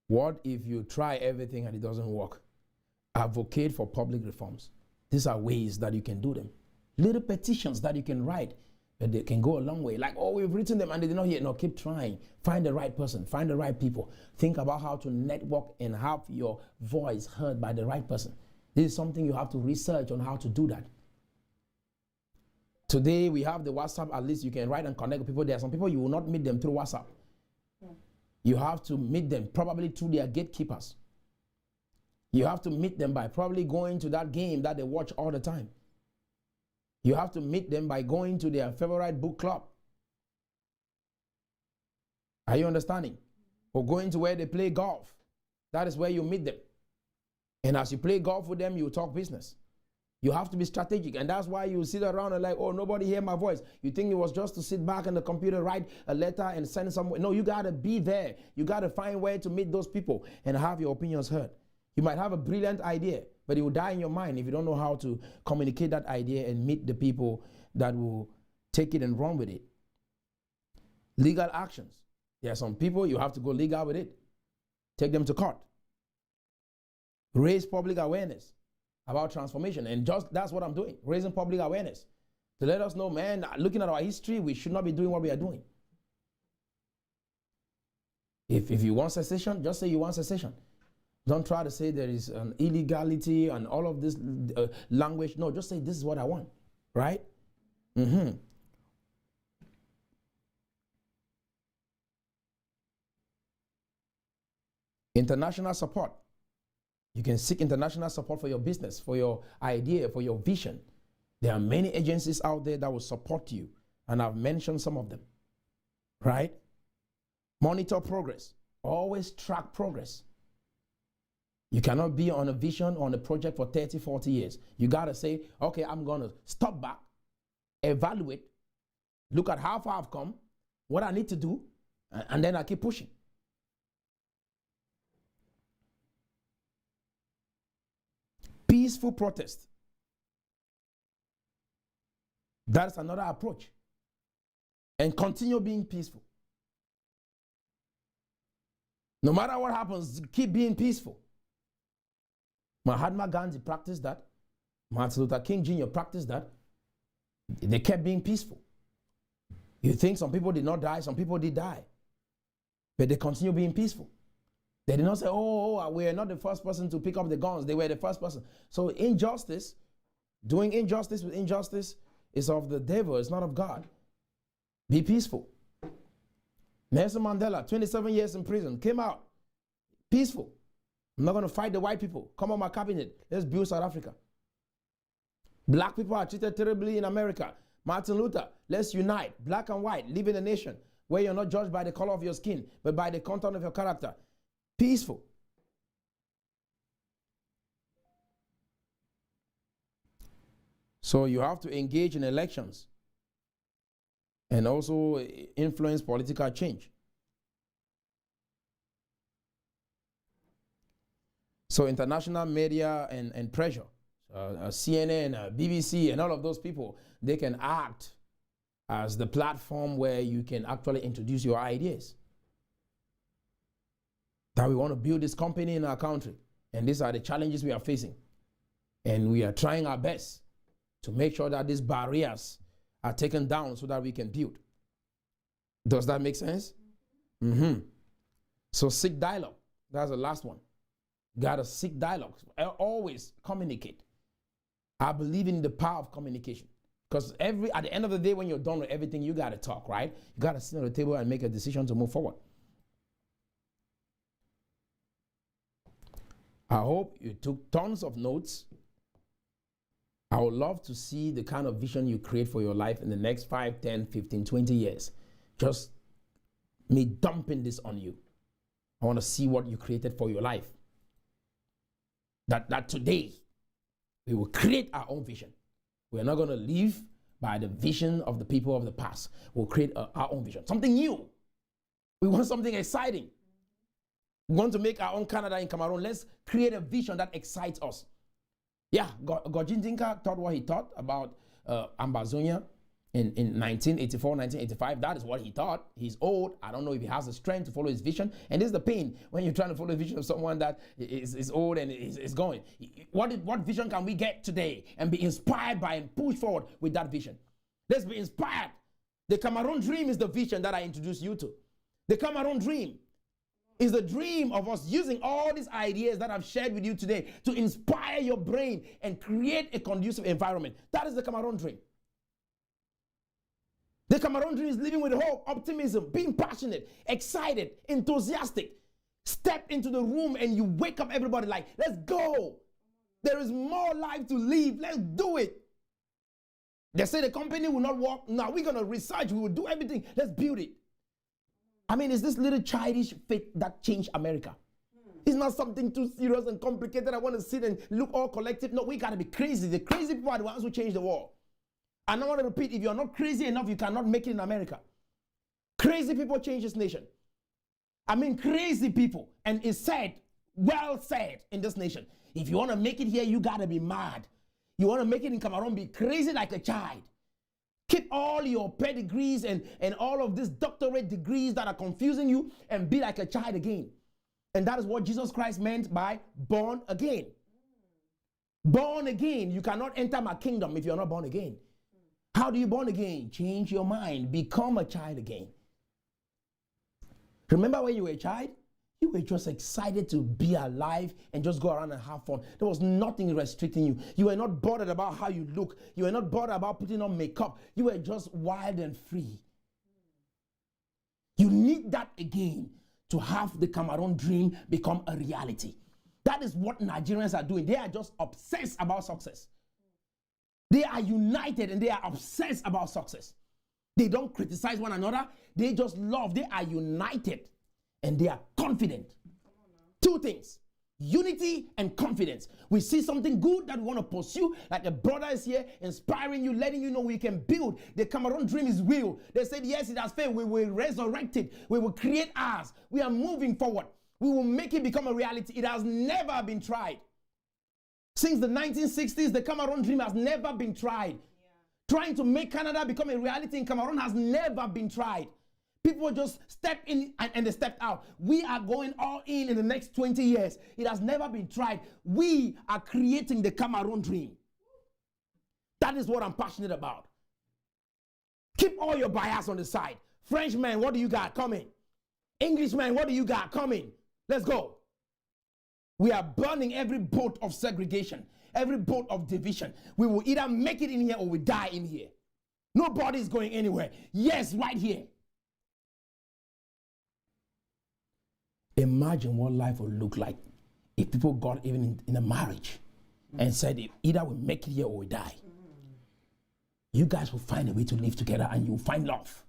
S1: What if you try everything and it doesn't work? Advocate for public reforms. These are ways that you can do them. Little petitions that you can write. But they can go a long way. Like, oh, we've written them and they did not hear. No, keep trying. Find the right person. Find the right people. Think about how to network and have your voice heard by the right person. This is something you have to research on how to do that. Today, we have the WhatsApp. At least you can write and connect with people. There are some people you will not meet them through WhatsApp. Yeah. You have to meet them probably through their gatekeepers. You have to meet them by probably going to that game that they watch all the time. You have to meet them by going to their favorite book club. Are you understanding? Or going to where they play golf. That is where you meet them. And as you play golf with them, you talk business. You have to be strategic. And that's why you sit around and like, oh, nobody hear my voice. You think it was just to sit back on the computer, write a letter and send somewhere. No, you got to be there. You got to find where to meet those people and have your opinions heard. You might have a brilliant idea, but it will die in your mind if you don't know how to communicate that idea and meet the people that will take it and run with it. Legal actions. There are some people you have to go legal with it. Take them to court. Raise public awareness about transformation. And just that's what I'm doing, raising public awareness. To let us know, man, looking at our history, we should not be doing what we are doing. If you want cessation, just say you want cessation. Don't try to say there is an illegality and all of this language. No, just say this is what I want, right? International support. You can seek international support for your business, for your idea, for your vision. There are many agencies out there that will support you, and I've mentioned some of them, right? Monitor progress. Always track progress. You cannot be on a vision, on a project for 30, 40 years. You got to say, okay, I'm going to stop back, evaluate, look at how far I've come, what I need to do, and then I keep pushing. Peaceful protest. That's another approach. And continue being peaceful. No matter what happens, keep being peaceful. Mahatma Gandhi practiced that. Martin Luther King Jr. practiced that. They kept being peaceful. You think some people did not die, some people did die. But they continue being peaceful. They did not say, oh, we are not the first person to pick up the guns. They were the first person. So injustice, doing injustice with injustice is of the devil. It's not of God. Be peaceful. Nelson Mandela, 27 years in prison, came out peaceful. I'm not going to fight the white people. Come on my cabinet. Let's build South Africa. Black people are treated terribly in America. Martin Luther, let's unite. Black and white, live in a nation where you're not judged by the color of your skin, but by the content of your character. Peaceful. So you have to engage in elections and also influence political change. So international media and pressure, CNN, BBC, and all of those people, they can act as the platform where you can actually introduce your ideas. That we want to build this company in our country. And these are the challenges we are facing. And we are trying our best to make sure that these barriers are taken down so that we can build. Does that make sense? Mm-hmm. So seek dialogue. That's the last one. Gotta seek dialogue. Always communicate. I believe in the power of communication. Because at the end of the day, when you're done with everything, you gotta talk, right? You gotta sit on the table and make a decision to move forward. I hope you took tons of notes. I would love to see the kind of vision you create for your life in the next 5, 10, 15, 20 years. Just me dumping this on you. I want to see what you created for your life. That today, we will create our own vision. We're not going to live by the vision of the people of the past. We'll create our own vision. Something new. We want something exciting. We want to make our own Canada in Cameroon. Let's create a vision that excites us. Yeah, Gojindinka thought what he thought about Ambazonia in 1984, 1985. That is what he thought. He's old. I don't know if he has the strength to follow his vision. And this is the pain when you're trying to follow the vision of someone that is old and is going. What vision can we get today and be inspired by and push forward with that vision? Let's be inspired. The Cameroon dream is the vision that I introduced you to. The Cameroon dream is the dream of us using all these ideas that I've shared with you today to inspire your brain and create a conducive environment. That is the Cameroon dream. The Cameroon dream is living with hope, optimism, being passionate, excited, enthusiastic. Step into the room and you wake up everybody like, let's go. There is more life to live. Let's do it. They say the company will not work. Now we're going to research. We will do everything. Let's build it. I mean, it's this little childish faith that changed America. It's not something too serious and complicated. I want to sit and look all collective. No, we got to be crazy. The crazy people are the ones who change the world. And I want to repeat, if you're not crazy enough, you cannot make it in America. Crazy people change this nation. I mean, crazy people. And it's said, well said in this nation. If you want to make it here, you got to be mad. You want to make it in Cameroon, be crazy like a child. Keep all your pedigrees and all of these doctorate degrees that are confusing you and be like a child again. And that is what Jesus Christ meant by born again. Born again. You cannot enter my kingdom if you're not born again. How do you born again? Change your mind. Become a child again. Remember when you were a child? You were just excited to be alive and just go around and have fun. There was nothing restricting you. You were not bothered about how you look. You were not bothered about putting on makeup. You were just wild and free. You need that again to have the Cameroon dream become a reality. That is what Nigerians are doing. They are just obsessed about success. They are united and they are obsessed about success. They don't criticize one another. They just love. They are united and they are confident. Two things: unity and confidence. We see something good that we want to pursue, like a brother is here inspiring you, letting you know we can build. The Cameroon dream is real. They said, yes, it has failed. We will resurrect it. We will create ours. We are moving forward. We will make it become a reality. It has never been tried. Since the 1960s, the Cameroon dream has never been tried. Trying to make Canada become a reality in Cameroon has never been tried. People just step in and they stepped out. We are going all in the next 20 years. It has never been tried. We are creating the Cameroon dream. That is what I'm passionate about. Keep all your bias on the side. Frenchman, what do you got? Come in. Englishman, what do you got? Come in. Let's go. We are burning every boat of segregation, every boat of division. We will either make it in here or we die in here. Nobody is going anywhere. Yes, right here. Imagine what life would look like if people got even in a marriage and said, either we make it here or we die. You guys will find a way to live together and you'll find love.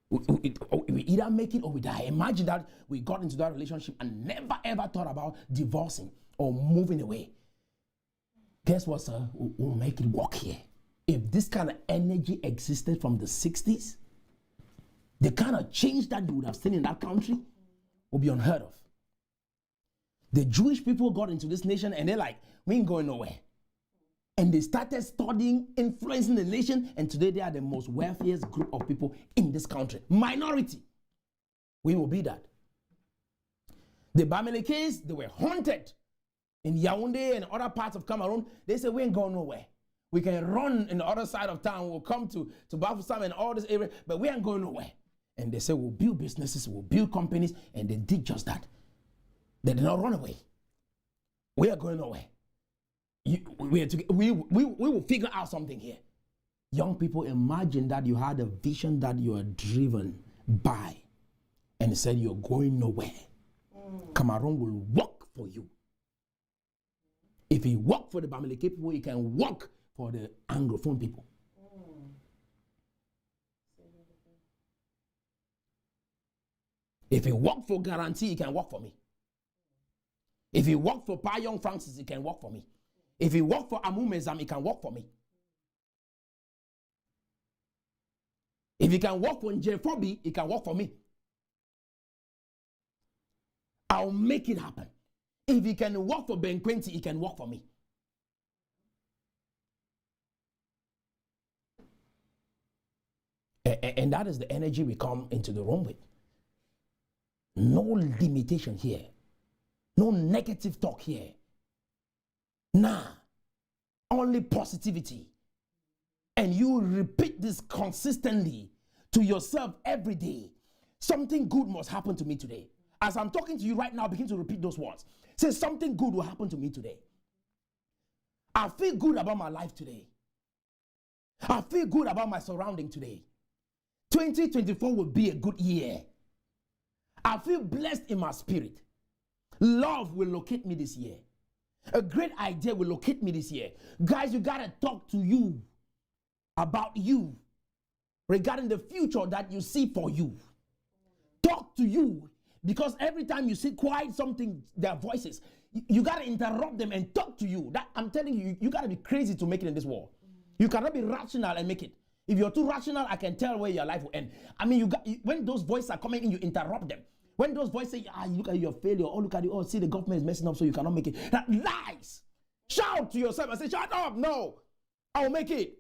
S1: We either make it or we die. Imagine that we got into that relationship and never ever thought about divorcing or moving away. Guess what, sir? We'll make it work here. If this kind of energy existed from the 60s, the kind of change that you would have seen in that country would be unheard of. The Jewish people got into this nation and they're like, we ain't going nowhere. And they started studying, influencing the nation, and today they are the most wealthiest group of people in this country. Minority. We will be that. The Bamilekes, they were haunted in Yaoundé and other parts of Cameroon. They said, we ain't going nowhere. We can run in the other side of town. We'll come to Bafoussam and all this area, but we ain't going nowhere. And they said, we'll build businesses, we'll build companies, and they did just that. They did not run away. We are going nowhere. We will figure out something here. Young people, imagine that you had a vision that you are driven by and said you're going nowhere. Cameroon will work for you. If he work for the Bamileke people, he can work for the Anglophone people. If he work for Guarantee, he can work for me. If he work for Pa Young Francis, he can work for me. If he work for Amu Mezam, he can work for me. If he can work for Njefobi, he can work for me. I'll make it happen. If he can work for Ben Quinty, he can work for me. And that is the energy we come into the room with. No limitation here. No negative talk here. Nah, only positivity. And you repeat this consistently to yourself every day. Something good must happen to me today. As I'm talking to you right now, begin to repeat those words. Say, something good will happen to me today. I feel good about my life today. I feel good about my surrounding today. 2024 will be a good year. I feel blessed in my spirit. Love will locate me this year. A great idea will locate me this year. Guys, you gotta talk to you about you regarding the future that you see for you. Talk to you, because every time you sit quiet, their voices, you gotta interrupt them and talk to you. That I'm telling you, you gotta be crazy to make it in this world. You cannot be rational and make it. If you're too rational, I can tell where your life will end. I mean, when those voices are coming in, you interrupt them. When those voices say, you look at your failure, oh, look at you, oh, see, the government is messing up, so you cannot make it. That lies. Shout to yourself and say, shut up. No, I will make it.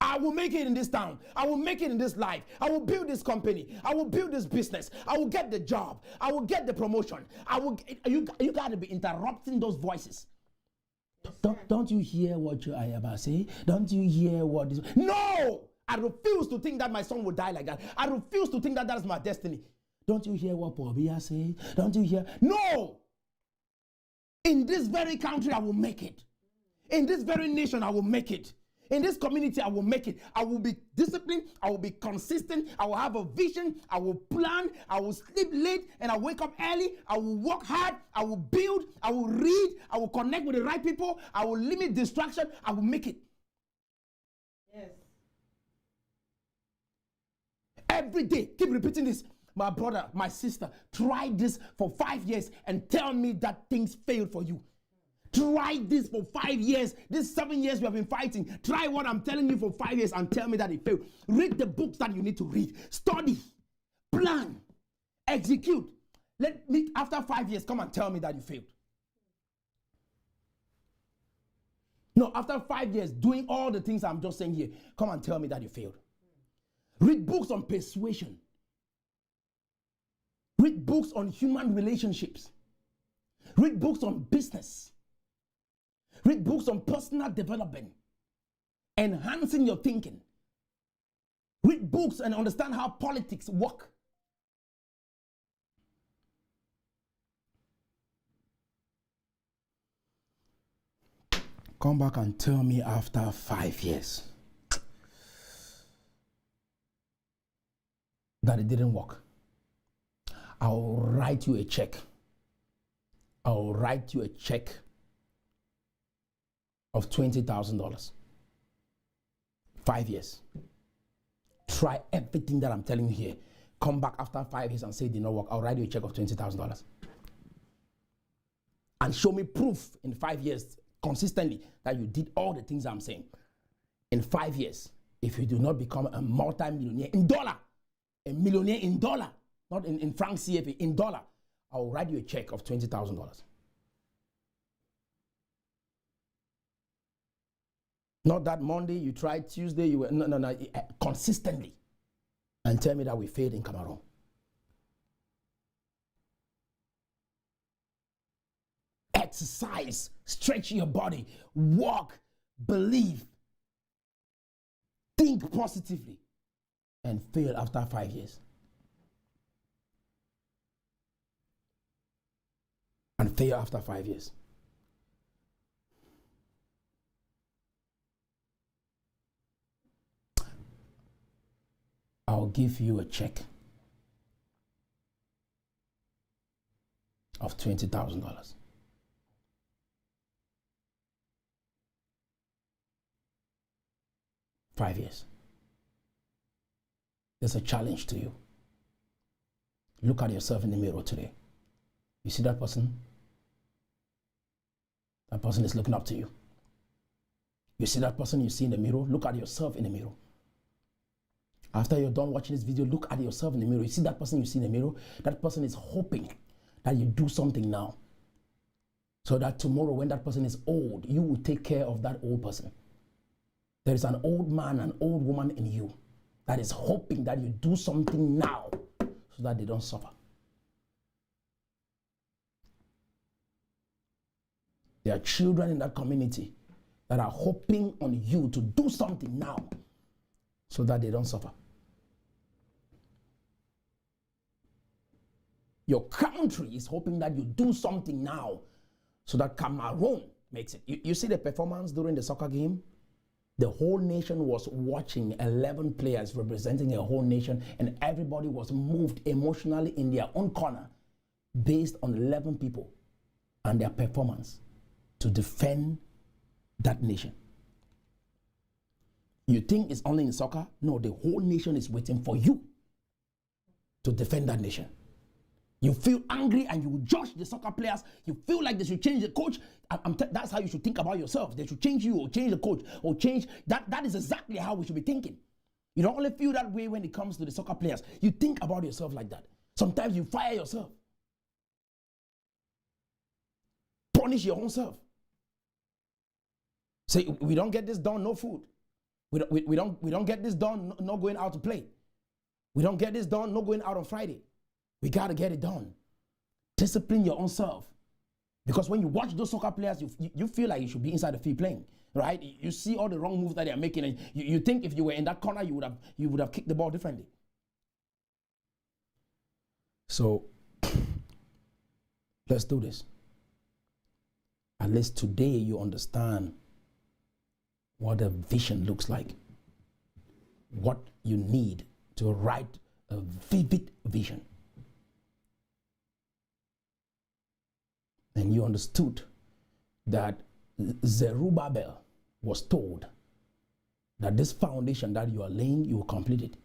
S1: I will make it in this town. I will make it in this life. I will build this company. I will build this business. I will get the job. I will get the promotion. You got to be interrupting those voices. Don't you hear what your Ayaba say? Don't you hear what this? No! I refuse to think that my son will die like that. I refuse to think that that's my destiny. Don't you hear what Pobia say? Don't you hear? No! In this very country, I will make it. In this very nation, I will make it. In this community, I will make it. I will be disciplined. I will be consistent. I will have a vision. I will plan. I will sleep late and I wake up early. I will work hard. I will build. I will read. I will connect with the right people. I will limit distraction. I will make it.
S2: Yes.
S1: Every day, keep repeating this. My brother, my sister, try this for 5 years and tell me that things failed for you. Try this for 5 years. This 7 years we have been fighting. Try what I'm telling you for 5 years and tell me that it failed. Read the books that you need to read. Study. Plan. Execute. Let me, after 5 years, come and tell me that you failed. No, after 5 years, doing all the things I'm just saying here, come and tell me that you failed. Read books on persuasion. Read books on human relationships. Read books on business. Read books on personal development, enhancing your thinking. Read books and understand how politics work. Come back and tell me after 5 years that it didn't work. I'll write you a check. I'll write you a check of $20,000. 5 years. Try everything that I'm telling you here. Come back after 5 years and say it did not work. I'll write you a check of $20,000. And show me proof in 5 years consistently that you did all the things I'm saying. In 5 years, if you do not become a multi-millionaire in dollar, a millionaire in dollar, not in franc CFA, in dollar, I'll write you a check of $20,000. Not that Monday you tried, Tuesday you were, no, consistently. And tell me that we failed in Cameroon. Exercise, stretch your body, walk, believe, think positively, and fail after 5 years. And fail after 5 years. I'll give you a check of $20,000. $5 years. There's a challenge to you. Look at yourself in the mirror today. You see that person? That person is looking up to you. You see that person you see in the mirror? Look at yourself in the mirror. After you're done watching this video, look at yourself in the mirror. You see that person you see in the mirror? That person is hoping that you do something now, so that tomorrow when that person is old, you will take care of that old person. There is an old man, an old woman in you that is hoping that you do something now so that they don't suffer. There are children in that community that are hoping on you to do something now so that they don't suffer. Your country is hoping that you do something now so that Cameroon makes it. You see the performance during the soccer game? The whole nation was watching 11 players representing a whole nation, and everybody was moved emotionally in their own corner based on 11 people and their performance to defend that nation. You think it's only in soccer? No, the whole nation is waiting for you to defend that nation. You feel angry and you judge the soccer players. You feel like they should change the coach. That's how you should think about yourself. They should change you or change the coach or change. That is exactly how we should be thinking. You don't only feel that way when it comes to the soccer players. You think about yourself like that. Sometimes you fire yourself. Punish your own self. Say, we don't get this done, no food. We don't get this done, no going out to play. We don't get this done, no going out on Friday. We got to get it done. Discipline your own self. Because when you watch those soccer players, you feel like you should be inside the field playing, right? You see all the wrong moves that they are making, and you think if you were in that corner, you would have kicked the ball differently. So let's do this. At least today you understand what a vision looks like, what you need to write a vivid vision. And you understood that Zerubbabel was told that this foundation that you are laying, you will complete it.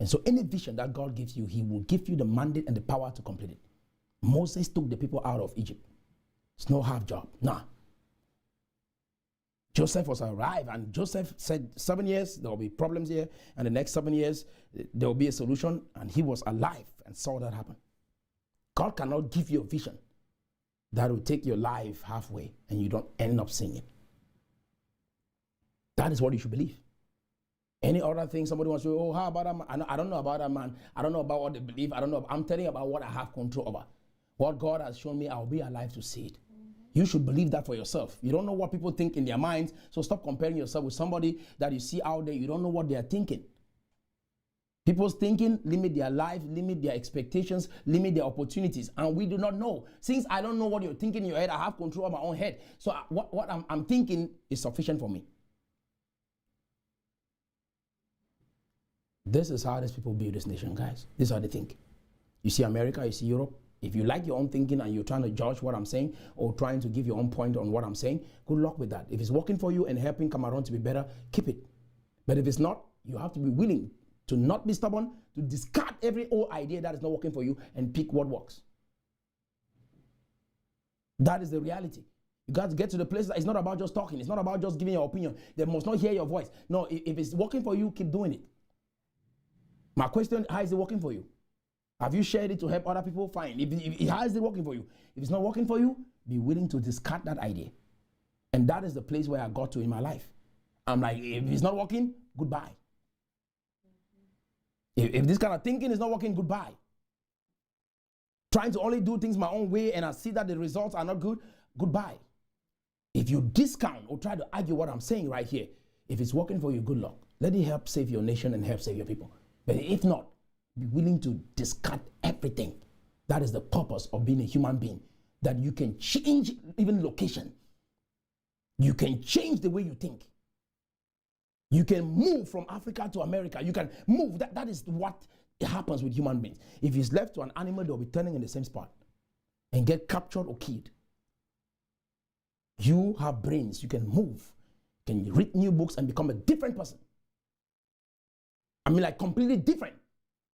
S1: And so any vision that God gives you, he will give you the mandate and the power to complete it. Moses took the people out of Egypt. It's no half job. Nah. Joseph was arrived, and Joseph said 7 years, there will be problems here, and the next 7 years, there will be a solution, and he was alive and saw that happen. God cannot give you a vision that will take your life halfway, and you don't end up seeing it. That is what you should believe. Any other thing somebody wants to, oh, how about that man? I don't know about that man. I don't know about what they believe. I don't know. I'm telling you about what I have control over. What God has shown me, I'll be alive to see it. You should believe that for yourself. You don't know what people think in their minds, so stop comparing yourself with somebody that you see out there. You don't know what they are thinking. People's thinking limit their life, limit their expectations, limit their opportunities, and we do not know. Since I don't know what you're thinking in your head, I have control of my own head. So what I'm thinking is sufficient for me. This is how these people build this nation, guys. This is how they think. You see America, you see Europe. If you like your own thinking and you're trying to judge what I'm saying or trying to give your own point on what I'm saying, good luck with that. If it's working for you and helping Cameroon to be better, keep it. But if it's not, you have to be willing to not be stubborn, to discard every old idea that is not working for you and pick what works. That is the reality. You got to get to the place that it's not about just talking. It's not about just giving your opinion. They must not hear your voice. No, if it's working for you, keep doing it. My question, how is it working for you? Have you shared it to help other people? Fine. How is it working for you? If it's not working for you, be willing to discard that idea. And that is the place where I got to in my life. I'm like, if it's not working, goodbye. If this kind of thinking is not working, goodbye. Trying to only do things my own way and I see that the results are not good, goodbye. If you discount or try to argue what I'm saying right here, if it's working for you, good luck. Let it help save your nation and help save your people. But if not, be willing to discard everything. That is the purpose of being a human being. That you can change even location. You can change the way you think. You can move from Africa to America. You can move. That is what happens with human beings. If it's left to an animal, they'll be turning in the same spot and get captured or killed. You have brains. You can move. You can read new books and become a different person. I mean, like completely different.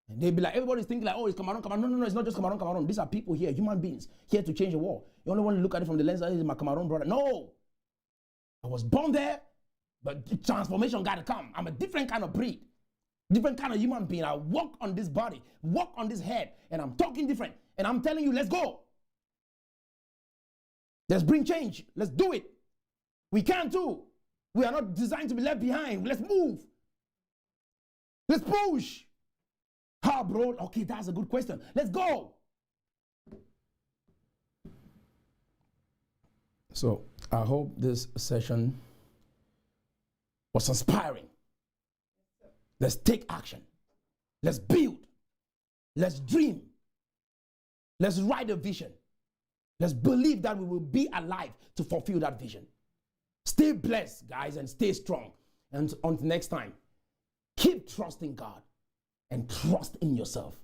S1: And they'll be like, everybody's thinking like, oh, it's Cameroon. No, it's not just Cameroon. These are people here, human beings, here to change the world. You only want to look at it from the lens that is my Cameroon brother. No. I was born there, but transformation got to come. I'm a different kind of breed, different kind of human being. I walk on this body, walk on this head, and I'm talking different. And I'm telling you, let's go. Let's bring change. Let's do it. We can too. We are not designed to be left behind. Let's move. Let's push. How, bro? Okay, that's a good question. Let's go. So I hope this session was inspiring. Let's take action. Let's build. Let's dream. Let's write a vision. Let's believe that we will be alive to fulfill that vision. Stay blessed, guys, and stay strong. And until next time, keep trusting God and trust in yourself.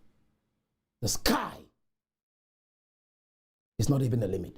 S1: The sky is not even the limit.